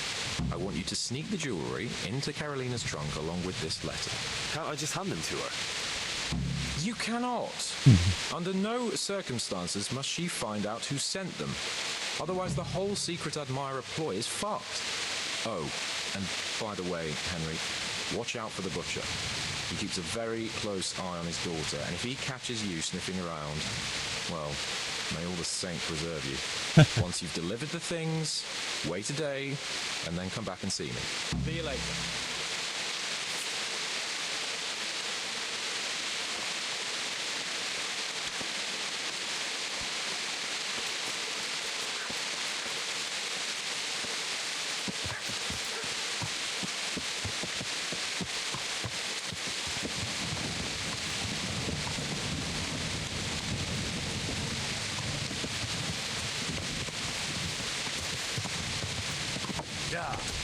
E: I want you to sneak the jewellery into Carolina's trunk along with this letter.
L: Can't I just hand them to her?
E: You cannot. Under no circumstances must she find out who sent them. Otherwise the whole secret admirer ploy is fucked. Oh, and by the way, Henry, watch out for the butcher. He keeps a very close eye on his daughter, and if he catches you sniffing around, well, may all the saints preserve you. Once you've delivered the things, wait a day, and then come back and see me. See you later.
G: job.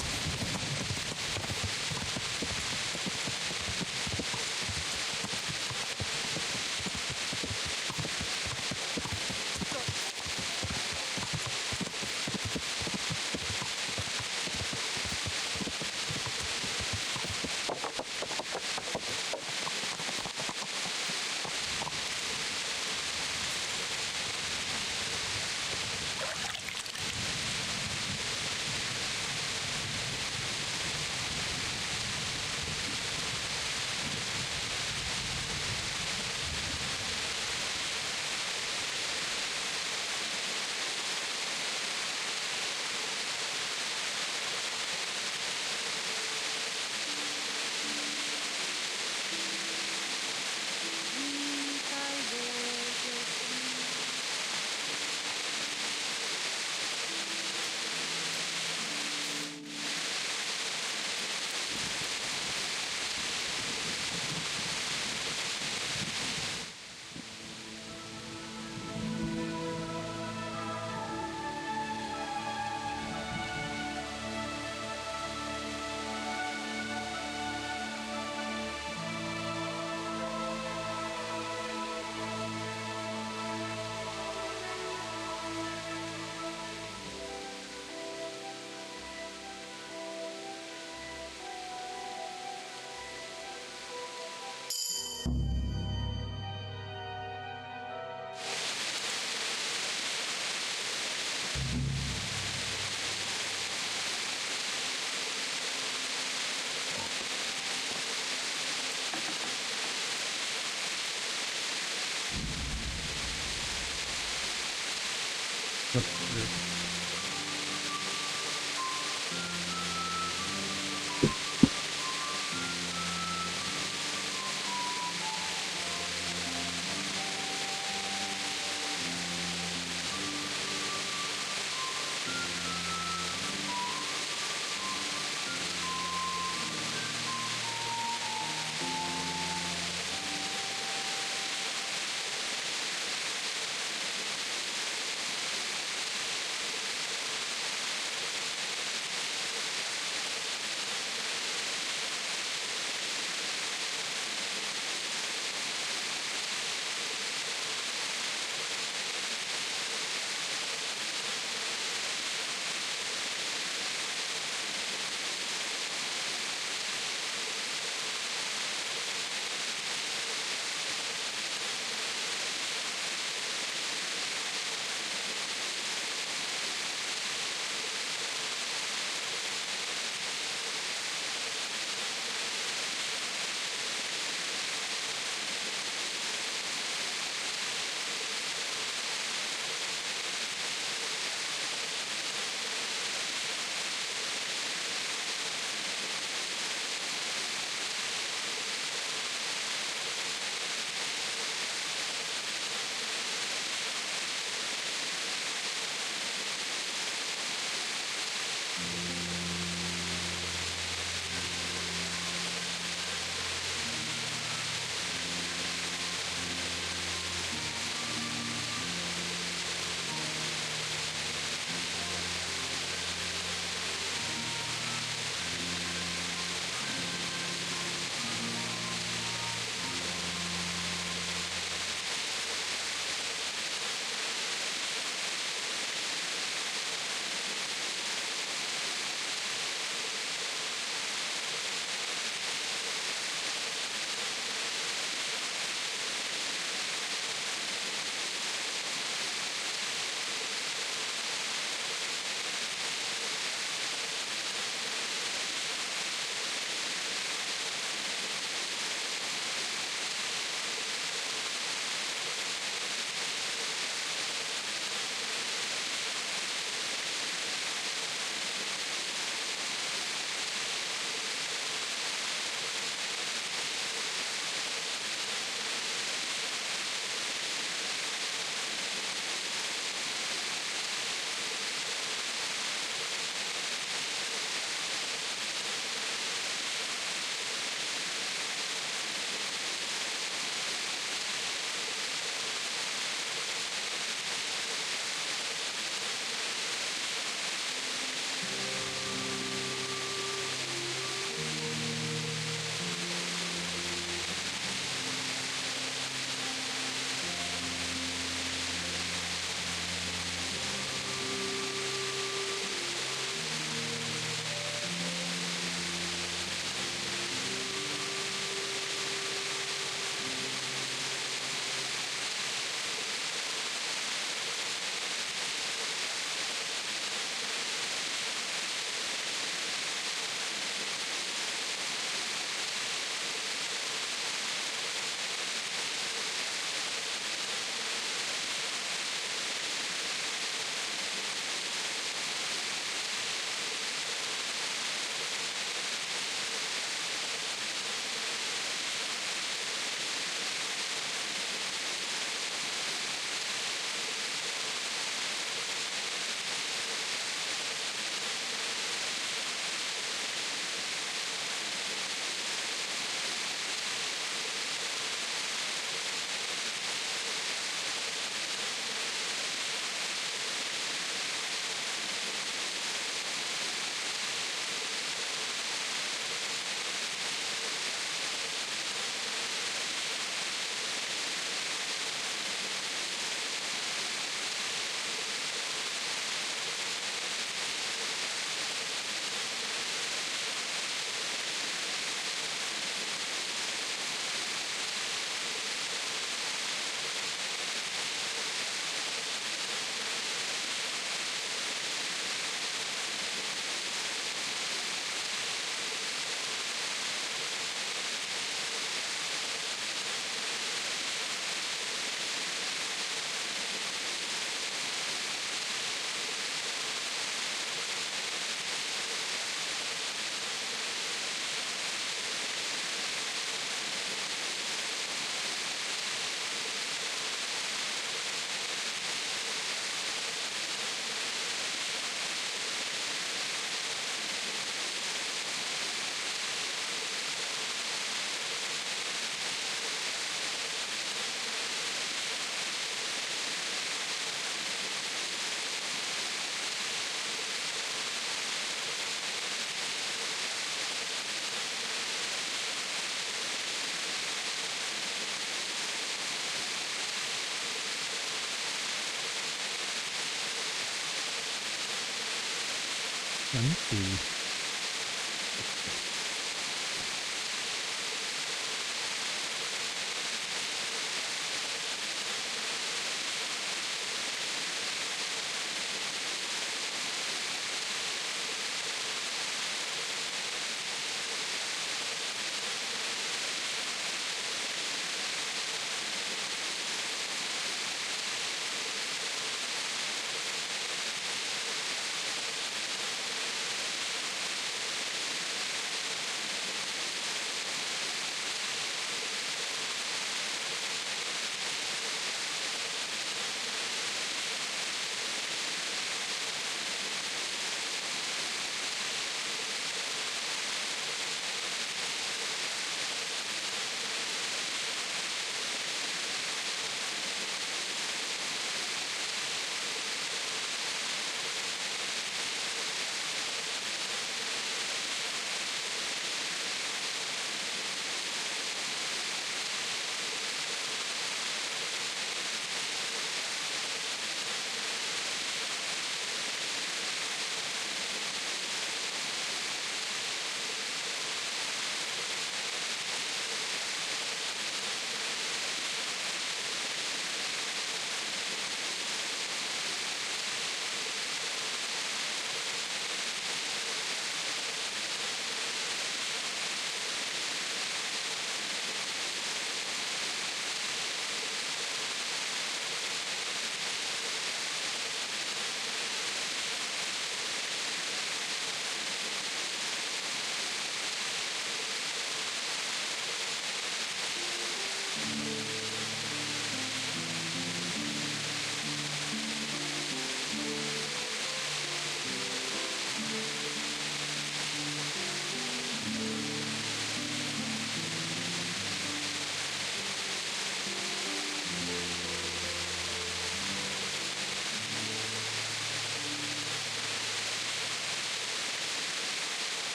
A: Let me see.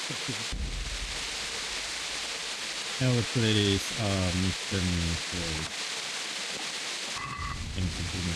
A: I would play this then and continue.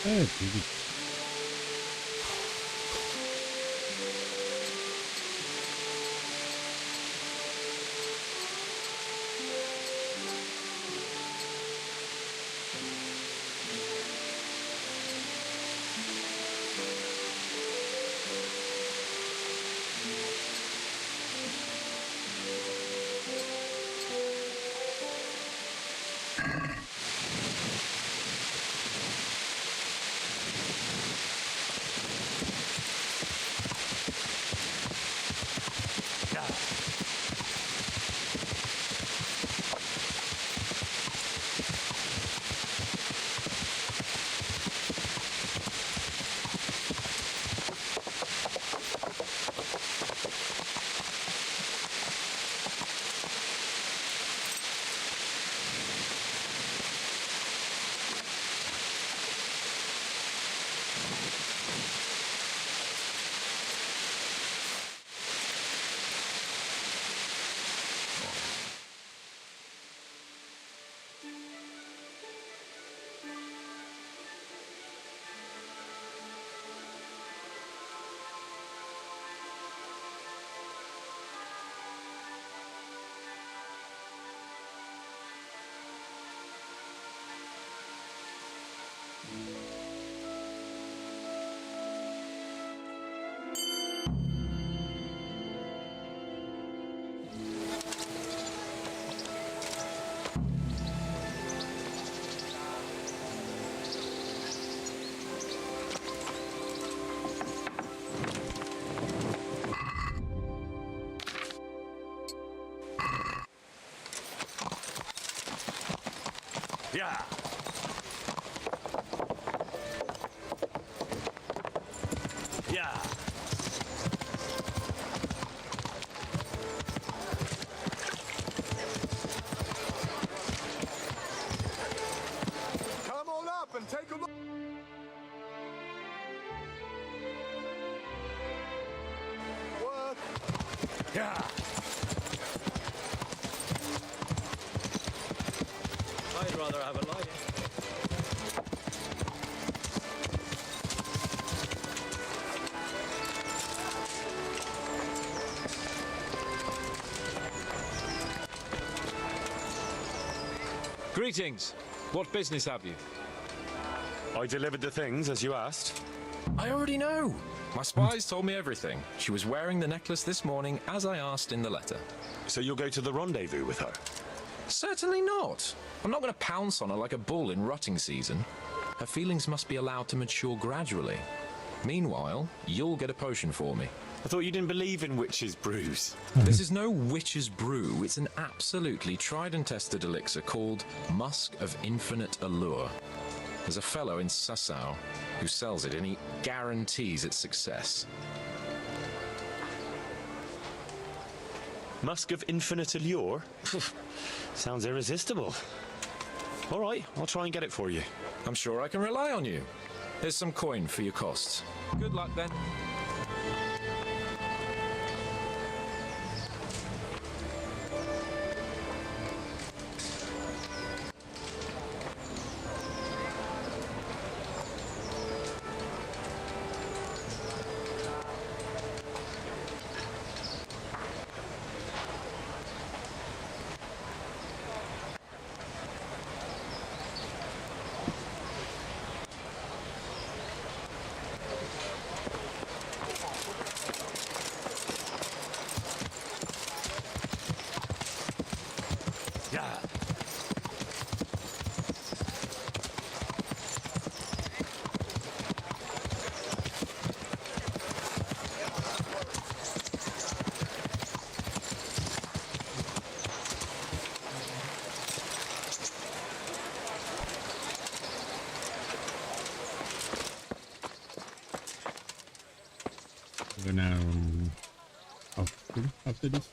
A: Oh, baby.
D: Yeah. Yeah.
H: Come on up and take a look. Work.
D: Yeah.
K: I'd rather have a lie.
E: Greetings. What business have you?
D: I delivered the things as you asked.
E: I already know. My spies told me everything. She was wearing the necklace this morning as I asked in the letter.
D: So you'll go to the rendezvous with her?
E: Certainly not. I'm not going to pounce on her like a bull in rutting season. Her feelings must be allowed to mature gradually. Meanwhile, you'll get a potion for me.
D: I thought you didn't believe in witches' brews.
E: This is no witch's brew. It's an absolutely tried and tested elixir called Musk of Infinite Allure. There's a fellow in Sasau who sells it and he guarantees its success.
D: Musk of Infinite Allure? Sounds irresistible. All right, I'll try and get it for you.
E: I'm sure I can rely on you. Here's some coin for your costs. Good luck then.
D: Yeah.
A: We're now after this.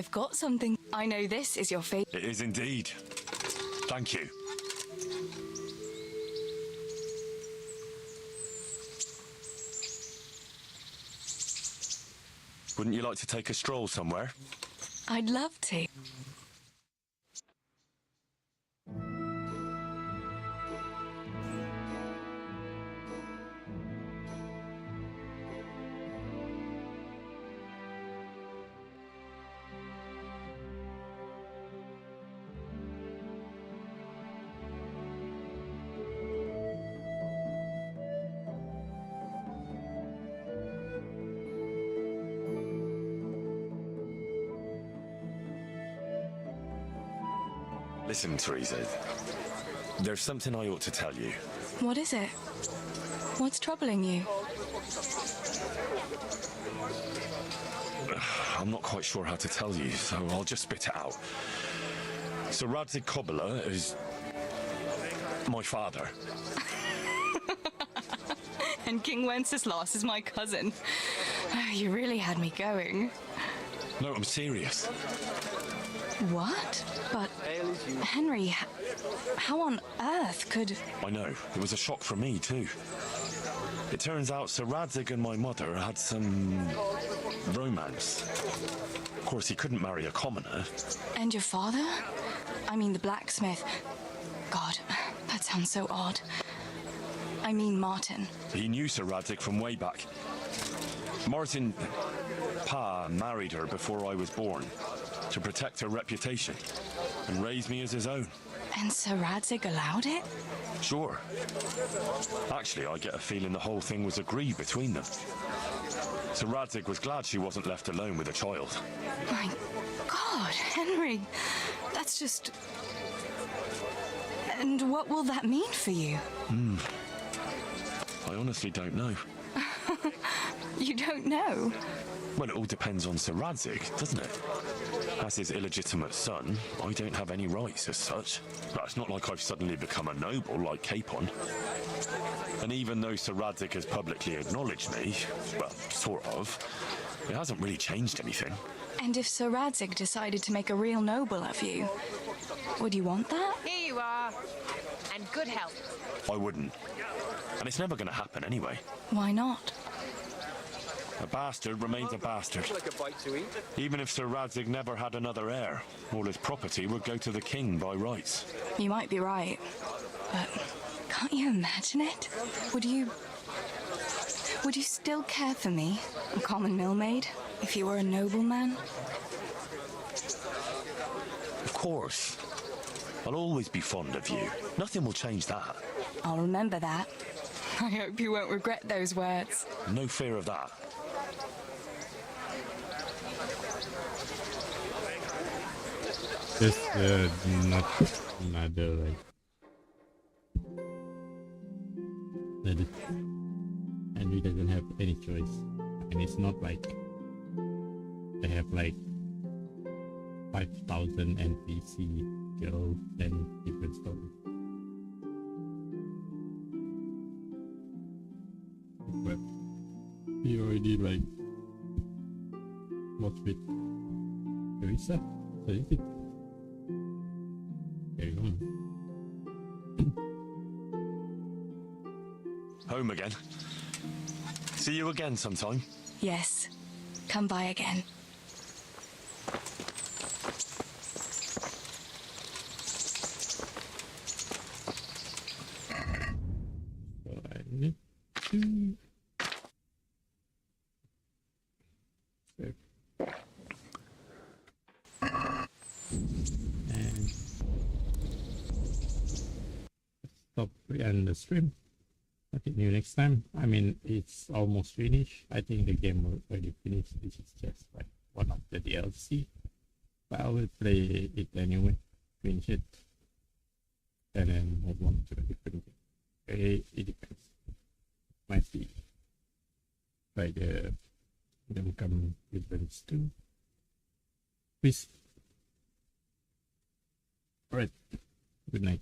U: I've got something. I know this is your favorite.
D: It is indeed. Thank you. Wouldn't you like to take a stroll somewhere?
U: I'd love to.
D: Listen, Teresa. There's something I ought to tell you.
U: What is it? What's troubling you?
D: I'm not quite sure how to tell you, so I'll just spit it out. Sir Radzig Kobyla is my father.
U: And King Wenceslas is my cousin. You really had me going.
D: No, I'm serious.
U: What? But, Henry, how on earth could...
D: I know. It was a shock for me, too. It turns out Sir Radzig and my mother had some... romance. Of course, he couldn't marry a commoner.
U: And your father? I mean, the blacksmith. God, that sounds so odd. I mean, Martin.
D: He knew Sir Radzig from way back. Martin... Pa married her before I was born, to protect her reputation, and raise me as his own.
U: And Sir Radzig allowed it?
D: Sure. Actually, I get a feeling the whole thing was agreed between them. Sir Radzig was glad she wasn't left alone with a child.
U: My God, Henry, that's just... And what will that mean for you?
D: I honestly don't know.
U: You don't know?
D: Well, it all depends on Sir Radzig, doesn't it? As his illegitimate son, I don't have any rights as such. But it's not like I've suddenly become a noble like Capon. And even though Sir Radzig has publicly acknowledged me, well, sort of, it hasn't really changed anything.
U: And if Sir Radzig decided to make a real noble of you, would you want that?
V: Here you are. And good health.
D: I wouldn't. And it's never going to happen anyway.
U: Why not?
D: A bastard remains a bastard.
Q: Like a bite to eat.
D: Even if Sir Radzig never had another heir, all his property would go to the king by rights.
U: You might be right, but can't you imagine it? Would you still care for me, a common millmaid, if you were a nobleman?
D: Of course. I'll always be fond of you. Nothing will change that.
U: I'll remember that. I hope you won't regret those words.
D: No fear of that.
A: Just not another like that it, Henry doesn't have any choice, and it's not like they have like 5,000 NPC kills and different stories. But he already like was with Teresa, so is it? Carry on.
D: Home again. See you again sometime.
U: Yes. Come by again.
A: So I need to... And stop and the stream. Continue next time. I mean, it's almost finished. I think the game will already finished. This is just like one of the DLC, but I will play it anyway, finish it, and then move on to a different game. It depends. Might be like them come Deliverance 2. Peace. Alright. Good night.